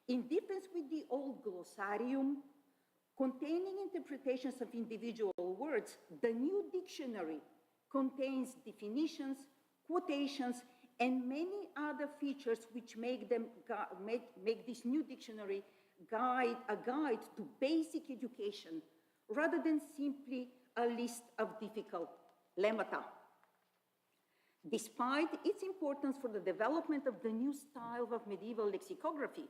in difference with the old glossarium, containing interpretations of individual words, the new dictionary contains definitions, quotations, and many other features which make this new dictionary a guide to basic education, rather than simply a list of difficult lemmata. Despite its importance for the development of the new style of medieval lexicography,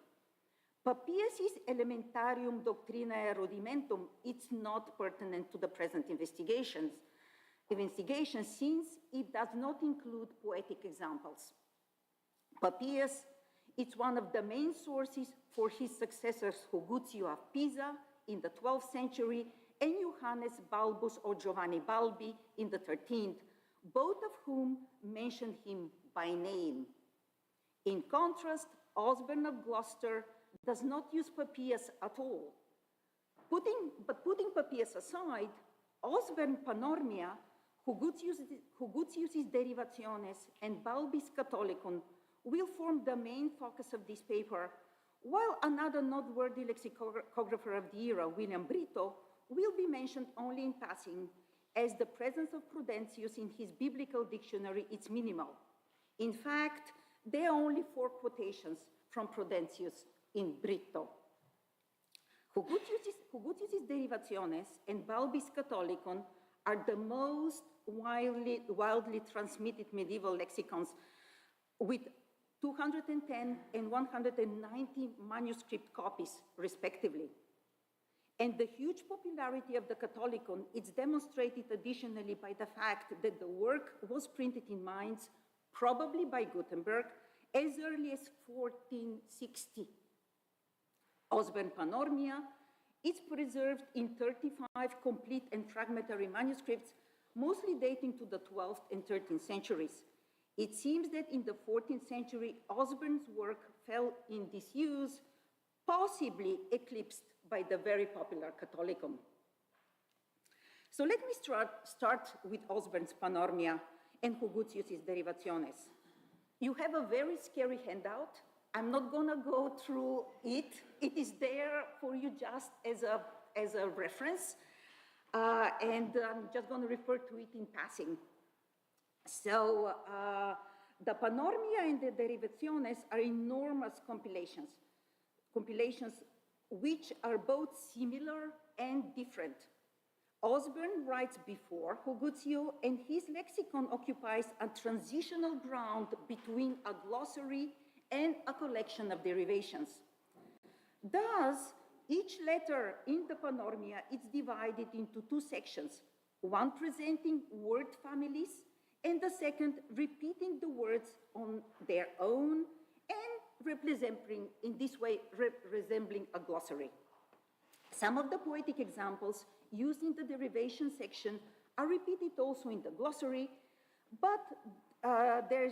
Papias' Elementarium Doctrinae Rudimentum is not pertinent to the present investigation, since it does not include poetic examples. Papias is one of the main sources for his successors Huguzio of Pisa in the 12th century and Johannes Balbus or Giovanni Balbi in the 13th, both of whom mention him by name. In contrast, Osbern of Gloucester does not use Papias at all. Putting Papias aside, Osbern Panormia, Hugutius' Derivationes, and Balbis Catholicon will form the main focus of this paper, while another noteworthy lexicographer of the era, William Brito, will be mentioned only in passing, as the presence of Prudentius in his biblical dictionary is minimal. In fact, there are only 4 quotations from Prudentius in Brito. Hugutius' Derivationes and Balbis Catholicon are the most widely transmitted medieval lexicons, with 210 and 190 manuscript copies, respectively. And the huge popularity of the Catholicon is demonstrated additionally by the fact that the work was printed in Mainz, probably by Gutenberg, as early as 1460. Osbern Panormia is preserved in 35 complete and fragmentary manuscripts, mostly dating to the 12th and 13th centuries. It seems that in the 14th century, Osbern's work fell in disuse, possibly eclipsed by the very popular Catholicon. So let me start with Osbern's Panormia and Hugutius' Derivationes. You have a very scary handout. I'm not gonna go through it. It is there for you just as a reference. And I'm just gonna refer to it in passing. So the Panormia and the Derivationes are enormous compilations which are both similar and different. Osbern writes before Hugutio, and his lexicon occupies a transitional ground between a glossary and a collection of derivations. Thus, each letter in the Panormia is divided into 2 sections, one presenting word families, and the second repeating the words on their own and representing, in this way, resembling a glossary. Some of the poetic examples used in the derivation section are repeated also in the glossary, but there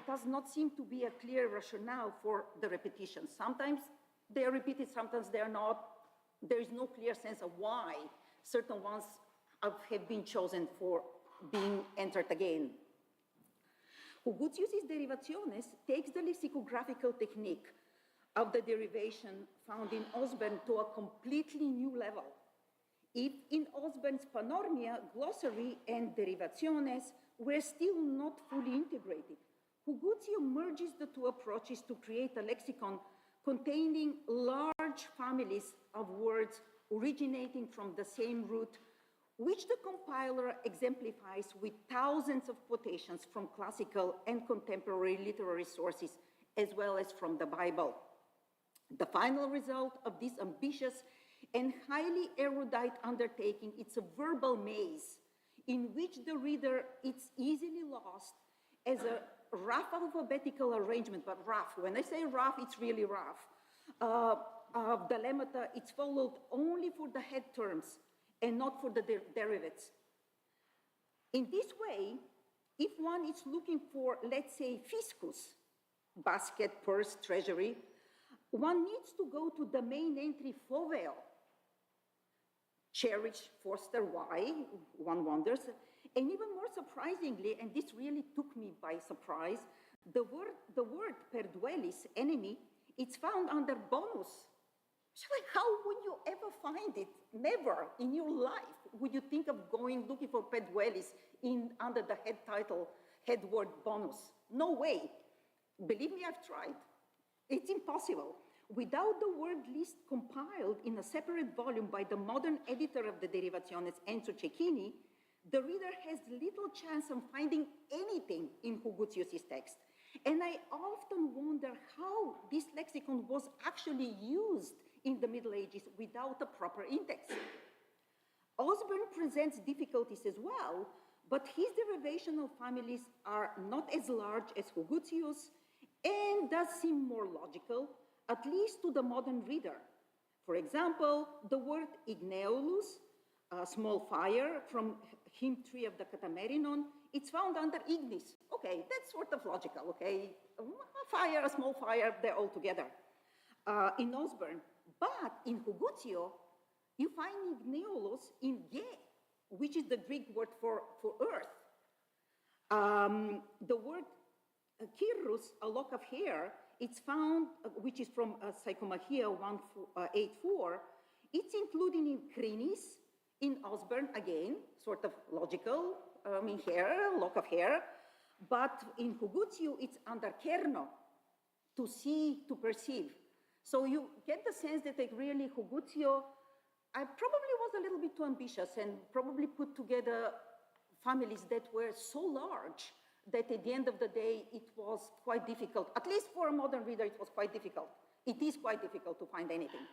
does not seem to be a clear rationale for the repetition. Sometimes they are repeated, sometimes they are not. There is no clear sense of why certain ones have been chosen for being entered again. Hugutius' Derivationes takes the lexicographical technique of the derivation found in Osbern to a completely new level. If in Osbern's Panormia, glossary and derivationes were still not fully integrated, Hugutio merges the 2 approaches to create a lexicon containing large families of words originating from the same root, which the compiler exemplifies with thousands of quotations from classical and contemporary literary sources, as well as from the Bible. The final result of this ambitious and highly erudite undertaking is a verbal maze in which the reader is easily lost as a rough alphabetical arrangement, but rough. When I say rough, it's really rough. The lemmata, it's followed only for the head terms and not for the derivatives. In this way, if one is looking for, let's say, fiscus, basket, purse, treasury, one needs to go to the main entry fovel, cherish, foster, why, one wonders. And even more surprisingly, and this really took me by surprise, The word per duellis, enemy, it's found under bonus. So how would you ever find it? Never in your life would you think of looking for per duellis under the head title, head word bonus. No way. Believe me, I've tried. It's impossible. Without the word list compiled in a separate volume by the modern editor of the Derivationes, Enzo Cecchini, the reader has little chance of finding anything in Hugutius' text. And I often wonder how this lexicon was actually used in the Middle Ages without a proper index. Osborne presents difficulties as well, but his derivational families are not as large as Hugutius and does seem more logical, at least to the modern reader. For example, the word igneolus, a small fire from hymn 3 of the Catamerinon, it's found under ignis. Okay, that's sort of logical, okay? A fire, a small fire, they're all together in Osborne. But in Hugutio, you find igneolus in ge, which is the Greek word for earth. The word kirrus, a lock of hair, it's found, which is from Psychomachia 184, it's included in crinis, in Osborne, again, sort of logical, hair, lock of hair, but in Hugutio, it's under kerno, to see, to perceive. So you get the sense that really Hugutio, I probably was a little bit too ambitious and probably put together families that were so large that at the end of the day, it was quite difficult. At least for a modern reader, it was quite difficult. It is quite difficult to find anything.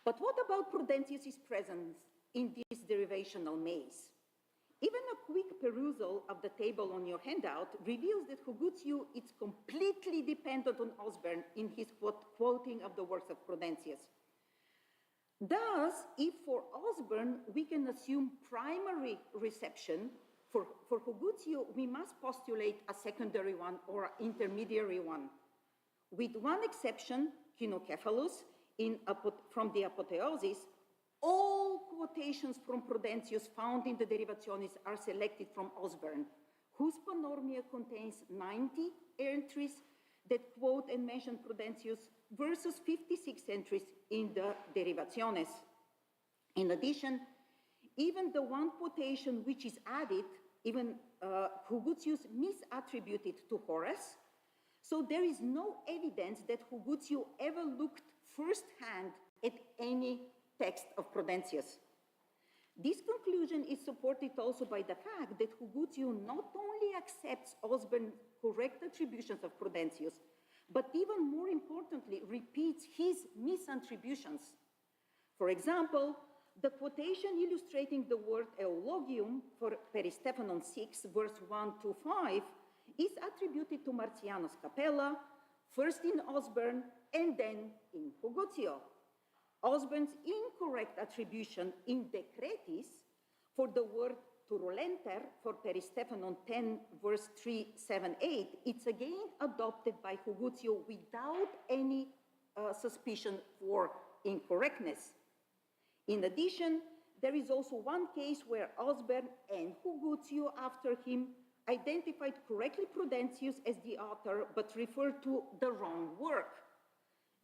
But what about Prudentius' presence in this derivational maze? Even a quick perusal of the table on your handout reveals that Hugutio is completely dependent on Osborne in his quoting of the works of Prudentius. Thus, if for Osborne we can assume primary reception, for Hugutio we must postulate a secondary one or intermediary one. With one exception, Kynocephalus, from the Apotheosis, all quotations from Prudentius found in the Derivationes are selected from Osborne, whose Panormia contains 90 entries that quote and mention Prudentius versus 56 entries in the Derivationes. In addition, even the one quotation which is added, even Hugutius misattributed to Horace, so there is no evidence that Hugutio ever looked firsthand at any text of Prudentius. This conclusion is supported also by the fact that Hugutio not only accepts Osborne's correct attributions of Prudentius, but even more importantly, repeats his misattributions. For example, the quotation illustrating the word eulogium for Peristephanon 6, verse 1 to 5, is attributed to Marcianus Capella, first in Osborne and then in Hugutio. Osborne's incorrect attribution in Decretis for the word turulenter for Peristephanon 10, verse 3, 7, 8, it's again adopted by Hugutio without any suspicion for incorrectness. In addition, there is also one case where Osborne and Hugutio after him identified correctly Prudentius as the author, but referred to the wrong work.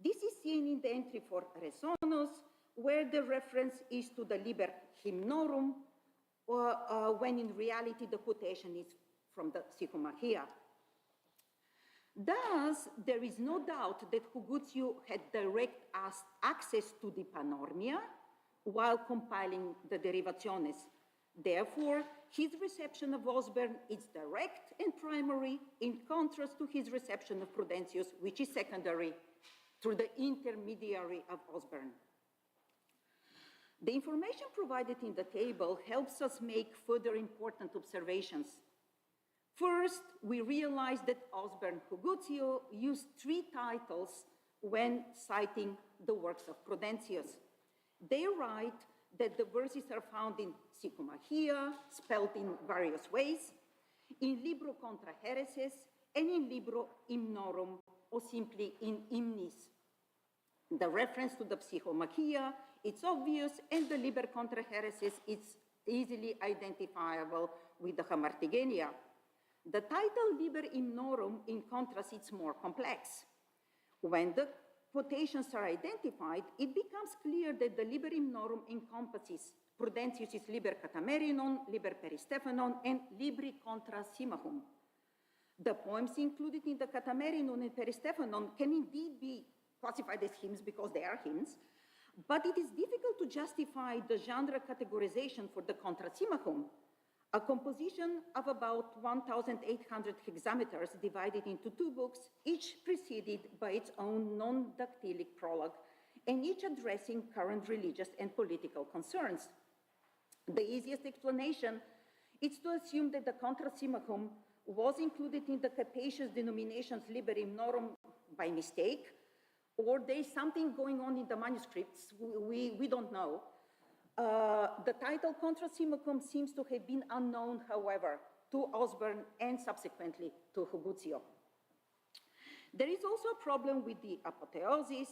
This is seen in the entry for Resonus, where the reference is to the Liber Hymnorum, when in reality the quotation is from the Psychomachia. Thus, there is no doubt that Hugutio had direct access to the Panormia while compiling the Derivationes. Therefore, his reception of Osborne is direct and primary, in contrast to his reception of Prudentius, which is secondary, through the intermediary of Osborne. The information provided in the table helps us make further important observations. First, we realize that Osborne Hugutio used 3 titles when citing the works of Prudentius. They write that the verses are found in Psychomachia, spelled in various ways, in Libro contra Hereses, and in Libro Hymnorum, or simply in Hymnis. The reference to the Psychomachia, it's obvious, and the Liber contra Hereses is easily identifiable with the Hamartigenia. The title Liber Hymnorum, in contrast, it's more complex. When the quotations are identified, it becomes clear that the Liber Hymnorum encompasses Prudentius' Liber Catamerinum, Liber Peristephanon, and Libri Contra Symmachum. The poems included in the Catamerinum and Peristephanon can indeed be classified as hymns because they are hymns, but it is difficult to justify the genre categorization for the Contra Symmachum, a composition of about 1,800 hexameters divided into 2 books, each preceded by its own non-dactylic prologue, and each addressing current religious and political concerns. The easiest explanation is to assume that the Contra Symmachum was included in the capacious denominations Liber Hymnorum by mistake, or there is something going on in the manuscripts we don't know. The title Contra Symmachum seems to have been unknown, however, to Osborne and subsequently to Huguzio. There is also a problem with the apotheosis.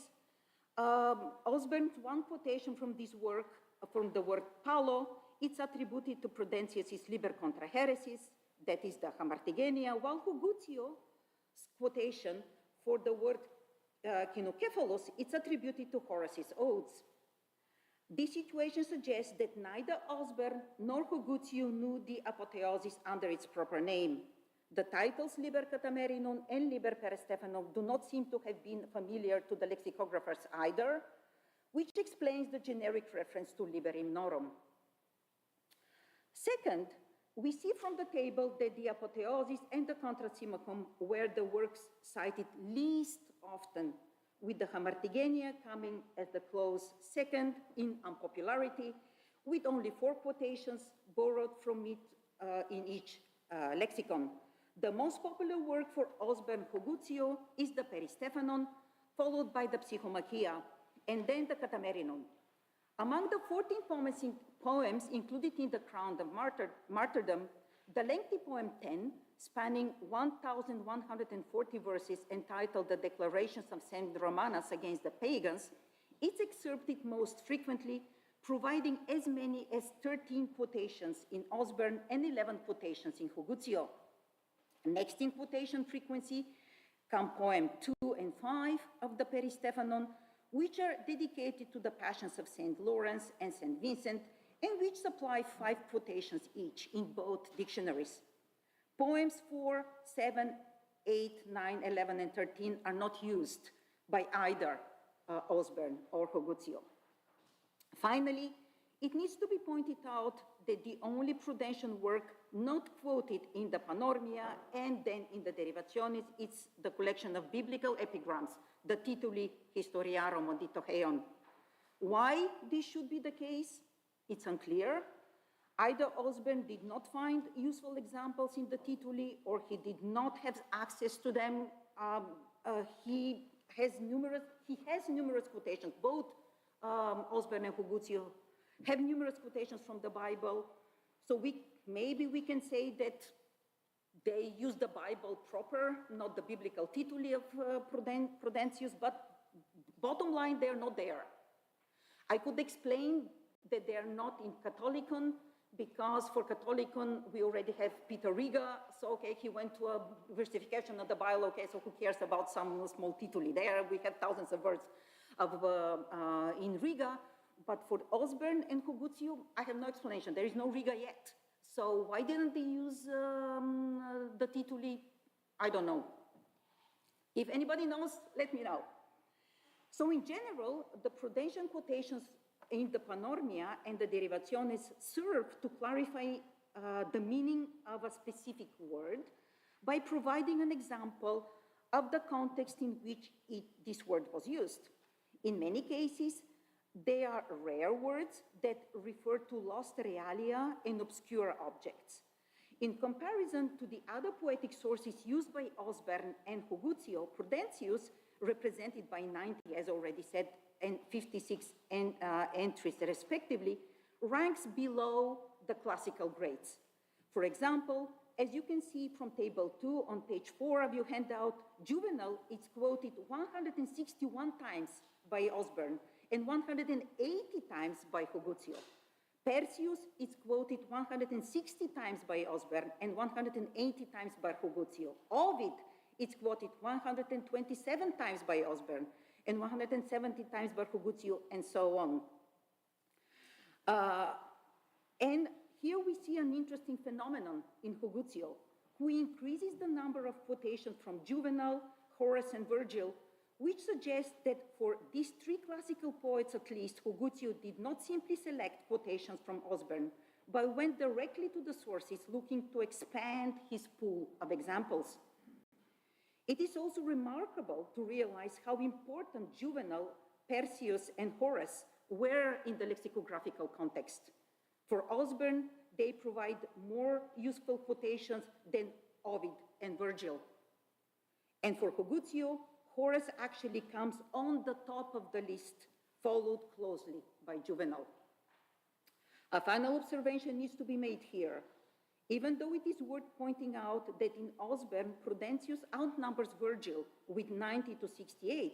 Osborne's one quotation from this work, from the word Paulo, it's attributed to Prudentius' Liber Contra Heresies, that is the Hamartigenia, while Huguzio's quotation for the word Kinocephalus, it's attributed to Horace's Odes. This situation suggests that neither Osborne nor Huguzio knew the apotheosis under its proper name. The titles Liber Catamerinum and Liber Peristephanon do not seem to have been familiar to the lexicographers either, which explains the generic reference to Liber Hymnorum. Second, we see from the table that the apotheosis and the Contra Symmachum were the works cited least often, with the Hamartigenia coming at the close second in unpopularity, with only 4 quotations borrowed from it in each lexicon. The most popular work for Osborne Huguzio is the Peristephanon, followed by the Psychomachia, and then the Catamerinum. Among the 14 poems included in the Crown of Martyrdom, the lengthy poem 10, spanning 1,140 verses, entitled The Declarations of St. Romanus Against the Pagans, is excerpted most frequently, providing as many as 13 quotations in Osborne and 11 quotations in Huguzio. Next in quotation frequency come poem 2 and 5 of the Peristephanon, which are dedicated to the passions of St. Lawrence and St. Vincent, and which supply 5 quotations each in both dictionaries. Poems 4, 7, 8, 9, 11, and 13 are not used by either Osborne or Huguzio. Finally, it needs to be pointed out that the only Prudentian work not quoted in the Panormia and then in the Derivationes is the collection of biblical epigrams, the Tituli Historiarum Oditocheon. Why this should be the case? It's unclear. Either Osborne did not find useful examples in the Tituli, or he did not have access to them. He has numerous quotations. Both Osborne and Huguzio have numerous quotations from the Bible. So maybe we can say that they use the Bible proper, not the biblical Tituli of Prudentius, but bottom line, they're not there. I could explain that they're not in Catholicon, because for Catholicon, we already have Peter Riga, so okay, he went to a versification of the Bible, okay, so who cares about some small Tituli there? We have thousands of words in Riga, but for Osborne and Huguzio, I have no explanation. There is no Riga yet. So why didn't they use the Tituli? I don't know. If anybody knows, let me know. So in general, the Prudentian quotations in the Panormia and the Derivationes serve to clarify the meaning of a specific word by providing an example of the context in which this word was used. In many cases, they are rare words that refer to lost realia and obscure objects. In comparison to the other poetic sources used by Osborne and Huguzio, Prudentius, represented by 90, as already said, and 56 entries respectively, ranks below the classical grades. For example, as you can see from table 2 on page 4 of your handout, Juvenal is quoted 161 times by Osborne and 180 times by Huguzio. Persius is quoted 160 times by Osborne and 180 times by Huguzio. Ovid is quoted 127 times by Osborne and 170 times by Huguzio, and so on. And here we see an interesting phenomenon in Huguzio, who increases the number of quotations from Juvenal, Horace, and Virgil, which suggests that for these three classical poets at least, Huguzio did not simply select quotations from Osborne, but went directly to the sources looking to expand his pool of examples. It is also remarkable to realize how important Juvenal, Persius, and Horace were in the lexicographical context. For Osborne, they provide more useful quotations than Ovid and Virgil. And for Huguzio, Horace actually comes on the top of the list, followed closely by Juvenal. A final observation needs to be made here. Even though it is worth pointing out that in Osborne, Prudence outnumbers Virgil with 90 to 68,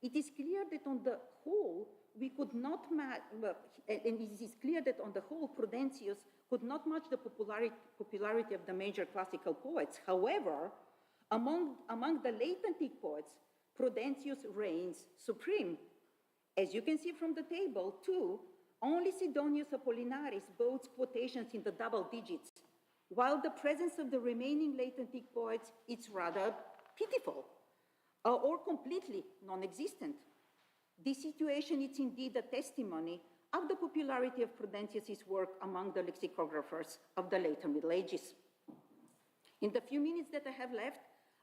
it is clear that on the whole, we could not match, and it is clear that on the whole, Prudentius could not match the popularity of the major classical poets. However, among the late antique poets, Prudentius reigns supreme. As you can see from the table, too, only Sidonius Apollinaris boasts quotations in the double digits, while the presence of the remaining late antique poets is rather pitiful, or completely non-existent. This situation is indeed a testimony of the popularity of Prudentius's work among the lexicographers of the later Middle Ages. In the few minutes that I have left,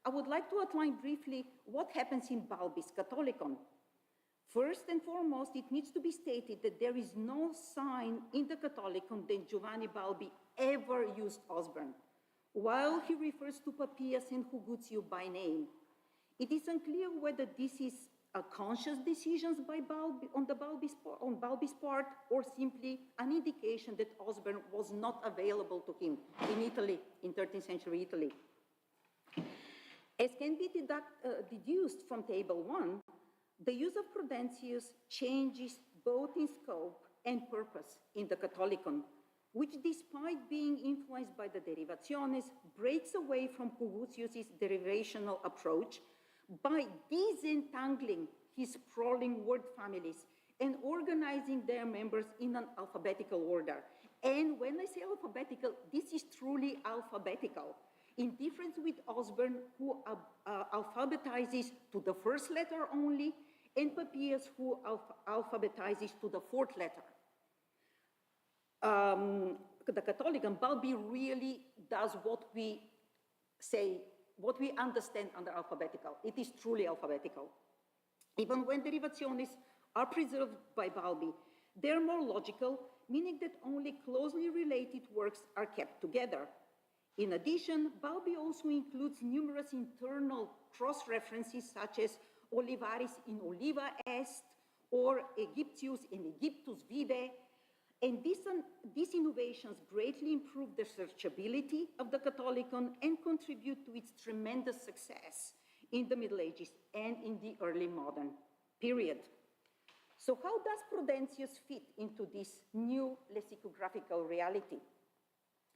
I would like to outline briefly what happens in Balbi's Catholicon. First and foremost, it needs to be stated that there is no sign in the Catholicon that Giovanni Balbi ever used Osborne, while he refers to Papias and Huguzio by name. It is unclear whether this is a conscious decision by Balbi, on Balbi's part, or simply an indication that Osborne was not available to him in Italy, in 13th century Italy. As can be deduced from table 1, the use of Prudentius changes both in scope and purpose in the Catholicon, which, despite being influenced by the derivationes, breaks away from Huguzio's derivational approach by disentangling his sprawling word families and organizing their members in an alphabetical order. And when I say alphabetical, this is truly alphabetical, in difference with Osborne, who alphabetizes to the first letter only, and Papias, who alphabetizes to the fourth letter. The Catholicon, Balbi really does what we say, what we understand under alphabetical. It is truly alphabetical. Even when derivationes are preserved by Balbi, they're more logical, meaning that only closely related works are kept together. In addition, Balbi also includes numerous internal cross-references, such as Olivaris in Oliva est, or Egyptius in Egyptus vive, and these innovations greatly improve the searchability of the Catholicon and contribute to its tremendous success in the Middle Ages and in the early modern period. So how does Prudentius fit into this new lexicographical reality?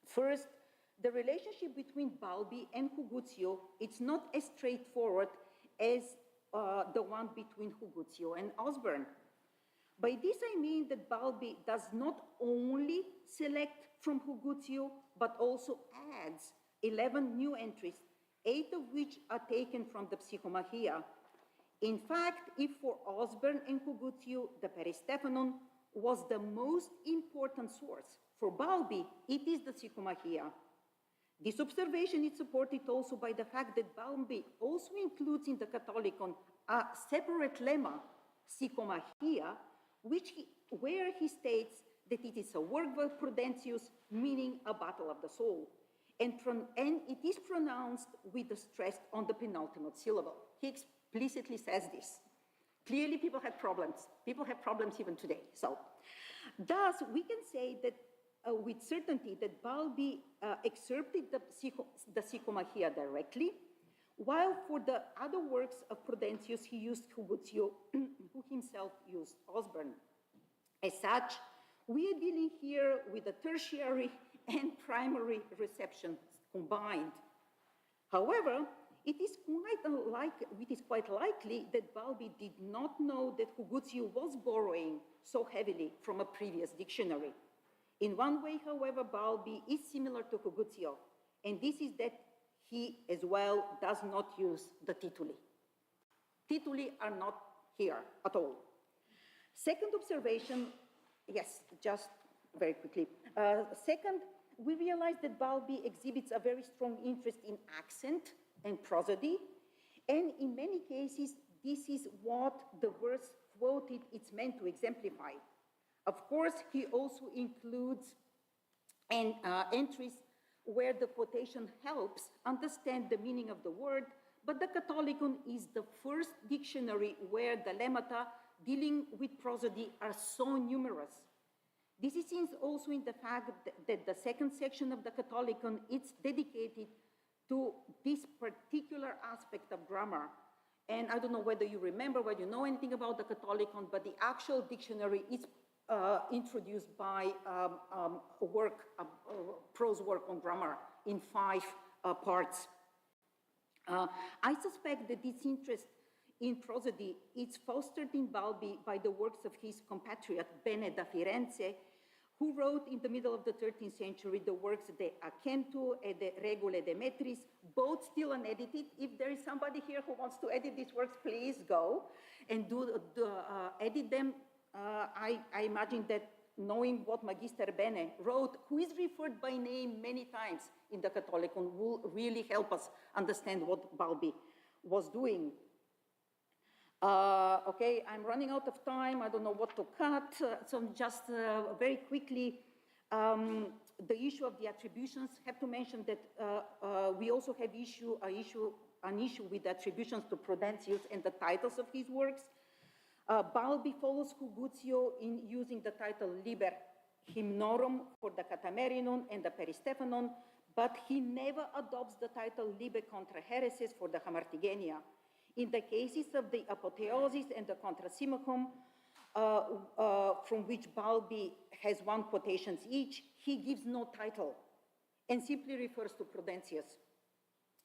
First, the relationship between Balbi and Huguzio, it's not as straightforward as the one between Huguzio and Osborne. By this I mean that Balbi does not only select from Huguzio, but also adds 11 new entries, 8 of which are taken from the Psychomachia. In fact, if for Osborne and Huguzio, the Peristephanon was the most important source, for Balbi, it is the Psychomachia. This observation is supported also by the fact that Balbi also includes in the Catholicon a separate lemma, Psychomachia, where he states that it is a work by Prudentius, meaning a battle of the soul. And it is pronounced with the stress on the penultimate syllable. He explicitly says this. Clearly, people have problems. People have problems even today. So, thus, we can say that with certainty that Balbi excerpted the Psychomachia directly, while for the other works of Prudentius, he used Huguzio, who himself used Osborne. As such, We are dealing here with the tertiary and primary receptions combined. However, it is quite likely that Balbi did not know that Huguzio was borrowing so heavily from a previous dictionary. In one way, however, Balbi is similar to Huguzio, and this is that he as well does not use the tituli. Tituli are not here at all. Second observation, yes, just very quickly. Second, we realize that Balbi exhibits a very strong interest in accent and prosody, and in many cases, this is what the verse quoted is meant to exemplify. Of course, he also includes entries where the quotation helps understand the meaning of the word, but the Catholicon is the first dictionary where the lemmata dealing with prosody are so numerous. This is seen also in the fact that the second section of the Catholicon is dedicated to this particular aspect of grammar. And I don't know whether you remember, whether you know anything about the Catholicon, but the actual dictionary is introduced by a prose work on grammar in 5 parts. I suspect that this interest in prosody is fostered in Balbi by the works of his compatriot Bene da Firenze, who wrote in the middle of the 13th century the works De Accentu and De Regule de Metris, both still unedited. If there is somebody here who wants to edit these works, please go and edit them. I imagine that knowing what Magister Bene wrote, who is referred by name many times in the Catholicon, will really help us understand what Balbi was doing. Okay, I'm running out of time. I don't know what to cut. So just very quickly, the issue of the attributions. Have to mention that we also have an issue with attributions to Prudentius and the titles of his works. Balbi follows Huguzio in using the title Liber Hymnorum for the Catamerinum and the Peristephanon, but he never adopts the title Liber contra Hereses for the Hamartigenia. In the cases of the Apotheosis and the Contra Simachum, from which Balbi has 1 quotations each, he gives no title and simply refers to Prudentius.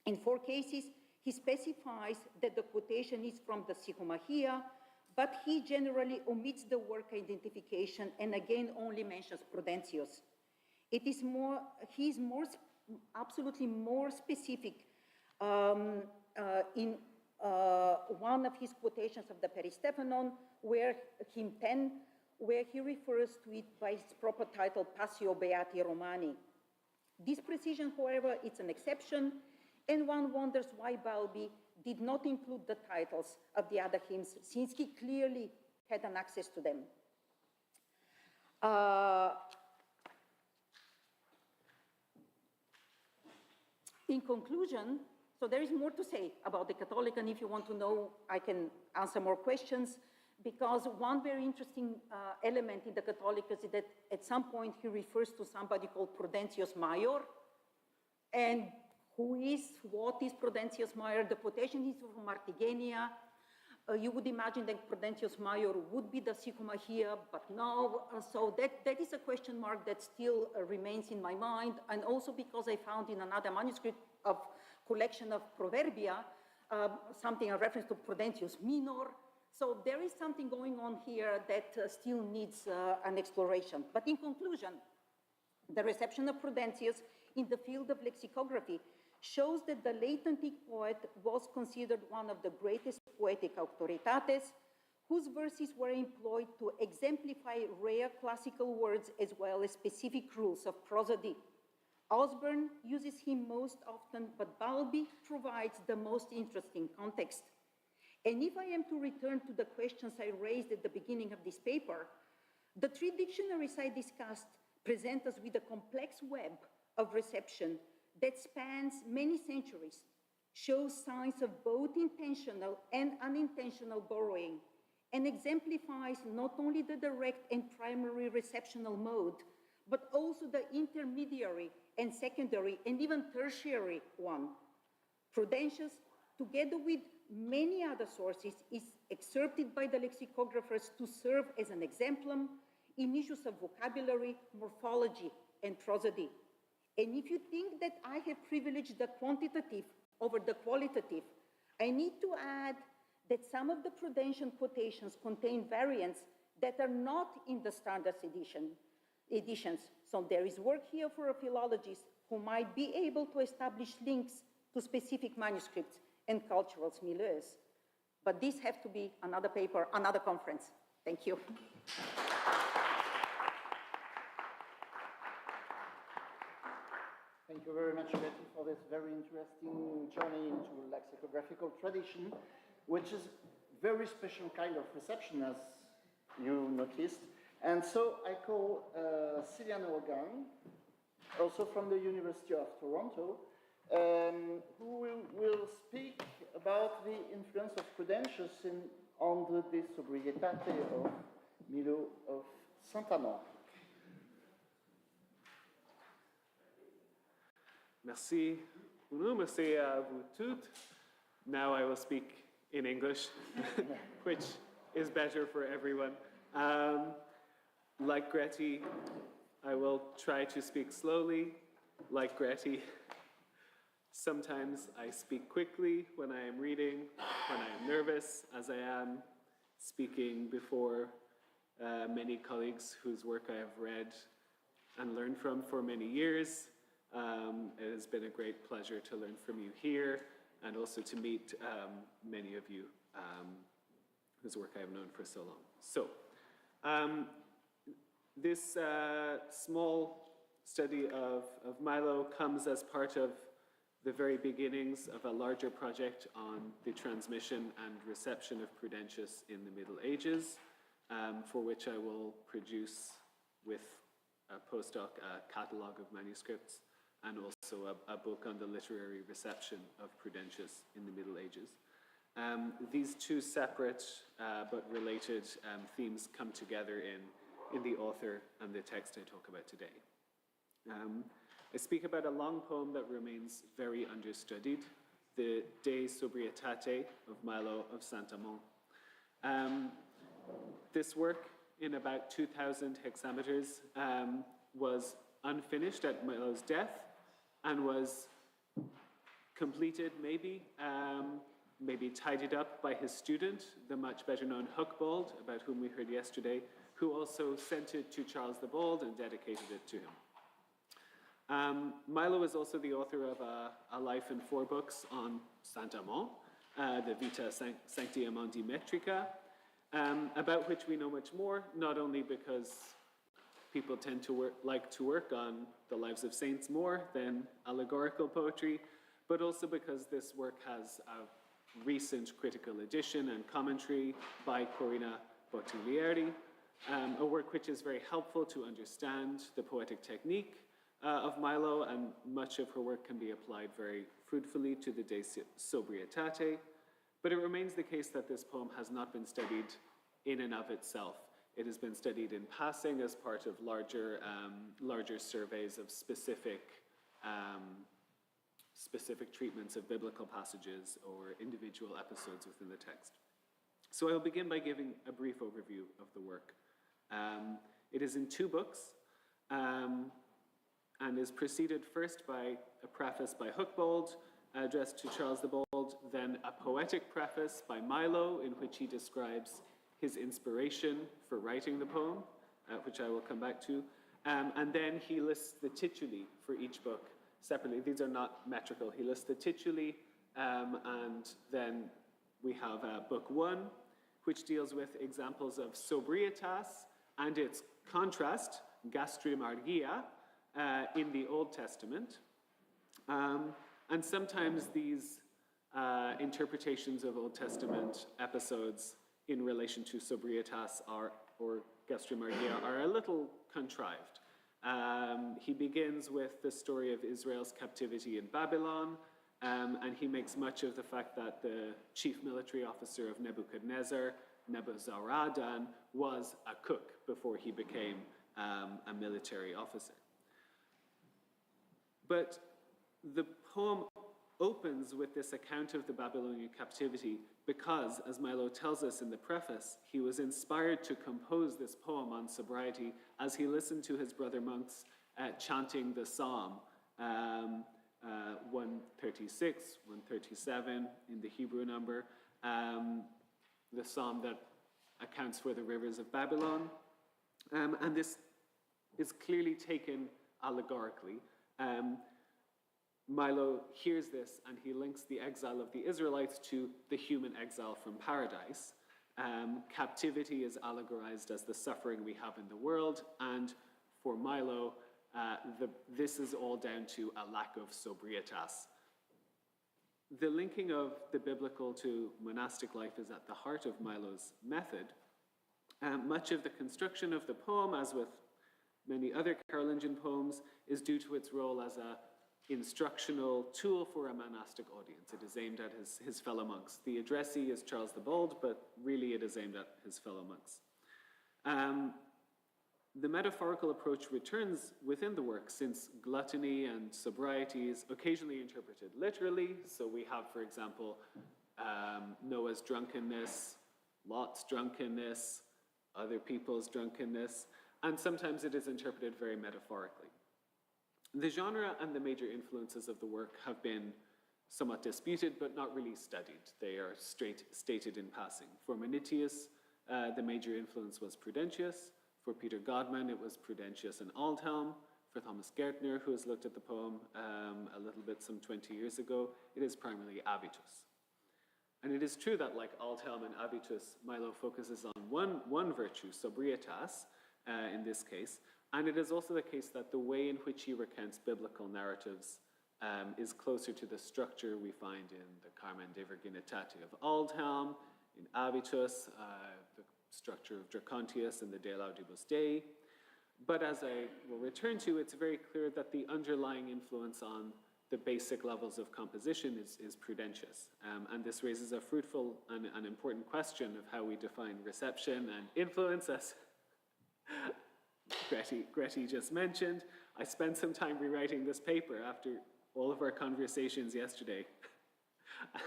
In 4 cases, he specifies that the quotation is from the Sycomachia, but he generally omits the work identification and again only mentions Prudentius. He is absolutely more specific in one of his quotations of the Peristephanon, where hymn 10, where he refers to it by its proper title, Passio Beati Romani. This precision, however, is an exception, and one wonders why Balbi did not include the titles of the other hymns, since he clearly had an access to them. In conclusion, so there is more to say about the Catholicon. If you want to know, I can answer more questions, because one very interesting element in the Catholicus is that at some point he refers to somebody called Prudentius Major, and what is Prudentius Major? The quotation is from Martigenia. You would imagine that Prudentius Major would be the Sycomachia, but no. So that is a question mark that still remains in my mind, and also because I found in another manuscript of collection of Proverbia, something in reference to Prudentius Minor. So there is something going on here that still needs an exploration. But in conclusion, the reception of Prudentius in the field of lexicography shows that the late antique poet was considered one of the greatest poetic authoritates, whose verses were employed to exemplify rare classical words as well as specific rules of prosody. Osborne uses him most often, but Balbi provides the most interesting context. And if I am to return to the questions I raised at the beginning of this paper, the 3 dictionaries I discussed present us with a complex web of reception that spans many centuries, shows signs of both intentional and unintentional borrowing, and exemplifies not only the direct and primary receptional mode, but also the intermediary and secondary and even tertiary one. Prudentius, together with many other sources, is excerpted by the lexicographers to serve as an exemplum in issues of vocabulary, morphology, and prosody. And if you think that I have privileged the quantitative over the qualitative, I need to add that some of the Prudential quotations contain variants that are not in the standards editions. So there is work here for a philologist who might be able to establish links to specific manuscripts and cultural milieux. But these have to be another paper, another conference. Thank you. Thank you very much, Betty, for this very interesting journey into lexicographical tradition, which is very special kind of reception, as you noticed. And so I call Cillian Organ, also from the University of Toronto, who will speak about the influence of Prudentius on the De Sobrietate of Milo of Saint-Amand. Merci, Bruno. Merci à vous toutes. Now I will speak in English, which is better for everyone. Like Greti, I will try to speak slowly. Like Greti, sometimes I speak quickly when I am reading, when I am nervous, as I am speaking before many colleagues whose work I have read and learned from for many years. It has been a great pleasure to learn from you here and also to meet many of you whose work I have known for so long. So, this small study of Milo comes as part of the very beginnings of a larger project on the transmission and reception of Prudentius in the Middle Ages, for which I will produce with a postdoc a catalogue of manuscripts and also a book on the literary reception of Prudentius in the Middle Ages. These two separate but related themes come together in the author and the text I talk about today. I speak about a long poem that remains very understudied, the De Sobrietate of Milo of Saint-Amand. This work, in about 2,000 hexameters, was unfinished at Milo's death and was completed, maybe tidied up by his student, the much better known Hucbald, about whom we heard yesterday, who also sent it to Charles the Bald and dedicated it to him. Milo is also the author of a life in 4 books on Saint-Amand, the Vita Sancti Amandi Metrica, about which we know much more, not only because people tend to like to work on the lives of saints more than allegorical poetry, but also because this work has a recent critical edition and commentary by Corina Bottiglieri, a work which is very helpful to understand the poetic technique of Milo, and much of her work can be applied very fruitfully to the De Sobrietate, but it remains the case that this poem has not been studied in and of itself. It has been studied in passing as part of larger surveys of specific treatments of biblical passages or individual episodes within the text. So I will begin by giving a brief overview of the work. It is in 2 books and is preceded first by a preface by Hucbald addressed to Charles the Bald, then a poetic preface by Milo in which he describes his inspiration for writing the poem, which I will come back to, and then he lists the tituli for each book separately. These are not metrical. He lists the tituli, and then we have book 1, which deals with examples of sobrietas and its contrast, gastrimargia, in the Old Testament. And sometimes these interpretations of Old Testament episodes in relation to sobrietas or gastrimargia are a little contrived. He begins with the story of Israel's captivity in Babylon, and he makes much of the fact that the chief military officer of Nebuchadnezzar, Nebuzaradan, was a cook before he became a military officer. But the poem opens with this account of the Babylonian captivity because, as Milo tells us in the preface, he was inspired to compose this poem on sobriety as he listened to his brother monks chanting the psalm 136, 137 in the Hebrew number, the psalm that accounts for the rivers of Babylon. And this is clearly taken allegorically. Milo hears this and he links the exile of the Israelites to the human exile from paradise. Captivity is allegorized as the suffering we have in the world, and for Milo, this is all down to a lack of sobrietas. The linking of the biblical to monastic life is at the heart of Milo's method. Much of the construction of the poem, as with many other Carolingian poems, is due to its role as an instructional tool for a monastic audience. It is aimed at his fellow monks. The addressee is Charles the Bold, but really it is aimed at his fellow monks. The metaphorical approach returns within the work, since gluttony and sobriety is occasionally interpreted literally. So we have, for example, Noah's drunkenness, Lot's drunkenness, other people's drunkenness, and sometimes it is interpreted very metaphorically. The genre and the major influences of the work have been somewhat disputed, but not really studied. They are stated in passing. For Manitius, the major influence was Prudentius. For Peter Godman, it was Prudentius and Aldhelm. For Thomas Gertner, who has looked at the poem a little bit some 20 years ago, it is primarily Avitus. And it is true that, like Aldhelm and Avitus, Milo focuses on one virtue, sobrietas, in this case. And it is also the case that the way in which he recounts biblical narratives is closer to the structure we find in the Carmen de Virginitate of Aldhelm, in Avitus, the structure of Dracontius and the De Laudibus Dei. But as I will return to, it's very clear that the underlying influence on the basic levels of composition is Prudentius. And this raises a fruitful and an important question of how we define reception and influence, as Gretty just mentioned. I spent some time rewriting this paper after all of our conversations yesterday.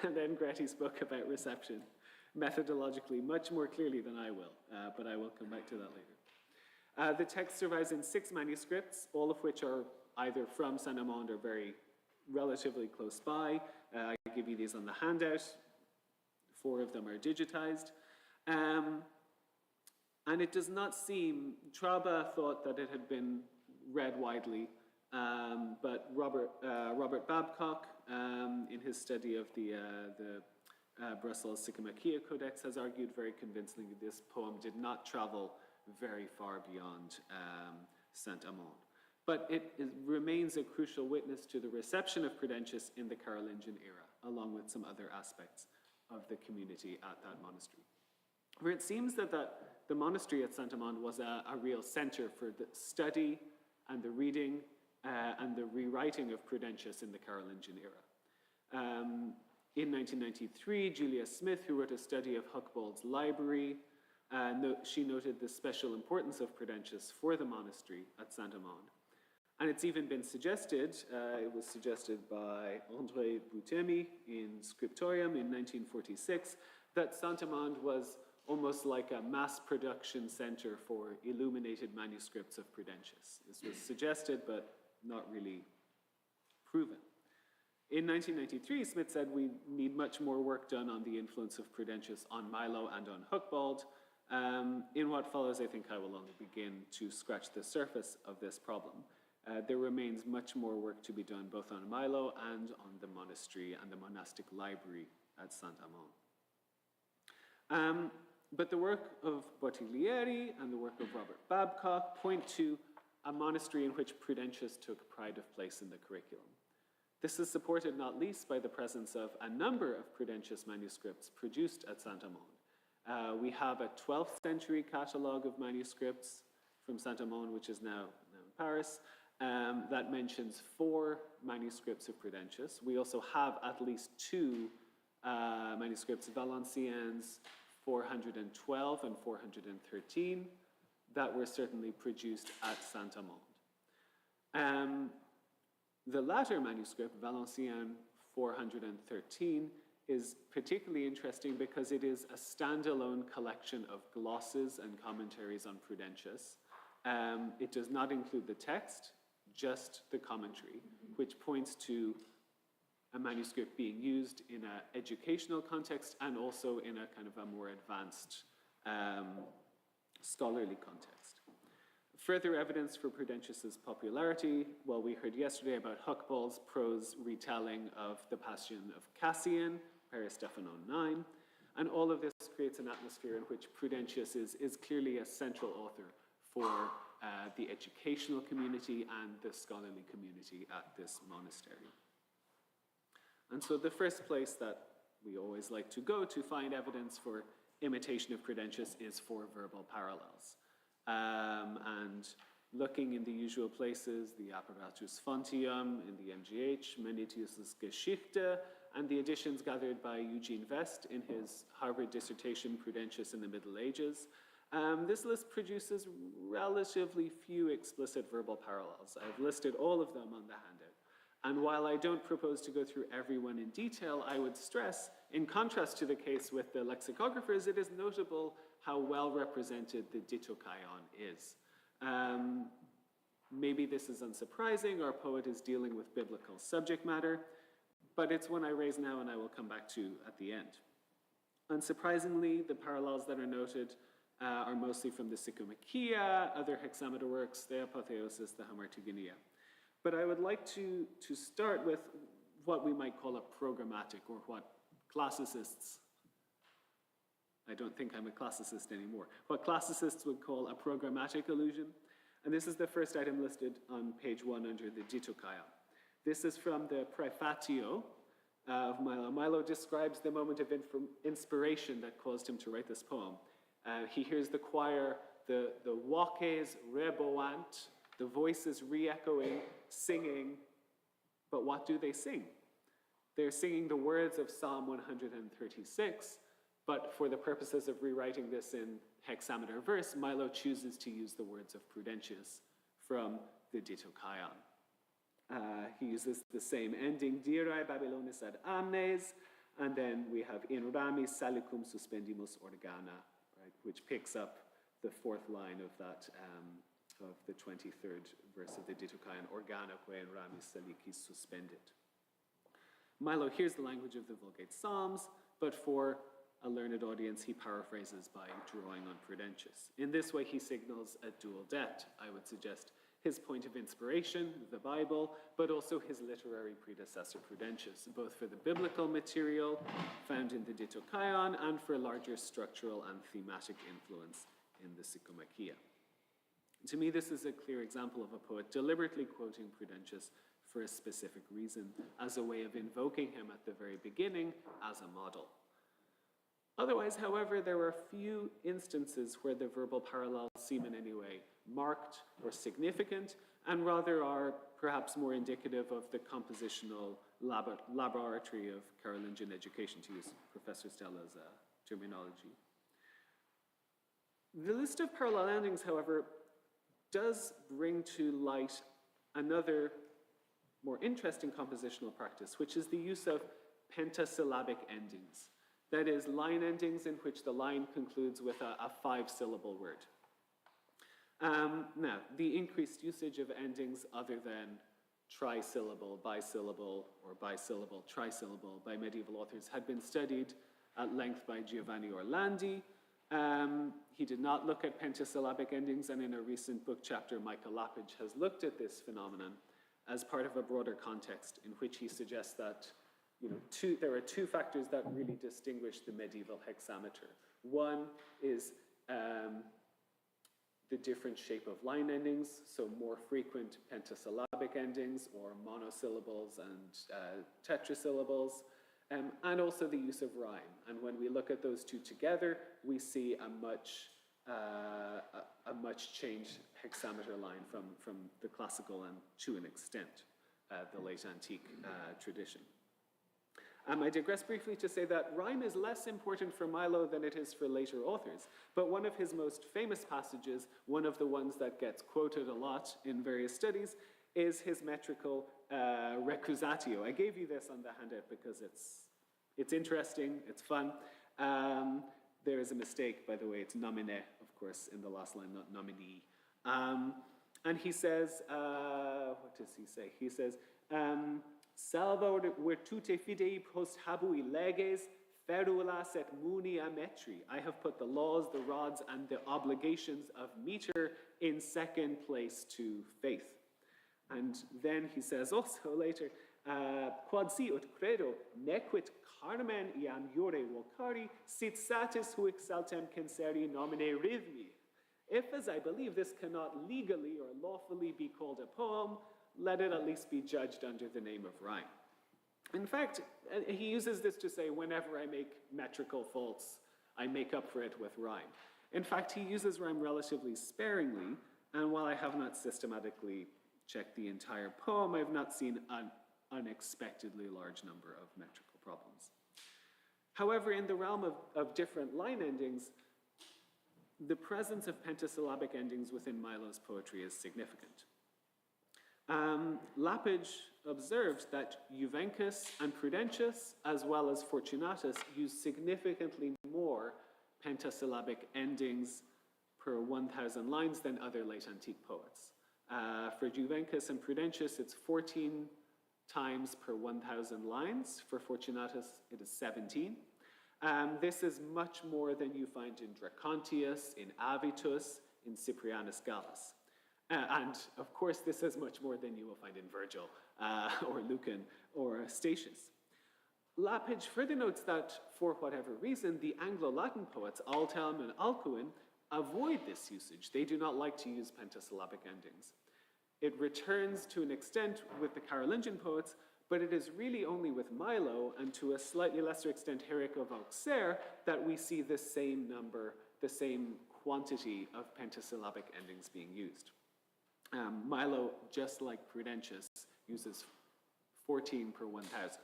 And then Gretty spoke about reception methodologically much more clearly than I will, but I will come back to that later. The text survives in 6 manuscripts, all of which are either from Saint-Amand or very relatively close by. I give you these on the handout. 4 of them are digitized. And it does not seem, Traube thought that it had been read widely, but Robert Babcock, in his study of the Brussels Sycamachia Codex, has argued very convincingly this poem did not travel very far beyond Saint-Amand. But it remains a crucial witness to the reception of Prudentius in the Carolingian era, along with some other aspects of the community at that monastery. For it seems that the monastery at Saint-Amand was a real center for the study and the reading and the rewriting of Prudentius in the Carolingian era. In 1993, Julia Smith, who wrote a study of Hucbald's library, she noted the special importance of Prudentius for the monastery at Saint-Amand. And it's even been suggested, it was suggested by André Boutemi in Scriptorium in 1946, that Saint-Amand was almost like a mass production center for illuminated manuscripts of Prudentius. This was suggested, but not really proven. In 1993, Smith said we need much more work done on the influence of Prudentius on Milo and on Hucbald. In what follows, I think I will only begin to scratch the surface of this problem. There remains much more work to be done both on Milo and on the monastery and the monastic library at Saint-Amand. But the work of Bottiglieri and the work of Robert Babcock point to a monastery in which Prudentius took pride of place in the curriculum. This is supported not least by the presence of a number of Prudentius manuscripts produced at Saint-Amand. We have a 12th century catalogue of manuscripts from Saint-Amand, which is now in Paris, that mentions 4 manuscripts of Prudentius. We also have at least 2 manuscripts, Valenciennes 412 and 413, that were certainly produced at Saint-Amand. The latter manuscript, Valenciennes 413 is particularly interesting because it is a standalone collection of glosses and commentaries on Prudentius. It does not include the text, just the commentary, which points to a manuscript being used in an educational context and also in a kind of a more advanced scholarly context. Further evidence for Prudentius's popularity, well, we heard yesterday about Huckball's prose retelling of the Passion of Cassian, Peristephanon 9, and all of this creates an atmosphere in which Prudentius is clearly a central author for the educational community and the scholarly community at this monastery. And so the first place that we always like to go to find evidence for imitation of Prudentius is for verbal parallels. And looking in the usual places, the Apparatus Fontium in the MGH, Menetius' Geschichte, and the editions gathered by Eugene Vest in his Harvard dissertation, Prudentius in the Middle Ages, this list produces relatively few explicit verbal parallels. I've listed all of them on the handout. And while I don't propose to go through every one in detail, I would stress, in contrast to the case with the lexicographers, it is notable how well represented the ditokion is. Maybe this is unsurprising. Our poet is dealing with biblical subject matter, but it's one I raise now and I will come back to at the end. Unsurprisingly, the parallels that are noted are mostly from the Sycomachia, other hexameter works, the Apotheosis, the Hamartigonia. But I would like to start with what we might call a programmatic, or what classicists, I don't think I'm a classicist anymore, what classicists would call a programmatic allusion. And this is the first item listed on page 1 under the Ditokion. This is from the Praefatio of Milo. Milo describes the moment of inspiration that caused him to write this poem. He hears the choir, the voces reboant, the voices re-echoing, singing, but what do they sing? They're singing the words of Psalm 136, but for the purposes of rewriting this in hexameter verse, Milo chooses to use the words of Prudentius from the Ditokion. He uses the same ending, Dirae Babylonis ad amnes, and then we have in rami salicum suspendimus organa, right, which picks up the fourth line of that, of the 23rd verse of the Ditokion, organa quae in rami salicis suspendit. Milo hears the language of the Vulgate Psalms, but for a learned audience, he paraphrases by drawing on Prudentius. In this way, he signals a dual debt, I would suggest, his point of inspiration, the Bible, but also his literary predecessor, Prudentius, both for the biblical material found in the Ditokion and for larger structural and thematic influence in the Sycomachia. To me, this is a clear example of a poet deliberately quoting Prudentius for a specific reason, as a way of invoking him at the very beginning as a model. Otherwise, however, there are few instances where the verbal parallels seem in any way marked or significant, and rather are perhaps more indicative of the compositional laboratory of Carolingian education, to use Professor Stella's terminology. The list of parallel endings, however, does bring to light another more interesting compositional practice, which is the use of pentasyllabic endings. That is, line endings in which the line concludes with a 5-syllable word. Now, the increased usage of endings other than trisyllable, bisyllable, or bisyllable, trisyllable by medieval authors had been studied at length by Giovanni Orlandi. He did not look at pentasyllabic endings, and in a recent book chapter, Michael Lappage has looked at this phenomenon as part of a broader context in which he suggests that there are two factors that really distinguish the medieval hexameter. One is the different shape of line endings, so more frequent pentasyllabic endings or monosyllables and tetrasyllables, and also the use of rhyme. And when we look at those two together, we see a much changed hexameter line from the classical and, to an extent, the late antique tradition. I digress briefly to say that rhyme is less important for Milo than it is for later authors, but one of his most famous passages, one of the ones that gets quoted a lot in various studies, is his metrical recusatio. I gave you this on the handout because it's interesting, it's fun. There is a mistake, by the way, it's nomine, of course, in the last line, not nominee. And he says, what does he say? He says, salva virtute fidei post habui leges, ferulas et munia metri. I have put the laws, the rods, and the obligations of meter in second place to faith. And then he says also later, quod si ut credo, nequit carmen iam iure vocari, sit satis huic saltem canceri nomine rhythmi. If, as I believe, this cannot legally or lawfully be called a poem, let it at least be judged under the name of rhyme. In fact, he uses this to say, whenever I make metrical faults, I make up for it with rhyme. In fact, he uses rhyme relatively sparingly, and while I have not systematically checked the entire poem, I've not seen an unexpectedly large number of metrical problems. However, in the realm of different line endings, the presence of pentasyllabic endings within Milo's poetry is significant. Lapidge observed that Juvencus and Prudentius, as well as Fortunatus, use significantly more pentasyllabic endings per 1,000 lines than other late antique poets. For Juvencus and Prudentius, it's 14 times per 1,000 lines. For Fortunatus, it is 17. This is much more than you find in Dracontius, in Avitus, in Cyprianus Gallus. And of course, this is much more than you will find in Virgil, or Lucan, or Statius. Lapidge further notes that, for whatever reason, the Anglo-Latin poets, Altelm and Alcuin, avoid this usage. They do not like to use pentasyllabic endings. It returns to an extent with the Carolingian poets, but it is really only with Milo, and to a slightly lesser extent Herrick of Auxerre, that we see the same number, the same quantity of pentasyllabic endings being used. Milo, just like Prudentius, uses 14 per 1,000.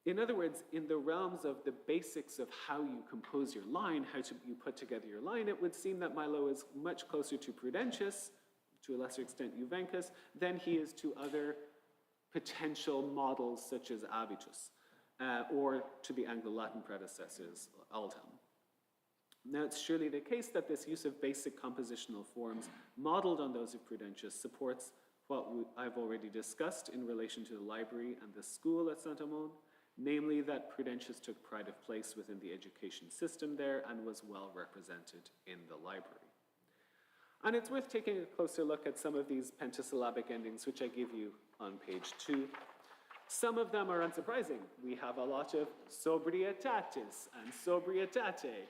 In other words, in the realms of the basics of how you compose your line, you put together your line, it would seem that Milo is much closer to Prudentius, to a lesser extent Juvencus, than he is to other potential models such as Avitus, or to the Anglo-Latin predecessors, Altelm. Now, it's surely the case that this use of basic compositional forms modeled on those of Prudentius supports what I've already discussed in relation to the library and the school at Saint-Amand, namely that Prudentius took pride of place within the education system there and was well represented in the library. And it's worth taking a closer look at some of these pentasyllabic endings, which I give you on page 2. Some of them are unsurprising. We have a lot of sobrietatis and sobrietate.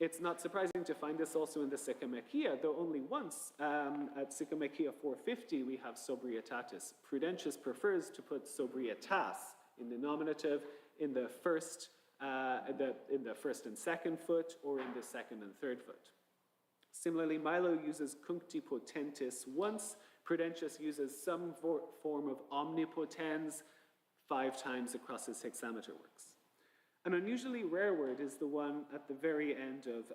It's not surprising to find this also in the Sycomachia, though only once at Sycomachia 450 we have sobrietatis. Prudentius prefers to put sobrietas in the nominative in the first and second foot, or in the second and third foot. Similarly, Milo uses cuncti potentis once. Prudentius uses some form of omnipotens 5 times across his hexameter works. An unusually rare word is the one at the very end of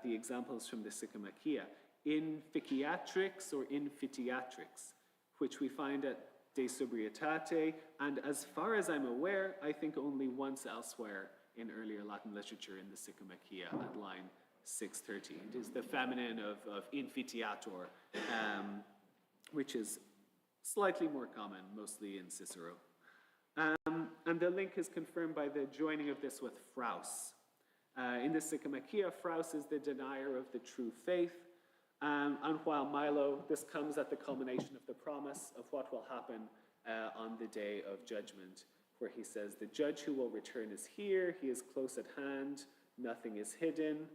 the examples from the Sycomachia, inficiatrix or infitiatrix, which we find at de sobrietate, and as far as I'm aware, I think only once elsewhere in earlier Latin literature in the Sycomachia at line 630. It is the feminine of infitiator, which is slightly more common, mostly in Cicero. And the link is confirmed by the joining of this with fraus. In the Sycomachia, fraus is the denier of the true faith, and while Milo, this comes at the culmination of the promise of what will happen on the day of judgment, where he says, the judge who will return is here, he is close at hand, nothing is hidden.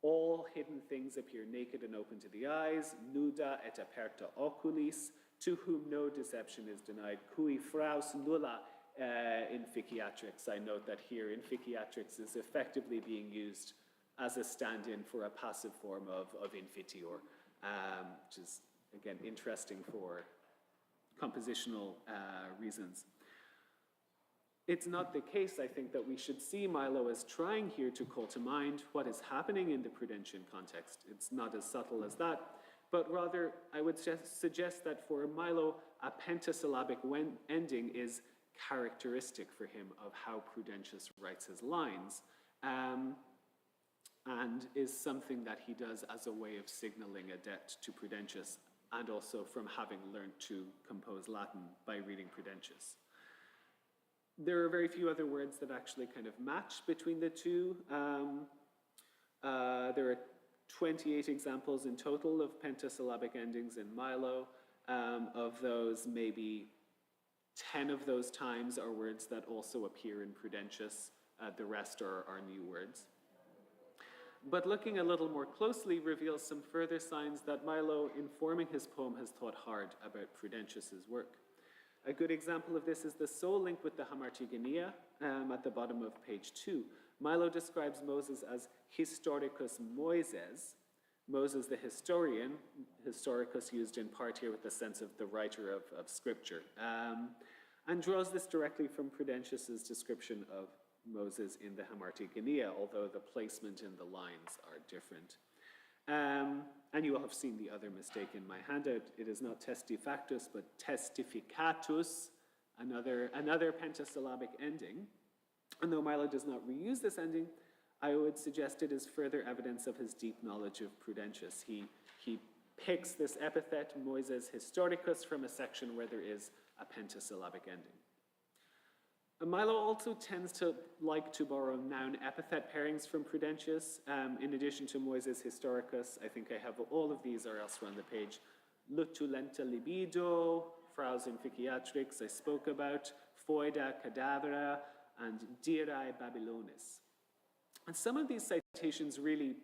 All hidden things appear naked and open to the eyes, nuda et aperta oculis, to whom no deception is denied, cui fraus nulla inficiatrix. I note that here inficiatrix is effectively being used as a stand-in for a passive form of infitior, which is, again, interesting for compositional reasons. it's not the case, I think, that we should see Milo as trying here to call to mind what is happening in the Prudentian context. It's not as subtle as that, but rather I would suggest that for Milo, a pentasyllabic ending is characteristic for him of how Prudentius writes his lines, and is something that he does as a way of signaling a debt to Prudentius, and also from having learned to compose Latin by reading Prudentius. There are very few other words that actually kind of match between the two. There are 28 examples in total of pentasyllabic endings in Milo. Of those, maybe 10 of those times are words that also appear in Prudentius. The rest are new words. But looking a little more closely reveals some further signs that Milo, in forming his poem, has thought hard about Prudentius's work. A good example of this is the sole link with the Hamartigania at the bottom of page 2. Milo describes Moses as historicus Moises, Moses the historian, historicus used in part here with the sense of the writer of scripture, and draws this directly from Prudentius's description of Moses in the Hamartigania, although the placement in the lines are different. And you will have seen the other mistake in my handout. It is not testifactus, but testificatus, another pentasyllabic ending. And though Milo does not reuse this ending, I would suggest it is further evidence of his deep knowledge of Prudentius. He picks this epithet, Moises historicus, from a section where there is a pentasyllabic ending. Milo also tends to like to borrow noun-epithet pairings from Prudentius. In addition to Moises historicus, I think I have all of these are elsewhere on the page. Lutulenta libido, fraus inficiatrix I spoke about, foeda cadavera, and dirae babylonis. And some of these citations really,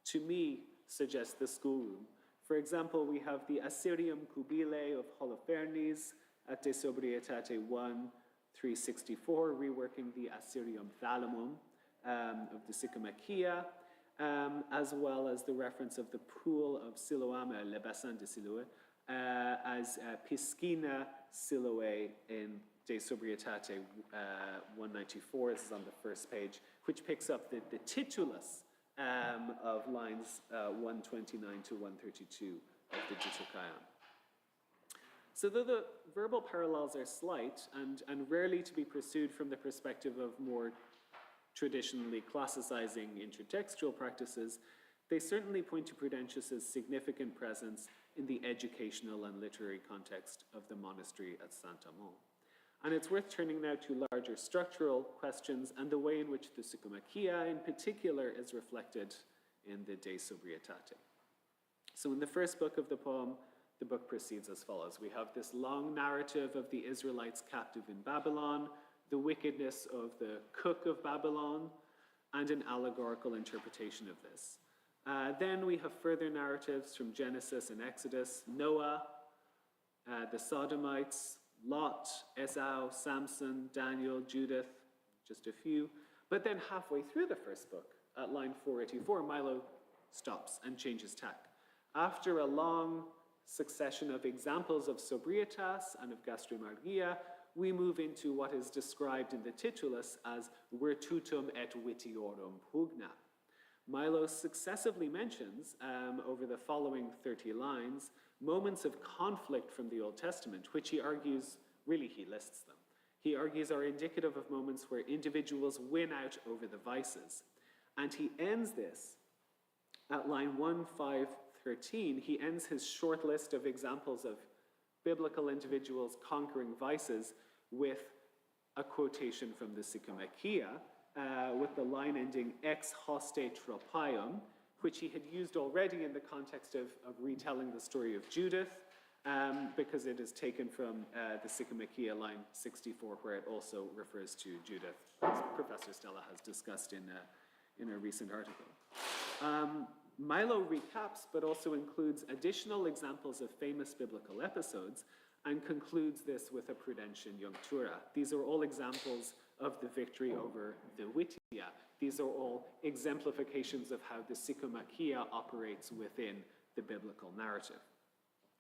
to me, suggest the schoolroom. For example, we have the Assyrium cubile of Holofernes at De Sobrietate 1, 364, reworking the Assyrium Thalamum of the Sycomakia, as well as the reference of the pool of Siloam, Le Bassin de Siloé, as Piscina Siloé in De Sobrietate 194. This is on the first page, which picks up the titulus of lines 129 to 132 of the Jitokaion. So though the verbal parallels are slight and rarely to be pursued from the perspective of more traditionally classicizing intertextual practices, they certainly point to Prudentius's significant presence in the educational and literary context of the monastery at Saint-Amand. And it's worth turning now to larger structural questions and the way in which the Sycomakia in particular is reflected in the De Sobrietate. So in the first book of the poem, the book proceeds as follows. We have this long narrative of the Israelites captive in Babylon, the wickedness of the cook of Babylon, and an allegorical interpretation of this. Then we have further narratives from Genesis and Exodus, Noah, the Sodomites, Lot, Esau, Samson, Daniel, Judith, just a few. But then halfway through the first book, at line 484, Milo stops and changes tack. After a long succession of examples of sobrietas and of gastromargia, we move into what is described in the titulus as virtutum et vitiorum pugna. Milo successively mentions, over the following 30 lines, moments of conflict from the Old Testament, which he argues, really he lists them. He argues are indicative of moments where individuals win out over the vices. And he ends this at line 1513. He ends his short list of examples of biblical individuals conquering vices with a quotation from the Sycomakia, with the line ending ex hoste tropium, which he had used already in the context of retelling the story of Judith, because it is taken from the Sycomakia line 64, where it also refers to Judith, as Professor Stella has discussed in a recent article. Milo recaps, but also includes additional examples of famous biblical episodes, and concludes this with a Prudentian Junctura. These are all examples of the victory over the Witia. These are all exemplifications of how the Sycomakia operates within the biblical narrative.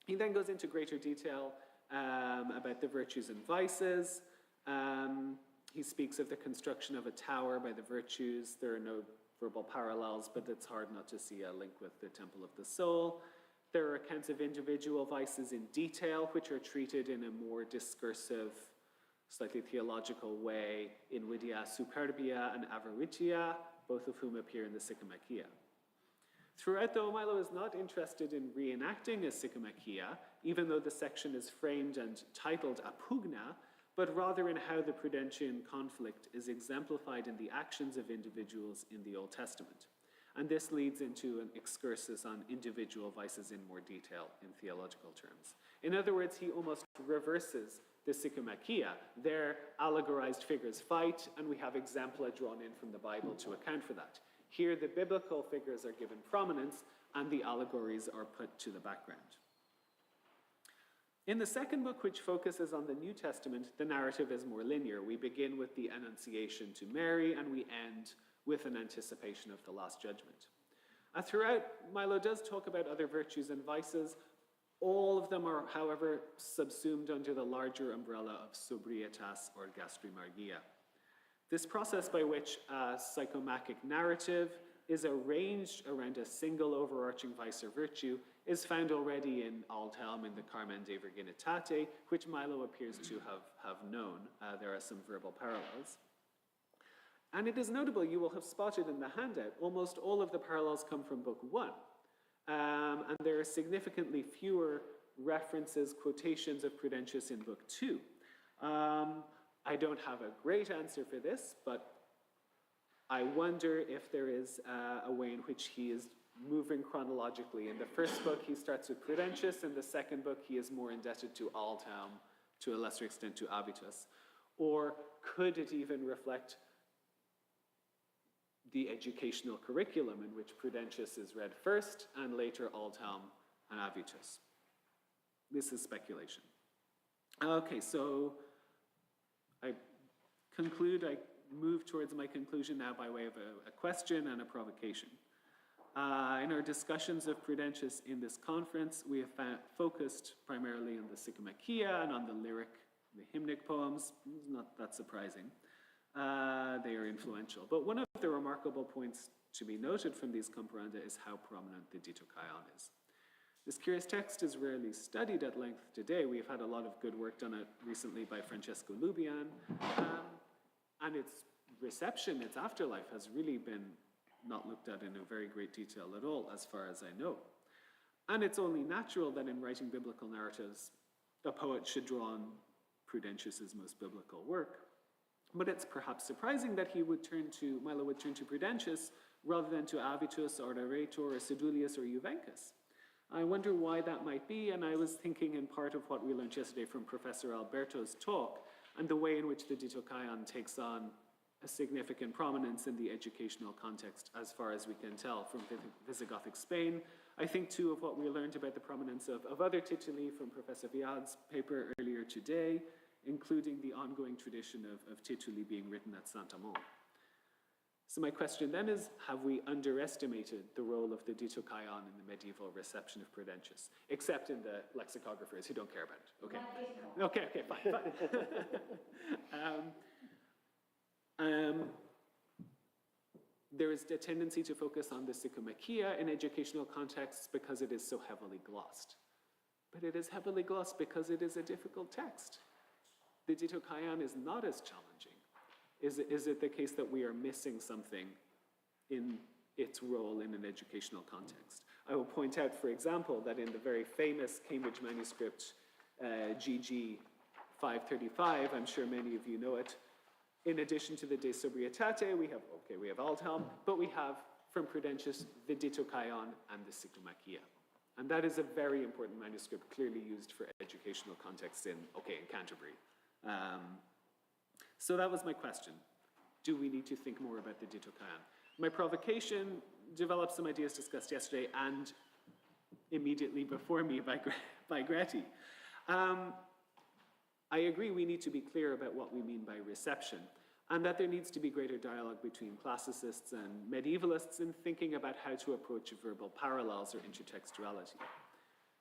He then goes into greater detail about the virtues and vices. He speaks of the construction of a tower by the virtues. There are no verbal parallels, but it's hard not to see a link with the temple of the soul. There are accounts of individual vices in detail, which are treated in a more discursive, slightly theological way in Vidia Superbia and Avaritia, both of whom appear in the Sycomachia. Throughout, though, Milo is not interested in reenacting a Sycomachia, even though the section is framed and titled Apugna, but rather in how the Prudentian conflict is exemplified in the actions of individuals in the Old Testament. And this leads into an excursus on individual vices in more detail in theological terms. In other words, he almost reverses the Sycomachia. There, allegorized figures fight, and we have exempla drawn in from the Bible to account for that. Here, the biblical figures are given prominence, and the allegories are put to the background. In the second book, which focuses on the New Testament, the narrative is more linear. We begin with the Annunciation to Mary, and we end with an anticipation of the Last Judgment. Throughout, Milo does talk about other virtues and vices. All of them are, however, subsumed under the larger umbrella of sobrietas or gastrimargia. This process by which a psychomachic narrative is arranged around a single overarching vice or virtue is found already in Aldhelm in the Carmen de Virginitate, which Milo appears to have known. There are some verbal parallels. And it is notable, you will have spotted in the handout, almost all of the parallels come from Book 1. And there are significantly fewer references, quotations of Prudentius in Book 2. I don't have a great answer for this, but I wonder if there is a way in which he is moving chronologically. In the first book, he starts with Prudentius. In the second book, he is more indebted to Aldhelm, to a lesser extent to Avitus. Or could it even reflect the educational curriculum in which Prudentius is read first, and later Aldhelm and Avitus? This is speculation. Okay, so I move towards my conclusion now by way of a question and a provocation. In our discussions of Prudentius in this conference, we have focused primarily on the Sycomachia and on the lyric, the hymnic poems. Not that surprising. They are influential. But one of the remarkable points to be noted from these comparanda is how prominent the Ditokaion is. This curious text is rarely studied at length today. We've had a lot of good work done recently by Francesco Lubian, and its reception, its afterlife, has really been not looked at in a very great detail at all, as far as I know. And it's only natural that in writing biblical narratives, a poet should draw on Prudentius's most biblical work. But it's perhaps surprising that Milo would turn to Prudentius rather than to Avitus or Aretor or Sedulius or Juvencus. I wonder why that might be, and I was thinking in part of what we learned yesterday from Professor Alberto's talk, and the way in which the Ditokaion takes on a significant prominence in the educational context, as far as we can tell from Visigothic Spain. I think, too, of what we learned about the prominence of other tituli from Professor Viad's paper earlier today, including the ongoing tradition of tituli being written at Saint-Amand. So my question then is, have we underestimated the role of the Ditokaion in the medieval reception of Prudentius? Except in the lexicographers who don't care about it. Okay, fine. There is a tendency to focus on the Sycomachia in educational contexts because it is so heavily glossed. But it is heavily glossed because it is a difficult text. The Ditokaion is not as challenging. Is it the case that we are missing something in its role in an educational context? I will point out, for example, that in the very famous Cambridge manuscript GG 535, I'm sure many of you know it, in addition to the De Sobrietate, we have Aldhelm, but we have, from Prudentius, the Ditokaion and the Sycomachia. And that is a very important manuscript, clearly used for educational contexts in Canterbury. So that was my question. Do we need to think more about the Ditokaion? My provocation developed some ideas discussed yesterday and immediately before me by Greti. I agree we need to be clear about what we mean by reception, and that there needs to be greater dialogue between classicists and medievalists in thinking about how to approach verbal parallels or intertextuality.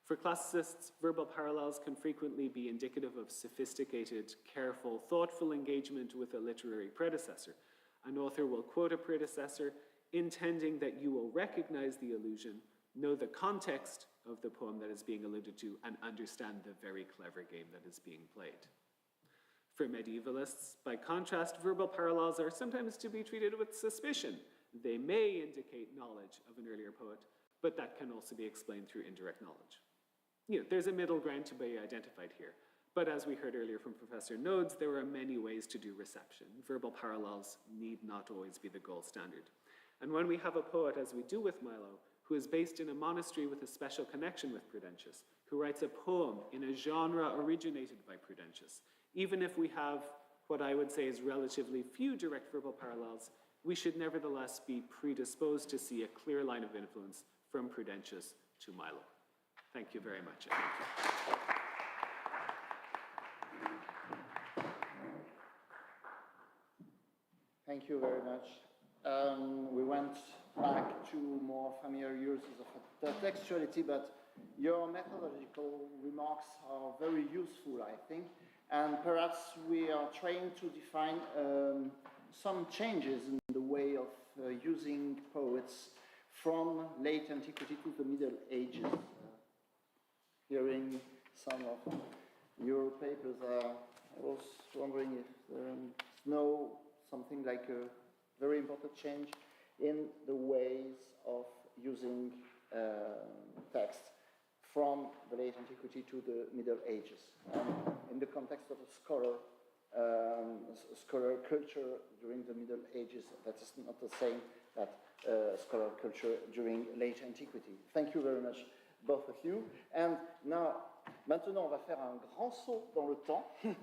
For classicists, verbal parallels can frequently be indicative of sophisticated, careful, thoughtful engagement with a literary predecessor. An author will quote a predecessor, intending that you will recognize the allusion, know the context of the poem that is being alluded to, and understand the very clever game that is being played. For medievalists, by contrast, verbal parallels are sometimes to be treated with suspicion. They may indicate knowledge of an earlier poet, but that can also be explained through indirect knowledge. There's a middle ground to be identified here. But as we heard earlier from Professor Nodes, there are many ways to do reception. Verbal parallels need not always be the gold standard. And when we have a poet, as we do with Milo, who is based in a monastery with a special connection with Prudentius, who writes a poem in a genre originated by Prudentius, even if we have what I would say is relatively few direct verbal parallels, we should nevertheless be predisposed to see a clear line of influence from Prudentius to Milo. Thank you very much. Thank you very much. We went back to more familiar uses of textuality, but your methodological remarks are very useful, I think, and perhaps we are trying to define some changes in the way of using poets from late antiquity to the Middle Ages. Hearing some of your papers, I was wondering if no something like a very important change in the ways of using text from the late antiquity to the Middle Ages. In the context of a scholar culture during the Middle Ages, that is not the same that scholar culture during late antiquity. Thank you very much, both of you. And maintenant, on va faire un grand saut dans le temps. Il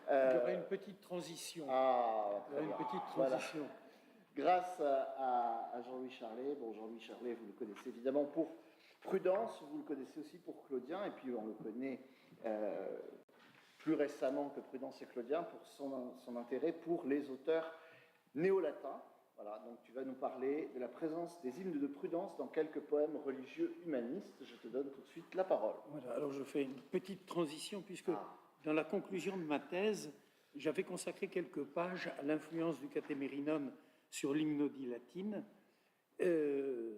y aura une petite transition. Il y aura une petite transition. Voilà. Grâce à Jean-Louis Charlet. Bon, Jean-Louis Charlet, vous le connaissez évidemment pour Prudence, vous le connaissez aussi pour Claudien, et puis on le connaît plus récemment que Prudence et Claudien pour son intérêt pour les auteurs néo-latins. Voilà, donc tu vas nous parler de la présence des hymnes de Prudence dans quelques poèmes religieux humanistes. Je te donne tout de suite la parole. Voilà, alors je fais une petite transition puisque dans la conclusion de ma thèse, j'avais consacré quelques pages à l'influence du catémérinone sur l'hymnodie latine,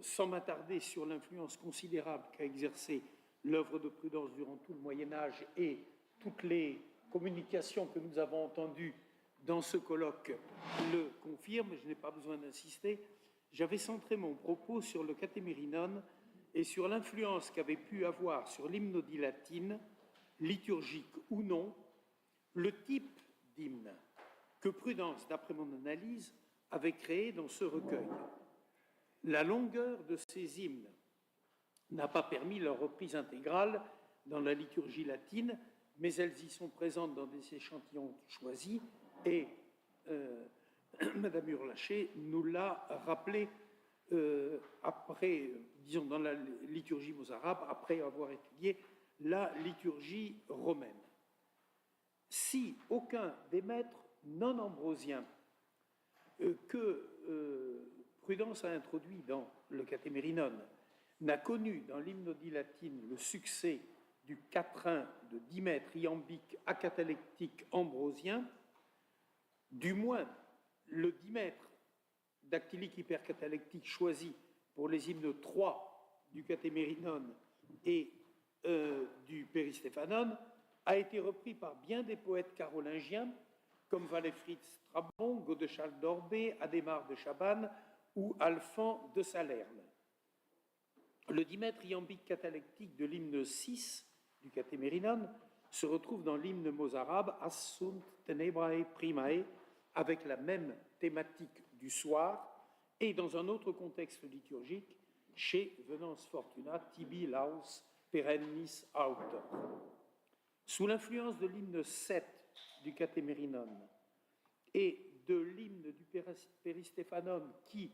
sans m'attarder sur l'influence considérable qu'a exercée l'œuvre de Prudence durant tout le Moyen-Âge et toutes les communications que nous avons entendues dans ce colloque le confirment, je n'ai pas besoin d'insister. J'avais centré mon propos sur le catémérinone et sur l'influence qu'avait pu avoir sur l'hymnodie latine, liturgique ou non, le type d'hymne que Prudence, d'après mon analyse, avait créé dans ce recueil. La longueur de ces hymnes n'a pas permis leur reprise intégrale dans la liturgie latine, mais elles y sont présentes dans des échantillons choisis, et Madame Urlacher nous l'a rappelé après, disons, dans la liturgie mozarabe, après avoir étudié la liturgie romaine. Si aucun des maîtres non ambrosiens que Prudence a introduit dans le catémérinone n'a connu dans l'hymnodie latine le succès du quatrain de dimètre iambique acatalectique ambrosien, du moins le dimètre dactylique hypercatalectique choisi pour les hymnes 3 du catémérinone et du péristéphanone a été repris par bien des poètes carolingiens comme Walefrid Strabon, Godechal d'Orbay, Adhémar de Chabannes ou Alphand de Salerne. Le dimètre iambique catalectique de l'hymne 6 du catémérinone se retrouve dans l'hymne mozarabe Assunt Tenebrae Primae, avec la même thématique du soir, et dans un autre contexte liturgique, chez Venance Fortuna, Tibi Laus Perennis Autor. Sous l'influence de l'hymne 7 du catémérinone et de l'hymne du péristéphanone qui,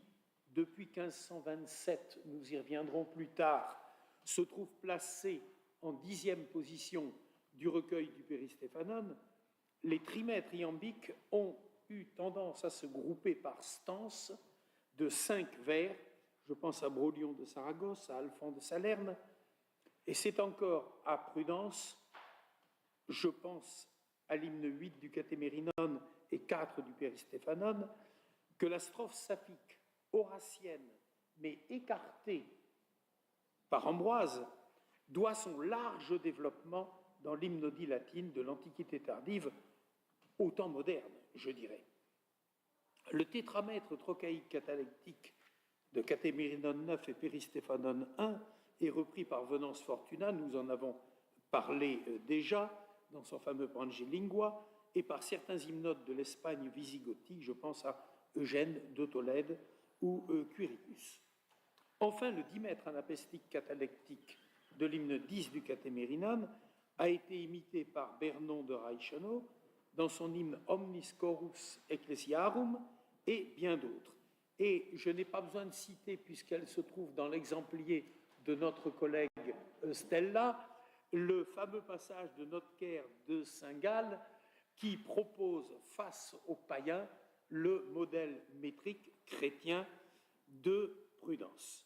depuis 1527, nous y reviendrons plus tard, se trouve placé en 10e position du recueil du péristéphanone, les trimètres iambiques ont eu tendance à se grouper par stances de 5 vers, je pense à Brolion de Saragosse, à Alphand de Salerne, Et c'est encore à Prudence, je pense à l'hymne 8 du Catémérinone et 4 du Péristéphanone, que la strophe saphique horacienne, mais écartée par Ambroise, doit son large développement dans l'hymnodie latine de l'Antiquité tardive au temps moderne, je dirais. Le tétramètre trochaïque catalectique de Catémérinone 9 et Péristéphanone 1 est repris par Venance Fortuna, nous en avons parlé déjà dans son fameux Pangelingua, et par certains hymnotes de l'Espagne visigothique, je pense à Eugène de Tolède ou Quiricus. Enfin, le dimètre anapestique catalectique de l'hymne 10 du Catémérinone a été imité par Bernon de Reichenau dans son hymne Omnis Chorus Ecclesiarum et bien d'autres. Et je n'ai pas besoin de citer, puisqu'elle se trouve dans l'exemplier de notre collègue Stella, le fameux passage de Notker de Saint-Gall qui propose face aux païens le modèle métrique chrétien de Prudence.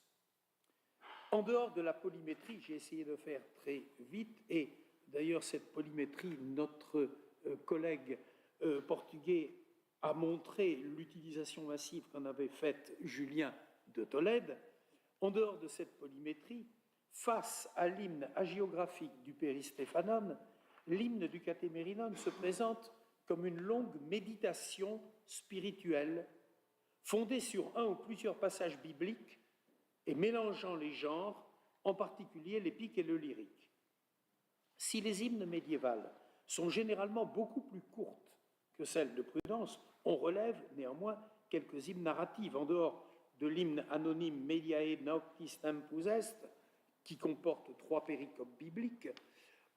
En dehors de la polymétrie, j'ai essayé de faire très vite, et d'ailleurs cette polymétrie, notre collègue portugais a montré l'utilisation massive qu'en avait faite Julien de Tolède. En dehors de cette polymétrie, face à l'hymne hagiographique du Péristéphanone, l'hymne du Catémérinone se présente comme une longue méditation spirituelle fondée sur un ou plusieurs passages bibliques et mélangeant les genres, en particulier l'épique et le lyrique. Si les hymnes médiévales sont généralement beaucoup plus courtes que celles de Prudence, on relève néanmoins quelques hymnes narratifs, en dehors de l'hymne anonyme Mediae Noctis Tempus Est, qui comporte 3 péricopes bibliques,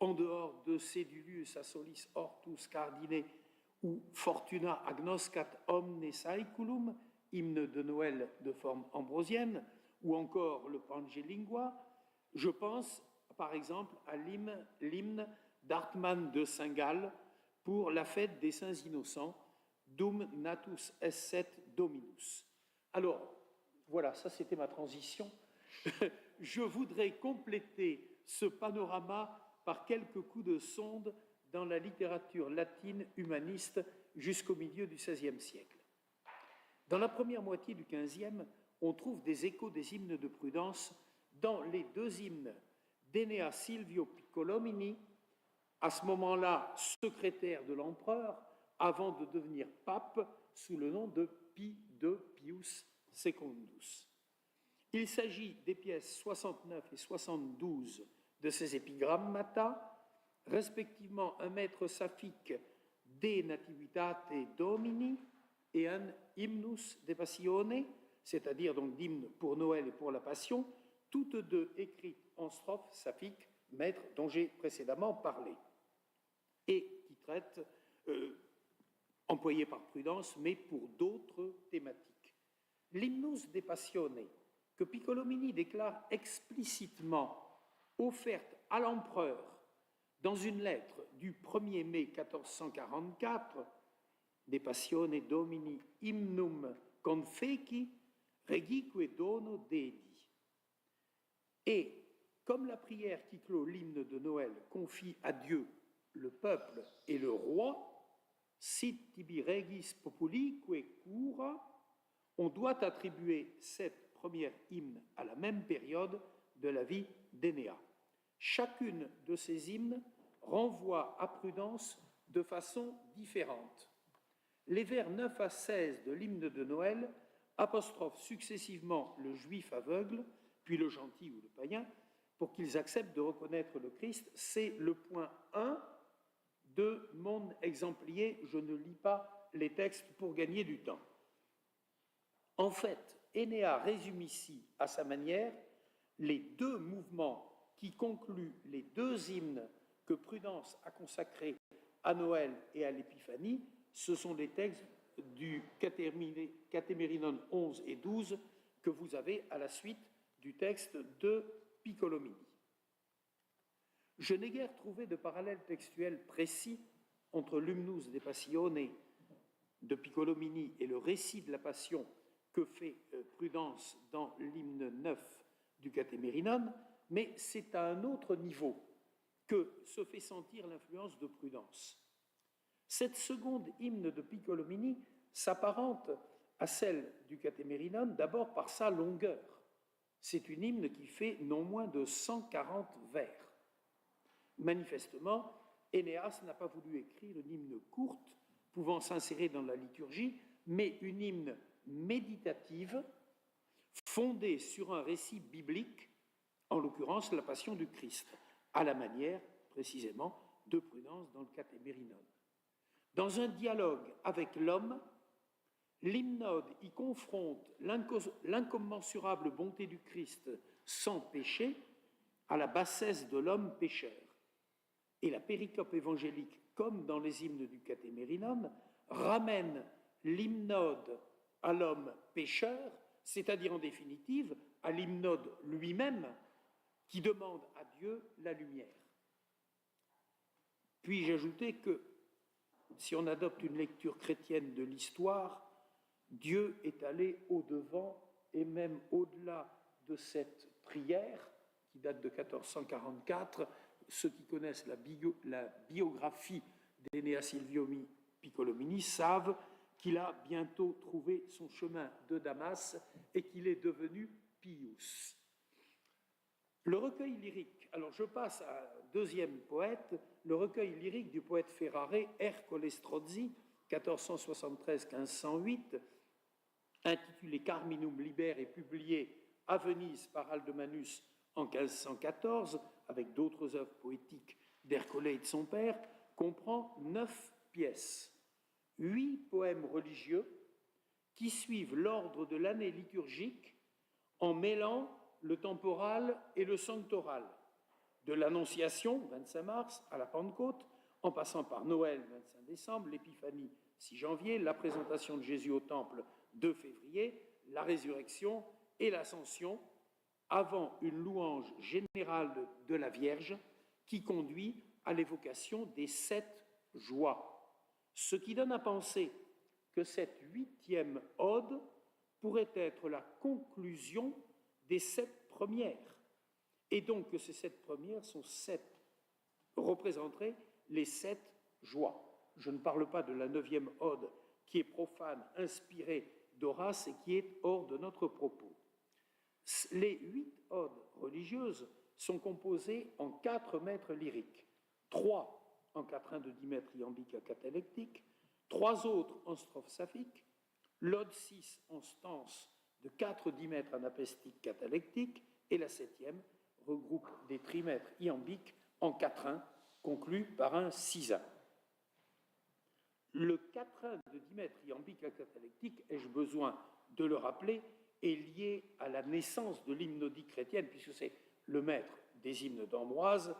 en dehors de Sedulius a solis hortus cardine ou Fortuna agnoscat omne saeculum, hymne de Noël de forme ambrosienne, ou encore le Pangelingua, je pense par exemple à l'hymne d'Hartmann de Saint-Gall pour la fête des Saints Innocents, Dum natus esset Dominus. Alors, voilà, ça c'était ma transition. Je voudrais compléter ce panorama par quelques coups de sonde dans la littérature latine humaniste jusqu'au milieu du XVIe siècle. Dans la première moitié du XVe, on trouve des échos des hymnes de Prudence dans les 2 hymnes d'Enea Silvio Piccolomini, à ce moment-là secrétaire de l'empereur, avant de devenir pape sous le nom de Pie II Pius Secundus. Il s'agit des pièces 69 et 72 de ces épigrammata, respectivement un maître saphique De Nativitate Domini et un hymnus de Passione, c'est-à-dire donc d'hymne pour Noël et pour la Passion, toutes 2 écrites en strophes saphiques, maître dont j'ai précédemment parlé, et qui traitent, employés par Prudence, mais pour d'autres thématiques. L'hymnus de Passione, que Piccolomini déclare explicitement offerte à l'empereur dans une lettre du 1er mai 1444, De Passione Domini hymnum confeci regique dono dedi. Et comme la prière qui clôt l'hymne de Noël confie à Dieu le peuple et le roi, sit tibi regis populique cura, on doit attribuer cette première hymne à la même période de la vie d'Énéa. Chacune de ces hymnes renvoie à Prudence de façon différente. Les vers 9 à 16 de l'hymne de Noël apostrophent successivement le juif aveugle, puis le gentil ou le païen, pour qu'ils acceptent de reconnaître le Christ. C'est le point 1 de mon exemplier. Je ne lis pas les textes pour gagner du temps. En fait, Énéa résume ici, à sa manière, les 2 mouvements qui concluent les 2 hymnes que Prudence a consacrés à Noël et à l'Épiphanie. Ce sont les textes du Catémérinone 11 et 12 que vous avez à la suite du texte de Piccolomini. Je n'ai guère trouvé de parallèle textuel précis entre l'hymnus de Passione de Piccolomini et le récit de la Passion que fait Prudence dans l'hymne 9 du Catémérinone, mais c'est à un autre niveau que se fait sentir l'influence de Prudence. Cette seconde hymne de Piccolomini s'apparente à celle du Catémérinone d'abord par sa longueur. C'est une hymne qui fait non moins de 140 vers. Manifestement, Énéas n'a pas voulu écrire une hymne courte, pouvant s'insérer dans la liturgie, mais une hymne méditative, fondée sur un récit biblique, en l'occurrence la Passion du Christ, à la manière, précisément, de Prudence dans le Catémérinone. Dans un dialogue avec l'homme, l'hymnode y confronte l'incommensurable bonté du Christ sans péché à la bassesse de l'homme pécheur. Et la péricope évangélique, comme dans les hymnes du Catémérinone, ramène l'hymnode à l'homme pécheur, c'est-à-dire en définitive à l'hymnode lui-même qui demande à Dieu la lumière. Puis-je ajouter que si on adopte une lecture chrétienne de l'histoire, Dieu est allé au-devant et même au-delà de cette prière qui date de 1444. Ceux qui connaissent la biographie d'Enea Silviomi Piccolomini savent qu'il a bientôt trouvé son chemin de Damas et qu'il est devenu Pius. Le recueil lyrique, alors je passe à un deuxième poète, le recueil lyrique du poète ferrare Ercole Strozzi, 1473-1508, intitulé Carminum Liber et publié à Venise par Aldemanus en 1514, avec d'autres œuvres poétiques d'Ercole et de son père, comprend 9 pièces, 8 poèmes religieux qui suivent l'ordre de l'année liturgique en mêlant le temporal et le sanctoral, de l'Annonciation, 25 mars, à la Pentecôte, en passant par Noël, 25 décembre, l'Épiphanie, 6 janvier, la présentation de Jésus au Temple, 2 février, la résurrection et l'ascension, avant une louange générale de la Vierge qui conduit à l'évocation des 7 joies. Ce qui donne à penser que cette 8e ode pourrait être la conclusion des 7 premières, et donc que ces 7 premières représenteraient les 7 joies. Je ne parle pas de la 9e ode qui est profane, inspirée d'Horace et qui est hors de notre propos. Les 8 odes religieuses sont composées en 4 mètres lyriques, 3 en quatrain de 10 mètres iambique à catalectique, 3 autres en strophe saphique, l'ode 6 en stances de 4 dimètres anapestique catalectique, et la 7e regroupe des trimètres iambiques en quatrain, conclus par un sisin. Le quatrain de 10 mètres iambique à catalectique, ai-je besoin de le rappeler, est lié à la naissance de l'hymnodie chrétienne, puisque c'est le maître des hymnes d'Ambroise,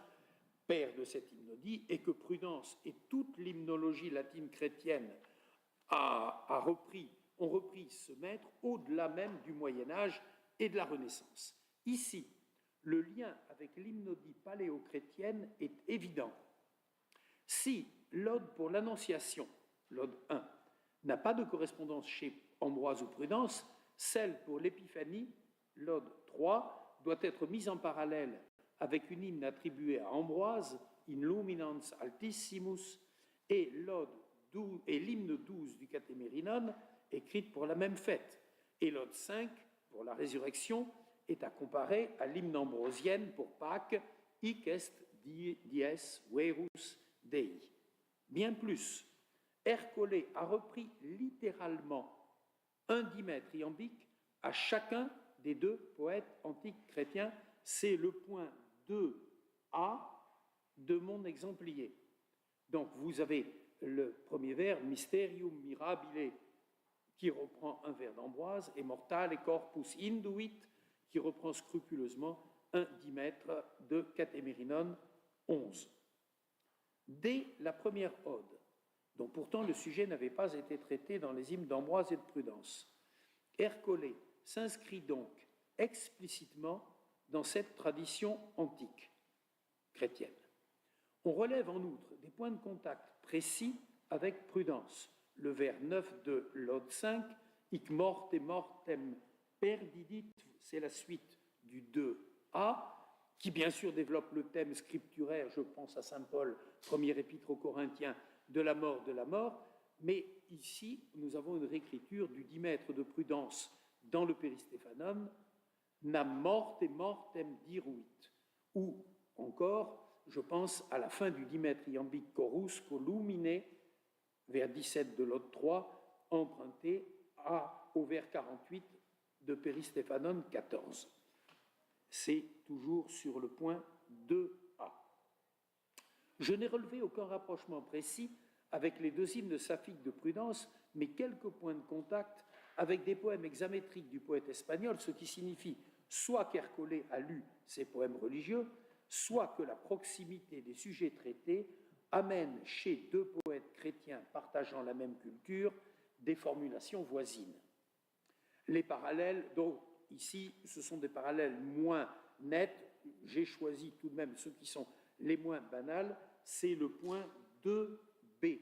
père de cette hymnodie, et que Prudence et toute l'hymnologie latine chrétienne ont repris ce maître au-delà même du Moyen-Âge et de la Renaissance. Ici, le lien avec l'hymnodie paléo-chrétienne est évident. Si l'ode pour l'Annonciation, l'ode 1, n'a pas de correspondance chez Ambroise ou Prudence, celle pour l'Épiphanie, l'ode 3, doit être mise en parallèle avec une hymne attribuée à Ambroise, In Luminans Altissimus, et l'hymne 12 du Catémérinone, écrite pour la même fête. Et l'ode 5, pour la résurrection, est à comparer à l'hymne ambrosienne pour Pâques, Hic est dies verus Dei. Bien plus, Ercole a repris littéralement un dimètre iambique à chacun des 2 poètes antiques chrétiens. C'est le point 2a de mon exemplier. Donc vous avez le premier vers, Mysterium mirabile, qui reprend un vers d'Ambroise, et Mortale corpus induit, qui reprend scrupuleusement un dimètre de Catémérinone 11. Dès la première ode, dont pourtant le sujet n'avait pas été traité dans les hymnes d'Ambroise et de Prudence, Ercole s'inscrit donc explicitement dans cette tradition antique chrétienne. On relève en outre des points de contact précis avec Prudence. Le vers 9 de l'ode 5, Hic morte mortem perdidit, c'est la suite du 2a, qui bien sûr développe le thème scripturaire, je pense à saint Paul, premier épître aux Corinthiens, de la mort, mais ici, nous avons une réécriture du dimètre de Prudence dans le Péristéphanum, nam mortem diruit, ou encore, je pense à la fin du dimètre iambique chorus, columine, vers 17 de l'ode 3, emprunté au vers 48 de Péristéphanum 14. C'est toujours sur le point 2a. Je n'ai relevé aucun rapprochement précis avec les deux hymnes saphiques de Prudence, mais quelques points de contact avec des poèmes hexamétriques du poète espagnol, ce qui signifie soit qu'Ercolé a lu ces poèmes religieux, soit que la proximité des sujets traités amène chez deux poètes chrétiens partageant la même culture des formulations voisines. Les parallèles, donc ici, ce sont des parallèles moins nets, j'ai choisi tout de même ceux qui sont les moins banals, c'est le point 2b.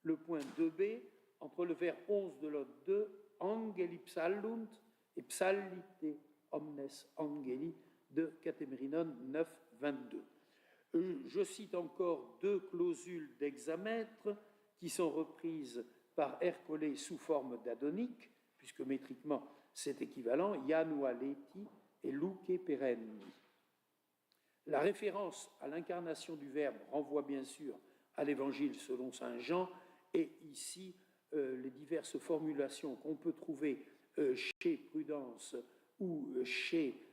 Le point 2b, entre le vers 11 de l'ode 2, angeli psallunt et psallite omnes angeli de Catémérinon 9, 22. Je cite encore deux clausules d'hexamètre qui sont reprises par Ercolé sous forme d'adonique, puisque métriquement c'est équivalent, Janua leti et luce perenni. La référence à l'incarnation du Verbe renvoie bien sûr à l'Évangile selon saint Jean, et ici les diverses formulations qu'on peut trouver chez Prudence ou chez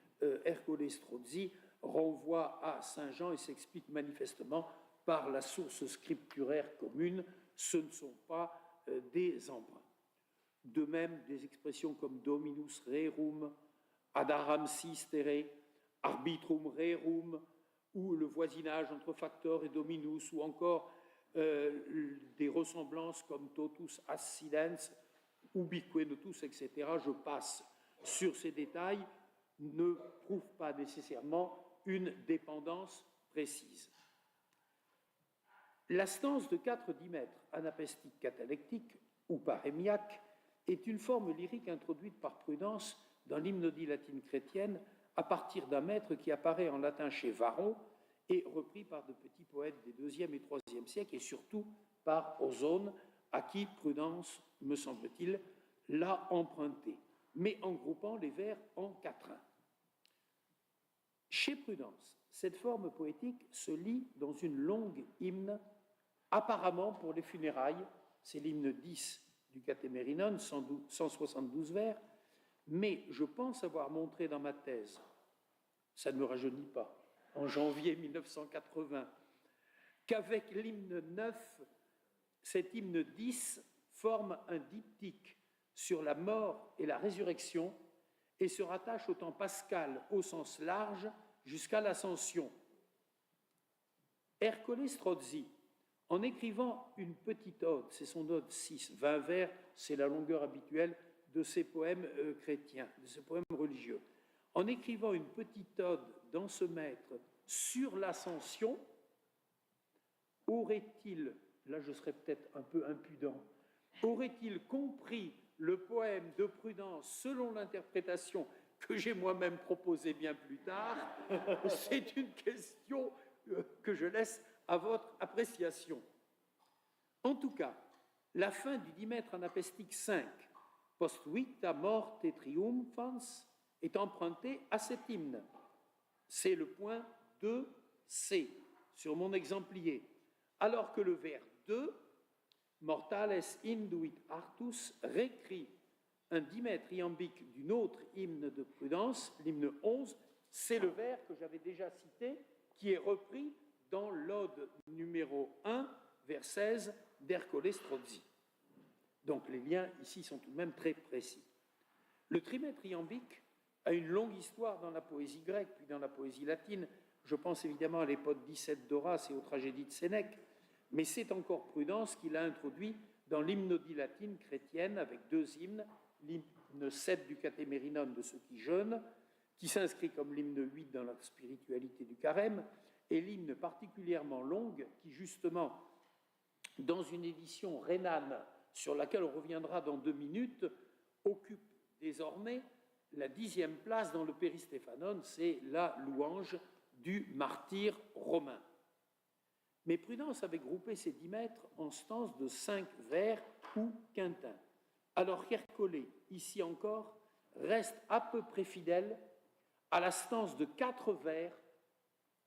Ercolé Strozzi renvoient à saint Jean et s'expliquent manifestement par la source scripturaire commune, ce ne sont pas des emprunts. De même, des expressions comme Dominus rerum, Adaram sistere, Arbitrum rerum, ou le voisinage entre factor et dominus, ou encore des ressemblances comme totus assidens, ubique notus, etc. Je passe sur ces détails, ne prouvent pas nécessairement une dépendance précise. La stance de 4 dimètres anapestiques catalectiques ou parémiaques est une forme lyrique introduite par Prudence dans l'hymnodie latine chrétienne à partir d'un mètre qui apparaît en latin chez Varron et repris par de petits poètes des IIe et IIIe siècles et surtout par Ozone, à qui Prudence, me semble-t-il, l'a emprunté, mais en groupant les vers en quatrains. Chez Prudence, cette forme poétique se lit dans une longue hymne, apparemment pour les funérailles, c'est l'hymne 10 du Catémérinon, 172 vers, mais je pense avoir montré dans ma thèse, ça ne me rajeunit pas, en janvier 1980, qu'avec l'hymne 9, cet hymne 10 forme un diptyque sur la mort et la résurrection et se rattache au temps pascal au sens large jusqu'à l'ascension. Ercolé Strozzi, en écrivant une petite ode, c'est son ode 6, 20 vers, c'est la longueur habituelle de ces poèmes chrétiens, de ces poèmes religieux. En écrivant une petite ode dans ce maître sur l'ascension, aurait-il, là je serais peut-être un peu impudent, aurait-il compris le poème de Prudence selon l'interprétation que j'ai moi-même proposée bien plus tard? C'est une question que je laisse à votre appréciation. En tout cas, la fin du dimètre anapestique 5, post victa morte triumphans, est empruntée à cet hymne. C'est le point 2C sur mon exemplier, alors que le vers 2, mortales induit artus, réécrit un dimètre iambique d'une autre hymne de Prudence, l'hymne 11, c'est le vers que j'avais déjà cité, qui est repris dans l'ode numéro 1, vers 16 d'Ercolé Strozzi. Donc les liens ici sont tout de même très précis. Le trimètre iambique a une longue histoire dans la poésie grecque, puis dans la poésie latine. Je pense évidemment à l'épode 17 d'Horace et aux tragédies de Sénèque, mais c'est encore Prudence qui l'a introduit dans l'hymnodie latine chrétienne avec deux hymnes, l'hymne 7 du Catémérinon de ceux qui jeûnent, qui s'inscrit comme l'hymne 8 dans la spiritualité du carême, et l'hymne particulièrement longue qui, justement, dans une édition rhénane sur laquelle on reviendra dans 2 minutes, occupe désormais la 10e place dans le Péristéphanon, c'est la louange du martyr romain. Mais Prudence avait groupé ces 10 mètres en stances de 5 vers ou quintins, alors qu'Ercolé, ici encore, reste à peu près fidèle à la stance de 4 vers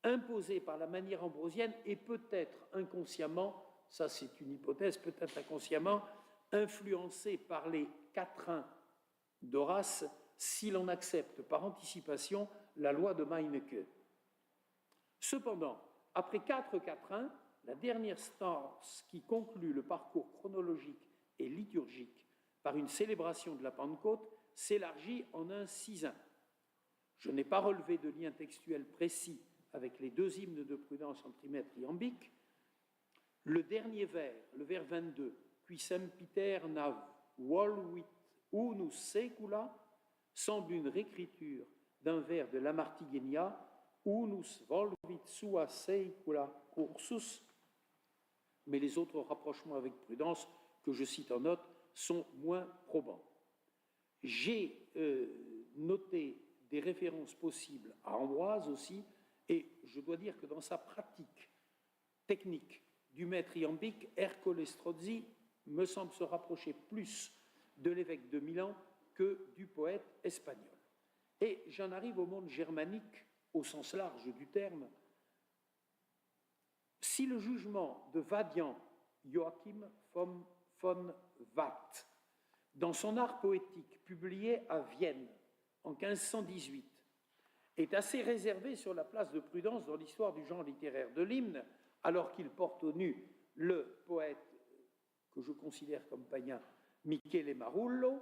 imposée par la manière ambrosienne et peut-être inconsciemment, ça c'est une hypothèse, peut-être inconsciemment, influencée par les quatrains d'Horace, si l'on accepte par anticipation la loi de Meinecke. Cependant, après 4 quatrains, la dernière stance qui conclut le parcours chronologique et liturgique par une célébration de la Pentecôte s'élargit en un 6-1. Je n'ai pas relevé de lien textuel précis avec les 2 hymnes de Prudence en trimètre iambique. Le dernier vers, le vers 22, « Qui sempiter nav voluit unus secula » semble une réécriture d'un vers de Lamartiguenia, « Unus volvit sua secula cursus », mais les autres rapprochements avec Prudence, que je cite en note, sont moins probants. J'ai noté des références possibles à Ambroise aussi, et je dois dire que dans sa pratique technique du maître iambique, Ercole Strozzi me semble se rapprocher plus de l'évêque de Milan que du poète espagnol. Et j'en arrive au monde germanique, au sens large du terme. Si le jugement de Vadian, Joachim von Watt, dans son art poétique publié à Vienne en 1518, est assez réservé sur la place de Prudence dans l'histoire du genre littéraire de l'hymne, alors qu'il porte au nu le poète que je considère comme païen, Michele Marullo,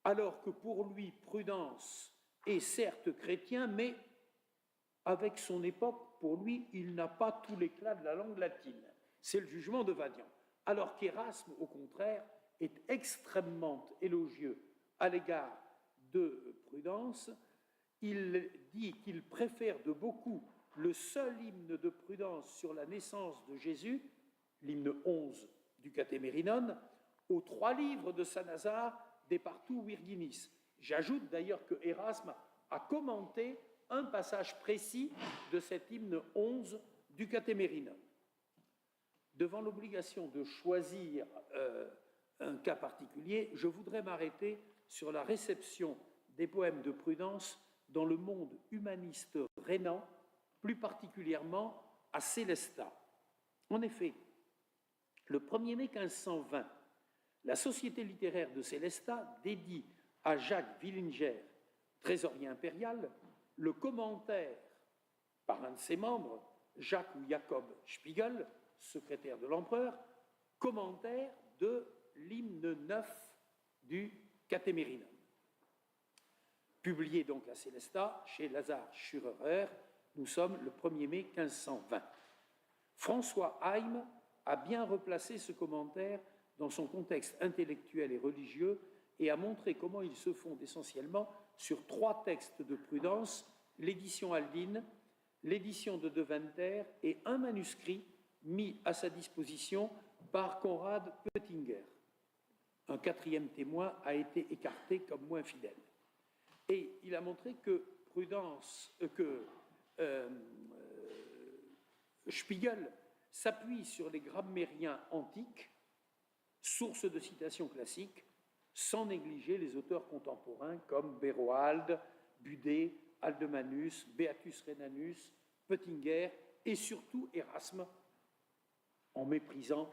alors que pour lui, Prudence est certes chrétien, mais avec son époque, pour lui, il n'a pas tout l'éclat de la langue latine. C'est le jugement de Vadian. Alors qu'Érasme, au contraire, est extrêmement élogieux à l'égard de Prudence. Il dit qu'il préfère de beaucoup le seul hymne de Prudence sur la naissance de Jésus, l'hymne 11 du Catémérinone, aux 3 livres de Saint-Lazare, des Partout Virginis. J'ajoute d'ailleurs que Érasme a commenté un passage précis de cet hymne 11 du Catémérinone. Devant l'obligation de choisir un cas particulier, je voudrais m'arrêter sur la réception des poèmes de Prudence dans le monde humaniste rhénan, plus particulièrement à Sélestat. En effet, le 1er mai 1520, la Société littéraire de Sélestat dédie à Jacques Willinger, trésorier impérial, le commentaire par un de ses membres, Jacques ou Jacob Spiegel, secrétaire de l'empereur, commentaire de l'hymne 9 du Catémérinone. Publié donc à Sélestat, chez Lazare Schurerer, nous sommes le 1er mai 1520. François Heim a bien replacé ce commentaire dans son contexte intellectuel et religieux et a montré comment il se fonde essentiellement sur 3 textes de Prudence, l'édition Aldine, l'édition de De Venter et un manuscrit mis à sa disposition par Conrad Peutinger. Un 4e témoin a été écarté comme moins fidèle. Et il a montré que Spiegel s'appuie sur les grammairiens antiques, source de citations classiques, sans négliger les auteurs contemporains comme Beroald, Budet, Aldemanus, Beatus Rhenanus, Peutinger et surtout Érasme, en méprisant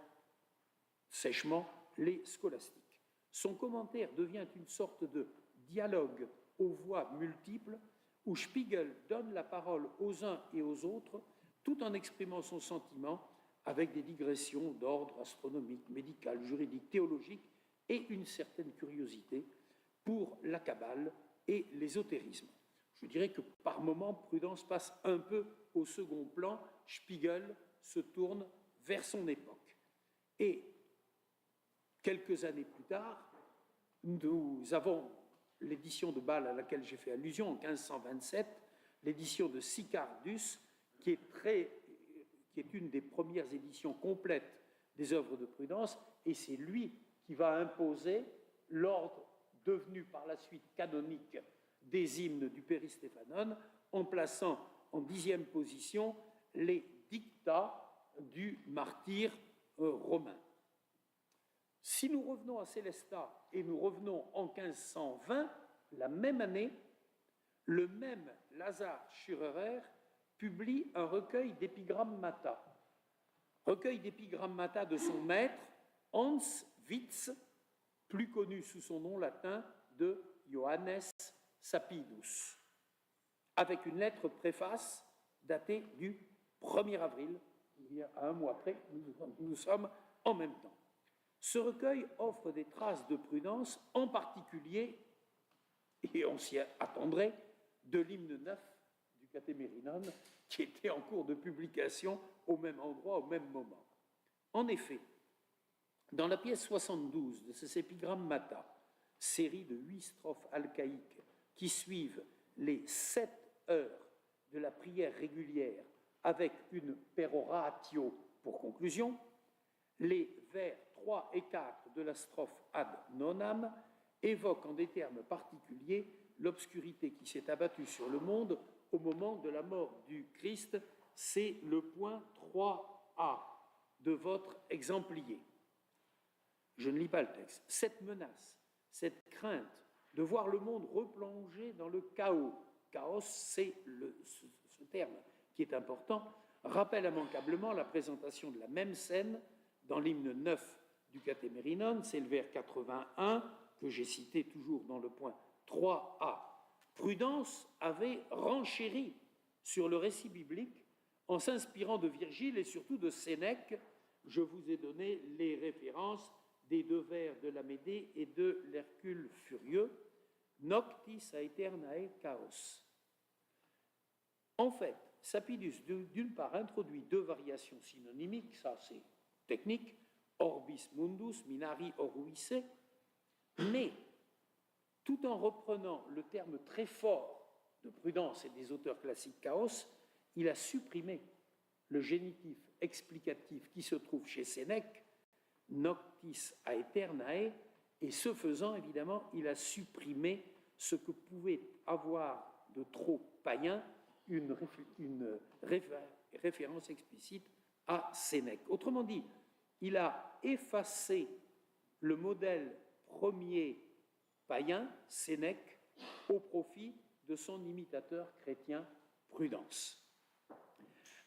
sèchement les scolastiques. Son commentaire devient une sorte de dialogue aux voix multiples où Spiegel donne la parole aux uns et aux autres tout en exprimant son sentiment avec des digressions d'ordre astronomique, médical, juridique, théologique et une certaine curiosité pour la Kabbale et l'ésotérisme. Je dirais que par moments, Prudence passe un peu au second plan. Spiegel se tourne vers son époque. Et quelques années plus tard, nous avons l'édition de Bâle à laquelle j'ai fait allusion en 1527, l'édition de Sicardus, qui est une des premières éditions complètes des œuvres de Prudence, et c'est lui qui va imposer l'ordre devenus par la suite canoniques des hymnes du Péristéphanon, en plaçant en 10e position les dictats du martyr romain. Si nous revenons à Célestat et nous revenons en 1520, la même année, le même Lazare Schürer publie un recueil d'épigrammata. Recueil d'épigrammata de son maître, Hans Witz, plus connu sous son nom latin de Johannes Sapidus, avec une lettre préface datée du 1er avril, il y a un mois près, nous sommes en même temps. Ce recueil offre des traces de Prudence, en particulier, et on s'y attendrait, de l'hymne 9 du Catémérinone, qui était en cours de publication au même endroit, au même moment. En effet, dans la pièce 72 de ces épigrammata, série de 8 strophes alcaïques qui suivent les 7 heures de la prière régulière avec une peroratio pour conclusion, les vers 3 et 4 de la strophe ad nonam évoquent en des termes particuliers l'obscurité qui s'est abattue sur le monde au moment de la mort du Christ. C'est le point 3a de votre exemplier. Je ne lis pas le texte. Cette menace, cette crainte de voir le monde replongé dans le chaos, chaos c'est ce terme qui est important, rappelle immanquablement la présentation de la même scène dans l'hymne 9 du Catémérinone, c'est le vers 81 que j'ai cité toujours dans le point 3a. Prudence avait renchéri sur le récit biblique en s'inspirant de Virgile et surtout de Sénèque. Je vous ai donné les références des 2 vers de la Médée et de l'Hercule furieux, Noctis aeternae chaos. En fait, Sapidus, d'une part, introduit 2 variations synonymiques, ça c'est technique, orbis mundus, minari oruisse, mais tout en reprenant le terme très fort de Prudence et des auteurs classiques chaos, il a supprimé le génitif explicatif qui se trouve chez Sénèque, noctis aeternae, et ce faisant, évidemment, il a supprimé ce que pouvait avoir de trop païen une référence explicite à Sénèque. Autrement dit, il a effacé le modèle premier païen, Sénèque, au profit de son imitateur chrétien Prudence.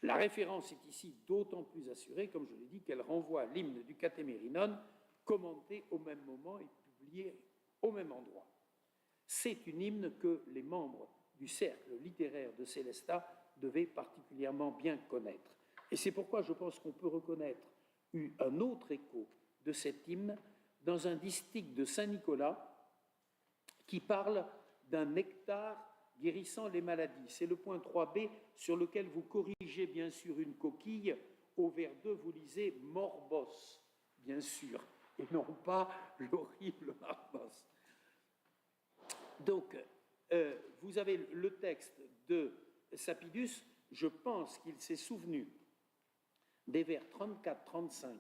La référence est ici d'autant plus assurée, comme je l'ai dit, qu'elle renvoie à l'hymne du Catémérinone, commenté au même moment et publié au même endroit. C'est une hymne que les membres du cercle littéraire de Célestat devaient particulièrement bien connaître. Et c'est pourquoi je pense qu'on peut reconnaître un autre écho de cet hymne dans un distique de Saint-Nicolas qui parle d'un nectar guérissant les maladies. C'est le point 3b sur lequel vous corrigez bien sûr une coquille. Au vers 2, vous lisez morbos, bien sûr, et non pas l'horrible morbos. Donc, vous avez le texte de Sapidus. Je pense qu'il s'est souvenu des vers 34-35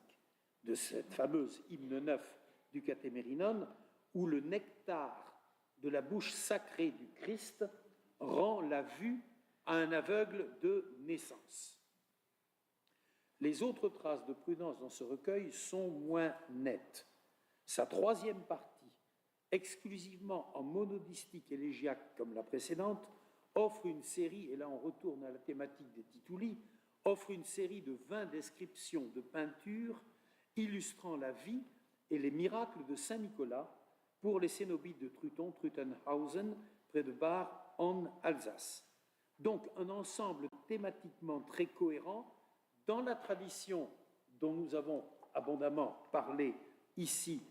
de cette fameuse hymne 9 du Catémérinone, où le nectar de la bouche sacrée du Christ rend la vue à un aveugle de naissance. Les autres traces de Prudence dans ce recueil sont moins nettes. Sa 3e partie, exclusivement en monodistique élégiaque comme la précédente, offre une série, et là on retourne à la thématique des tituli, offre une série de 20 descriptions de peintures illustrant la vie et les miracles de Saint-Nicolas pour les cénobites de Truthenhausen, près de Bar en Alsace. Donc un ensemble thématiquement très cohérent dans la tradition dont nous avons abondamment parlé ici,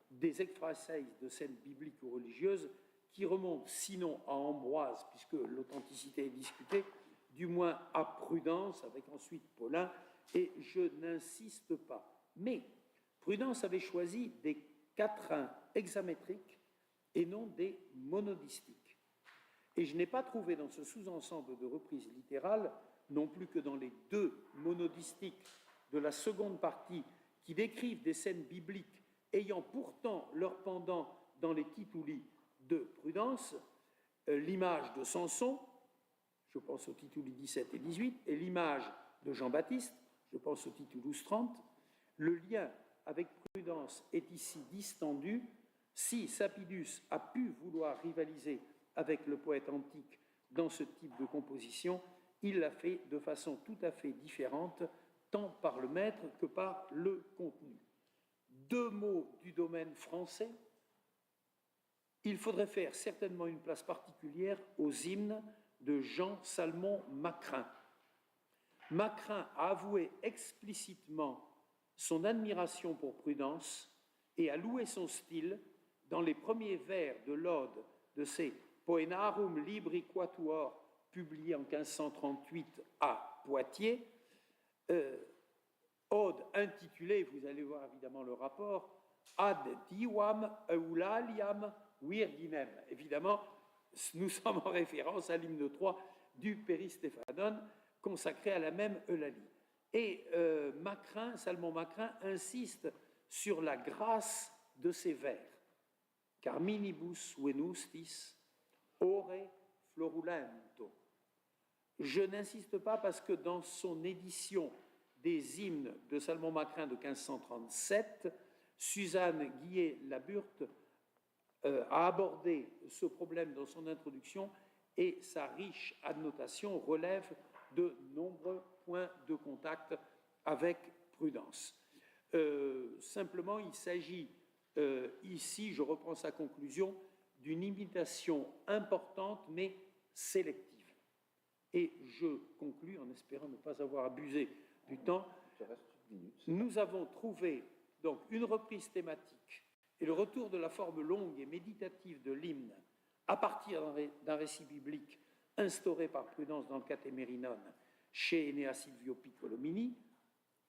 des exphrases de scènes bibliques ou religieuses qui remontent sinon à Ambroise, puisque l'authenticité est discutée, du moins à Prudence, avec ensuite Paulin, et je n'insiste pas. Mais Prudence avait choisi des quatrains hexamétriques et non des monodistiques. Et je n'ai pas trouvé dans ce sous-ensemble de reprises littérales, non plus que dans les 2 monodistiques de la seconde partie, qui décrivent des scènes bibliques ayant pourtant leur pendant dans les tituli de Prudence, l'image de Samson, je pense aux tituli 17 et 18, et l'image de Jean-Baptiste, je pense au titulus 30. Le lien avec Prudence est ici distendu. Si Sapidus a pu vouloir rivaliser avec le poète antique dans ce type de composition, il l'a fait de façon tout à fait différente, tant par le maître que par le contenu. 2 mots du domaine français. Il faudrait faire certainement une place particulière aux hymnes de Jean Salmon Macrin. Macrin a avoué explicitement son admiration pour Prudence et a loué son style dans les premiers vers de l'ode de ses Poenarum Libri Quatuor, publié en 1538 à Poitiers, ode intitulée, vous allez voir évidemment le rapport, Ad Diwam Eulaliam Virdinem. Évidemment, nous sommes en référence à l'hymne 3 du Péristéphanon, consacré à la même Eulalie. Et Macrin, Salmon Macrin, insiste sur la grâce de ces vers. Carminibus venustis ore florulento. Je n'insiste pas parce que dans son édition des hymnes de Salmon Macrin de 1537, Suzanne Guillet-Laburte a abordé ce problème dans son introduction et sa riche annotation relève de nombreux points de contact avec Prudence. Simplement, il s'agit ici, je reprends sa conclusion, d'une imitation importante mais sélective. Et je conclus en espérant ne pas avoir abusé du temps. Nous avons trouvé donc une reprise thématique et le retour de la forme longue et méditative de l'hymne à partir d'un récit biblique instauré par Prudence dans le Catémérinone chez Enea Silvio Piccolomini,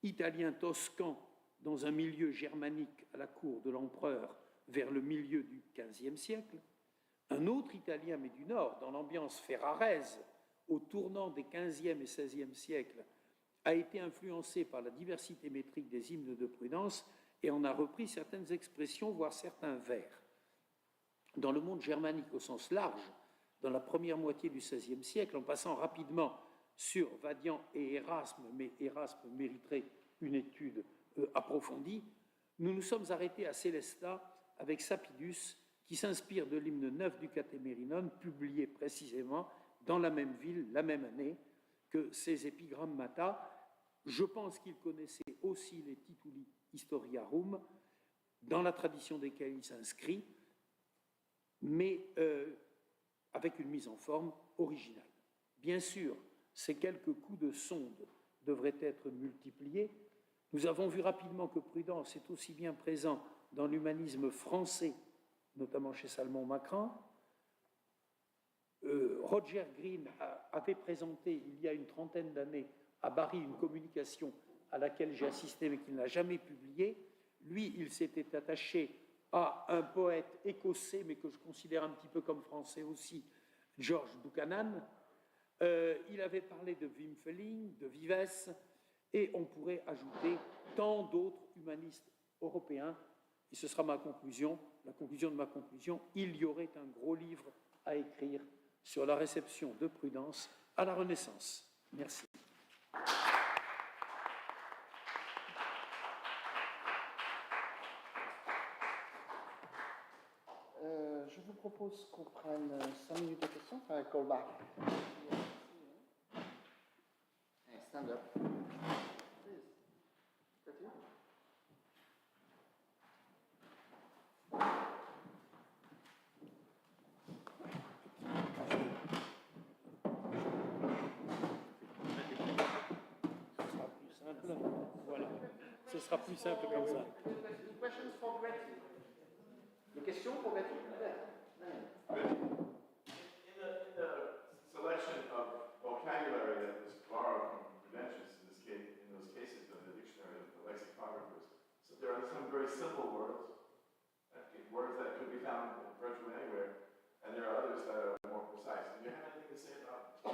italien toscan dans un milieu germanique à la cour de l'empereur vers le milieu du XVe siècle, un autre italien mais du nord dans l'ambiance ferraraise au tournant des XVe et XVIe siècles a été influencé par la diversité métrique des hymnes de Prudence et en a repris certaines expressions, voire certains vers. Dans le monde germanique au sens large, dans la première moitié du XVIe siècle, en passant rapidement sur Vadian et Érasme, mais Érasme mériterait une étude approfondie, nous nous sommes arrêtés à Célestat avec Sapidus, qui s'inspire de l'hymne 9 du Catémérinone, publié précisément dans la même ville, la même année, que ces épigrammata. Je pense qu'il connaissait aussi les tituli historiarum, dans la tradition desquels il s'inscrit, mais avec une mise en forme originale. Bien sûr, ces quelques coups de sonde devraient être multipliés. Nous avons vu rapidement que Prudence est aussi bien présent dans l'humanisme français, notamment chez Salmon Macrin. Roger Green avait présenté il y a une trentaine d'années à Bari une communication à laquelle j'ai assisté mais qu'il n'a jamais publiée. Lui, il s'était attaché à un poète écossais, mais que je considère un petit peu comme français aussi, George Buchanan. Il avait parlé de Wimfeling, de Vives, et on pourrait ajouter tant d'autres humanistes européens. Et ce sera ma conclusion, la conclusion de ma conclusion. Il y aurait un gros livre à écrire sur la réception de Prudence à la Renaissance. Merci. Je vous propose qu'on prenne 5 minutes de questions. Enfin, un callback. Stand up. Voilà, ce sera plus simple comme ça. Des questions pour Betty? In the selection of vocabulary that was borrowed from Prudentius in those cases of the dictionary of the lexicographers, so there are some very simple words, words that could be found in virtually anywhere, and there are others that are more precise. Do you have anything to say about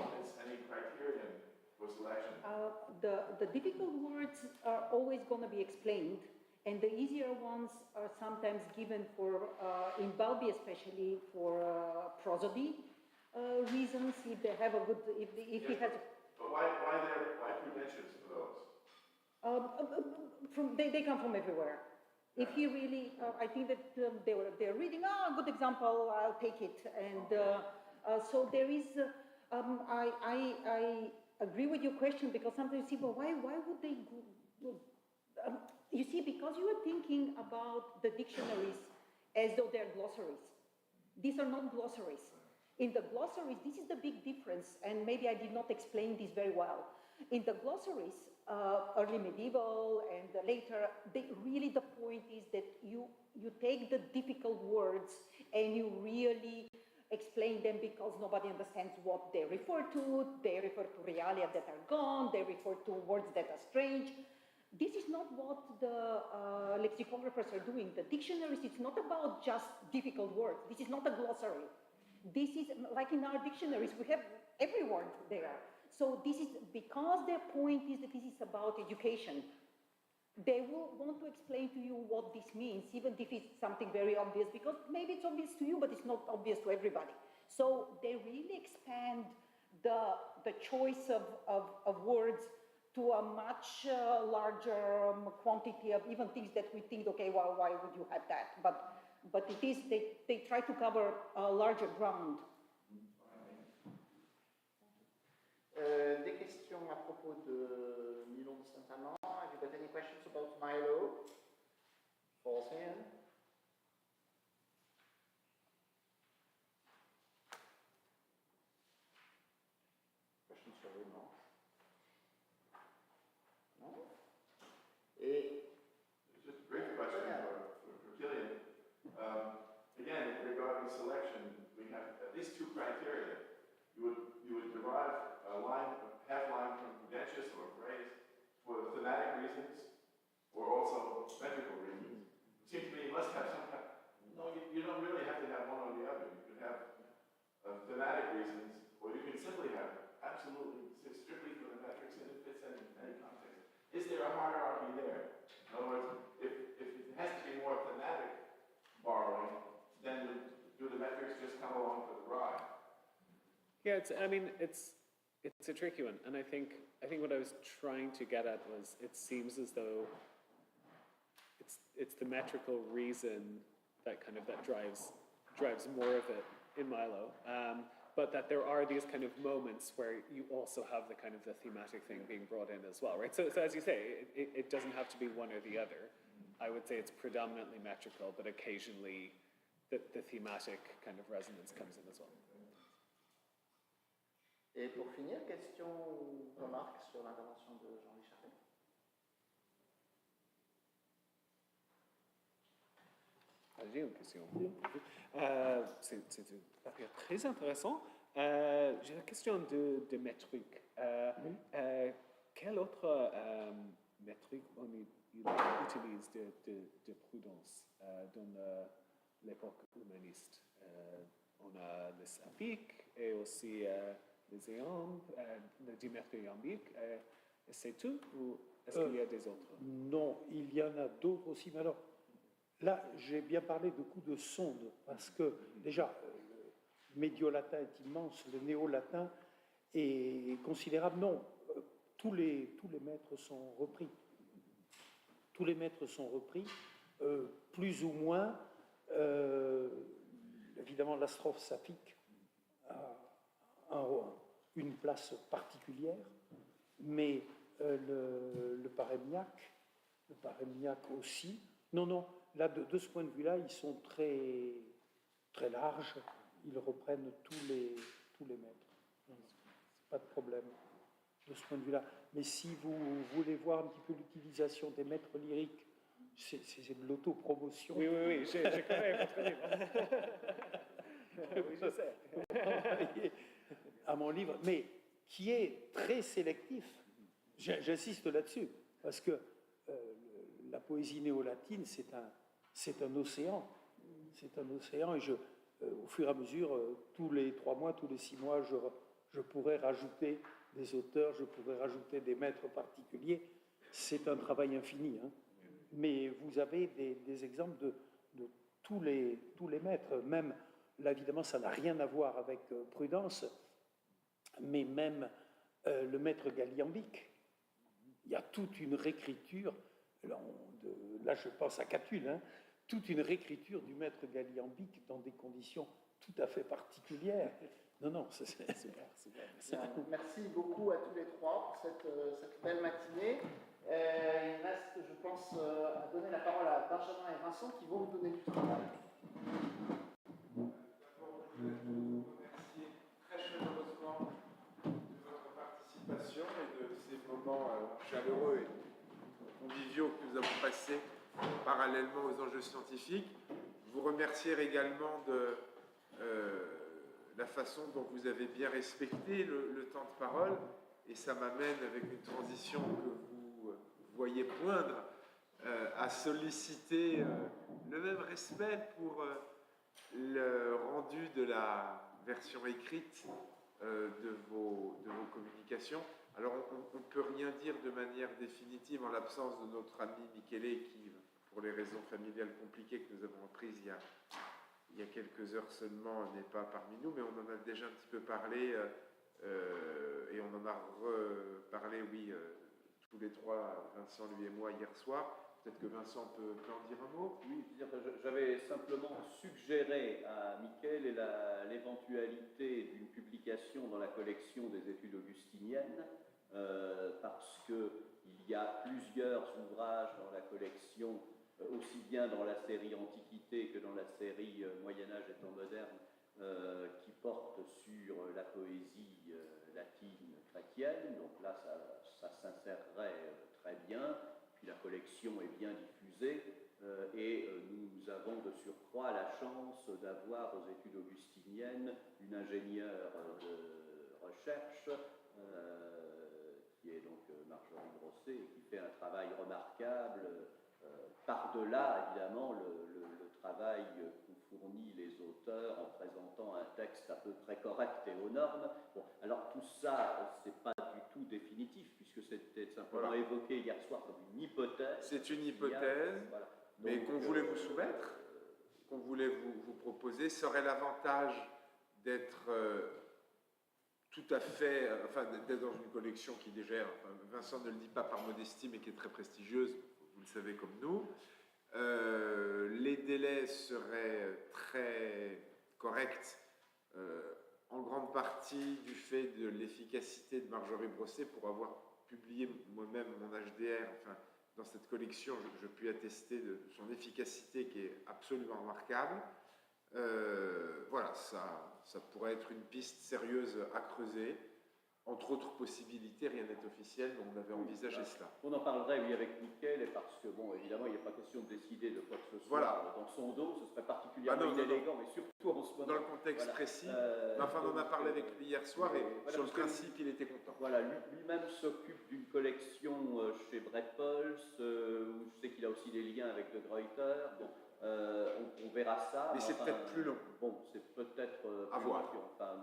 any criterion for selection? The difficult words are always going to be explained, And the easier ones are sometimes given for, in Balbi especially, for prosody reasons, if they have a good, if he has... But why Prudentius for those? They come from everywhere. If he really, I think that they're reading, good example, I'll take it. And so there is, I agree with your question, because sometimes you see, well, why would they go? You see, because you are thinking about the dictionaries as though they're glossaries. These are not glossaries. In the glossaries, this is the big difference, and maybe I did not explain this very well. In the glossaries, early medieval and later, really the point is that you take the difficult words and you really explain them, because nobody understands what they refer to. They refer to realia that are gone. They refer to words that are strange. This is not what the lexicographers are doing. The dictionaries, it's not about just difficult words. This is not a glossary. This is, like in our dictionaries, we have every word there. So this is, because their point is that this is about education, they will want to explain to you what this means, even if it's something very obvious, because maybe it's obvious to you, but it's not obvious to everybody. So they really expand the choice of words to a much larger quantity of even things that we think, okay, well, why would you have that? But it is, they try to cover a larger ground. Des questions à propos de Milon de Saint-Amand. Have you got any questions about Milo? False hand. Questions for remarks? No? It's just a brief question for Killian. Again, regarding selection, we have at least two criteria. You would derive a half line from Prudentius or phrase for thematic reasons, or also metrical reasons. It seems to me you must have some kind. No, you don't really have to have one or the other. You could have thematic reasons, or you can simply have absolutely strictly for the metrics, and it fits in any context. Is there a hierarchy there? In other words, if it has to be more thematic borrowing, then do the metrics just come along for the ride? Yeah, it's a tricky one, and I think what I was trying to get at was, it seems as though it's the metrical reason that drives more of it in Milo, but that there are these kind of moments where you also have the kind of the thematic thing being brought in as well, right? So as you say, it doesn't have to be one or the other. I would say it's predominantly metrical, but occasionally the thematic kind of resonance comes in as well. Et pour finir, question ou remarque sur l'intervention de Jean-Louis Charret? J'ai une question. C'est très intéressant. J'ai une question de métrique. Quelle autre métrique on utilise de Prudence dans l'époque humaniste? On a les saphiques et aussi les iambes, la dimétrie iambique. C'est tout, ou est-ce qu'il y a des autres? Non, il y en a d'autres aussi, mais alors, là, j'ai bien parlé de coups de sonde, parce que, déjà, le médio-latin est immense, le néo-latin est considérable. Non, tous les maîtres sont repris. Tous les maîtres sont repris, plus ou moins. Évidemment, la strophe saphique a une place particulière, mais le parémiaque aussi. Non, là, de ce point de vue-là, ils sont très, très larges. Ils reprennent tous les maîtres. C'est pas de problème de ce point de vue-là. Mais si vous voulez voir un petit peu l'utilisation des maîtres lyriques, c'est de l'autopromotion. Oui, j'ai quand même votre livre. Oui, je sais. À mon livre, mais qui est très sélectif. J'insiste là-dessus, parce que la poésie néo-latine, c'est un océan. C'est un océan, et au fur et à mesure, tous les 3 mois, tous les 6 mois, je pourrais rajouter des auteurs, je pourrais rajouter des maîtres particuliers. C'est un travail infini. Hein. mais vous avez des exemples de tous les maîtres. Même, là, évidemment, ça n'a rien à voir avec Prudence, mais même le maître galliambique, il y a toute une réécriture, là je pense à Catulle, hein, toute une réécriture du maître galliambique dans des conditions tout à fait particulières. Non, c'est bien. Merci beaucoup à tous les trois pour cette belle matinée. Il reste, je pense, à donner la parole à Benjamin et Vincent qui vont nous donner du travail. D'abord, je voudrais vous remercier très chaleureusement de votre participation et de ces moments chaleureux et conviviaux que nous avons passés parallèlement aux enjeux scientifiques. Vous remercier également de la façon dont vous avez bien respecté le temps de parole, et ça m'amène avec une transition que vous voyez poindre à solliciter le même respect pour le rendu de la version écrite de vos communications. Alors on ne peut rien dire de manière définitive en l'absence de notre ami Michele qui, pour les raisons familiales compliquées que nous avons apprises il y a quelques heures seulement, n'est pas parmi nous, mais on en a déjà un petit peu parlé et on en a reparlé, oui, tous les trois, Vincent, lui et moi, hier soir. Peut-être que Vincent peut en dire un mot. Oui, j'avais simplement suggéré à Michele l'éventualité d'une publication dans la collection des études augustiniennes, parce qu'il y a plusieurs ouvrages dans la collection, aussi bien dans la série Antiquité que dans la série Moyen-Âge et temps moderne, qui portent sur la poésie latine chrétienne. Donc là, ça s'insérerait très bien. Puis la collection est bien diffusée et nous avons de surcroît la chance d'avoir aux études augustiniennes une ingénieure de recherche qui est donc Marjorie Brosset et qui fait un travail remarquable par-delà évidemment le travail qu'ont fourni les auteurs en présentant un texte à peu près correct et aux normes. Bon, alors tout ça, c'est pas du tout définitif puisque c'était simplement évoqué hier soir comme une hypothèse. C'est une hypothèse, voilà. Mais qu'on voulait vous soumettre, qu'on voulait vous proposer, serait l'avantage d'être tout à fait, enfin d'être dans une collection qui déjà, enfin, Vincent ne le dit pas par modestie, mais qui est très prestigieuse, vous le savez comme nous. Les délais seraient très corrects, en grande partie du fait de l'efficacité de Marjorie Brosset pour avoir publié moi-même mon HDR, enfin, dans cette collection, je puis attester de son efficacité qui est absolument remarquable. Voilà, ça pourrait être une piste sérieuse à creuser. Entre autres possibilités, rien n'est officiel, mais on avait envisagé cela. On en parlerait, oui, avec Michele, parce que, bon, évidemment, il n'y a pas question de décider de quoi que ce soit dans son dos, ce serait particulièrement inélégant, mais surtout en ce moment. Dans le contexte précis, enfin, on en a parlé avec lui hier soir, et sur le principe, il était content. Voilà, lui-même s'occupe d'une collection chez Brepols, où je sais qu'il a aussi des liens avec De Gruyter, bon, on verra ça. Mais c'est peut-être plus long. Bon, c'est peut-être à voir. Enfin,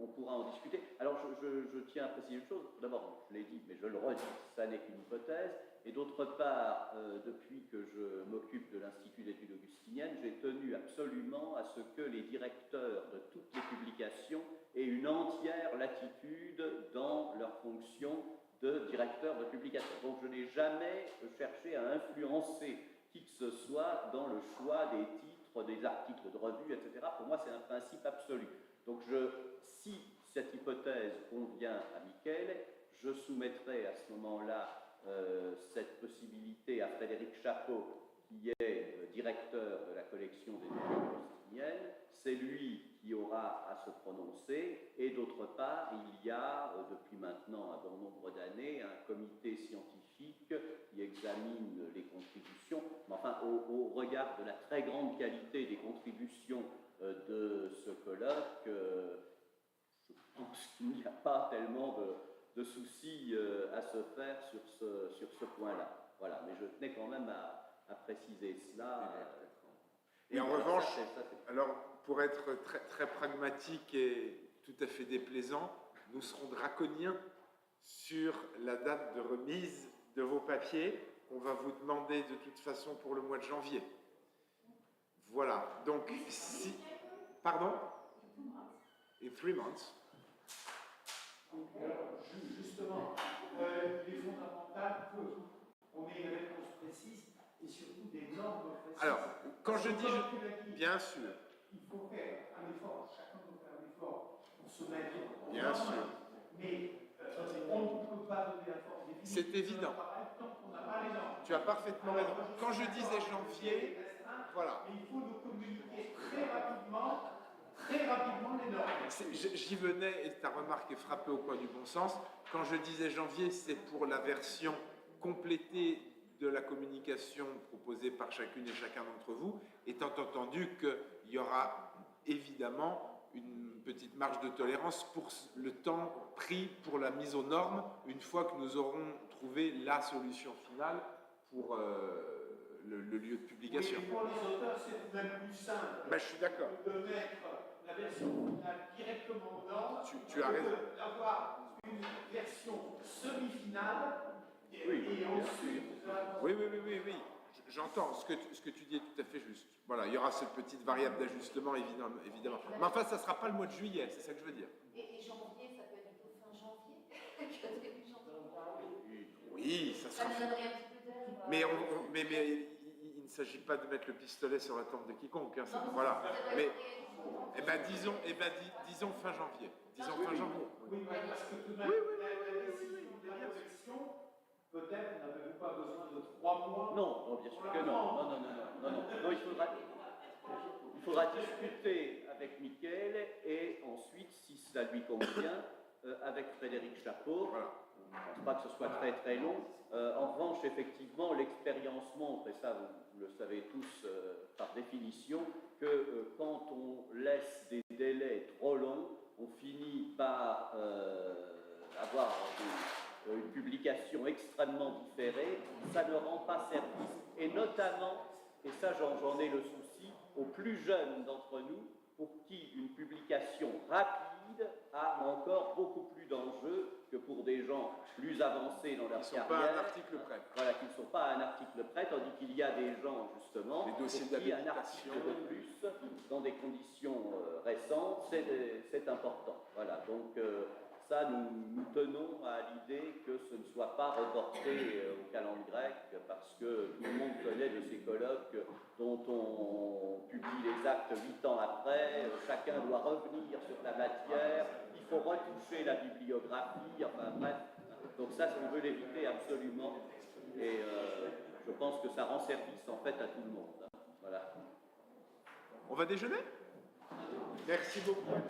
on pourra en discuter. Alors, je tiens à préciser une chose. D'abord, je l'ai dit, mais je le redis, ça n'est qu'une hypothèse. Et d'autre part, depuis que je m'occupe de l'Institut d'études augustiniennes, j'ai tenu absolument à ce que les directeurs de toutes les publications aient une entière latitude dans leur fonction de directeur de publication. Donc, je n'ai jamais cherché à influencer qui que ce soit dans le choix des titres, des articles de revue, etc. Pour moi, c'est un principe absolu. Donc, si cette hypothèse convient à Michele, je soumettrai à ce moment-là cette possibilité à Frédéric Chapeau, qui est directeur de la collection des études augustiniennes. C'est lui qui aura à se prononcer. Et d'autre part, il y a, depuis maintenant un bon nombre d'années, un comité scientifique qui examine les contributions. Mais enfin, au regard de la très grande qualité des contributions de ce colloque, je pense qu'il n'y a pas tellement de soucis à se faire sur ce point-là. Voilà, mais je tenais quand même à préciser cela. Et en revanche, alors pour être très, très pragmatique et tout à fait déplaisant, nous serons draconiens sur la date de remise de vos papiers, qu'on va vous demander de toute façon pour le mois de janvier. Voilà, donc si... Pardon? In 3 months. Justement, il est fondamental qu'on ait une réponse précise et surtout des normes précises. Alors, quand je dis... Bien sûr. Il faut faire un effort, chacun doit faire un effort pour se mettre en Bien norme, sûr. mais on ne peut pas donner la forme définitive. C'est évident. Tant qu'on n'a pas les normes. Tu as parfaitement raison. Quand je disais janvier, voilà. Mais il faut nous communiquer très rapidement les normes. J'y venais et ta remarque est frappée au coin du bon sens. Quand je disais janvier, c'est pour la version complétée de la communication proposée par chacune et chacun d'entre vous, étant entendu qu'il y aura évidemment une petite marge de tolérance pour le temps pris pour la mise aux normes, une fois que nous aurons trouvé la solution finale pour le lieu de publication. Oui, pour les auteurs, c'est même plus simple. Ben, je suis d'accord. De mettre la version finale directement aux normes, Tu as raison. d'avoir une version semi-finale et ensuite... Oui. J'entends. Ce que tu dis est tout à fait juste. Voilà, il y aura cette petite variable d'ajustement, évidemment. Mais enfin, ça ne sera pas le mois de juillet, c'est ça que je veux dire. Et janvier, ça peut être plutôt fin janvier que début janvier. Oui, ça sera... Ça nous donnerait un petit peu d'air. Mais il ne s'agit pas de mettre le pistolet sur la tempe de quiconque. Hein, voilà. Mais, disons fin janvier. Disons fin janvier. Oui, parce que tout de même, la décision de la correction, peut-être n'avez-vous pas besoin de 3 mois? Non, bien sûr que non. Non, il faudra discuter avec Mickaël et ensuite, si cela lui convient, avec Frédéric Chapeau. Voilà. Je ne pense pas que ce soit très très long. En revanche, effectivement, l'expérience montre, et ça vous le savez tous par définition, que quand on laisse des délais trop longs, on finit par avoir une publication extrêmement différée, ça ne rend pas service. Et notamment, et ça j'en ai le souci, aux plus jeunes d'entre nous, pour qui une publication rapide a encore beaucoup plus d'enjeux que pour des gens plus avancés dans leur carrière. Qui ne sont pas à un article près. Voilà, qui ne sont pas à un article près, tandis qu'il y a des gens, justement, les dossiers pour qui un article de plus, dans des conditions récentes, c'est important. Voilà, donc ça, nous tenons à l'idée que ce ne soit pas reporté au calendrier grec, parce que tout le monde connaît de ces colloques dont on publie les actes 8 ans après, chacun doit revenir sur la matière, il faut retoucher la bibliographie, enfin bref. Donc ça, on veut l'éviter absolument, et je pense que ça rend service en fait à tout le monde. Voilà. On va déjeuner? Merci beaucoup.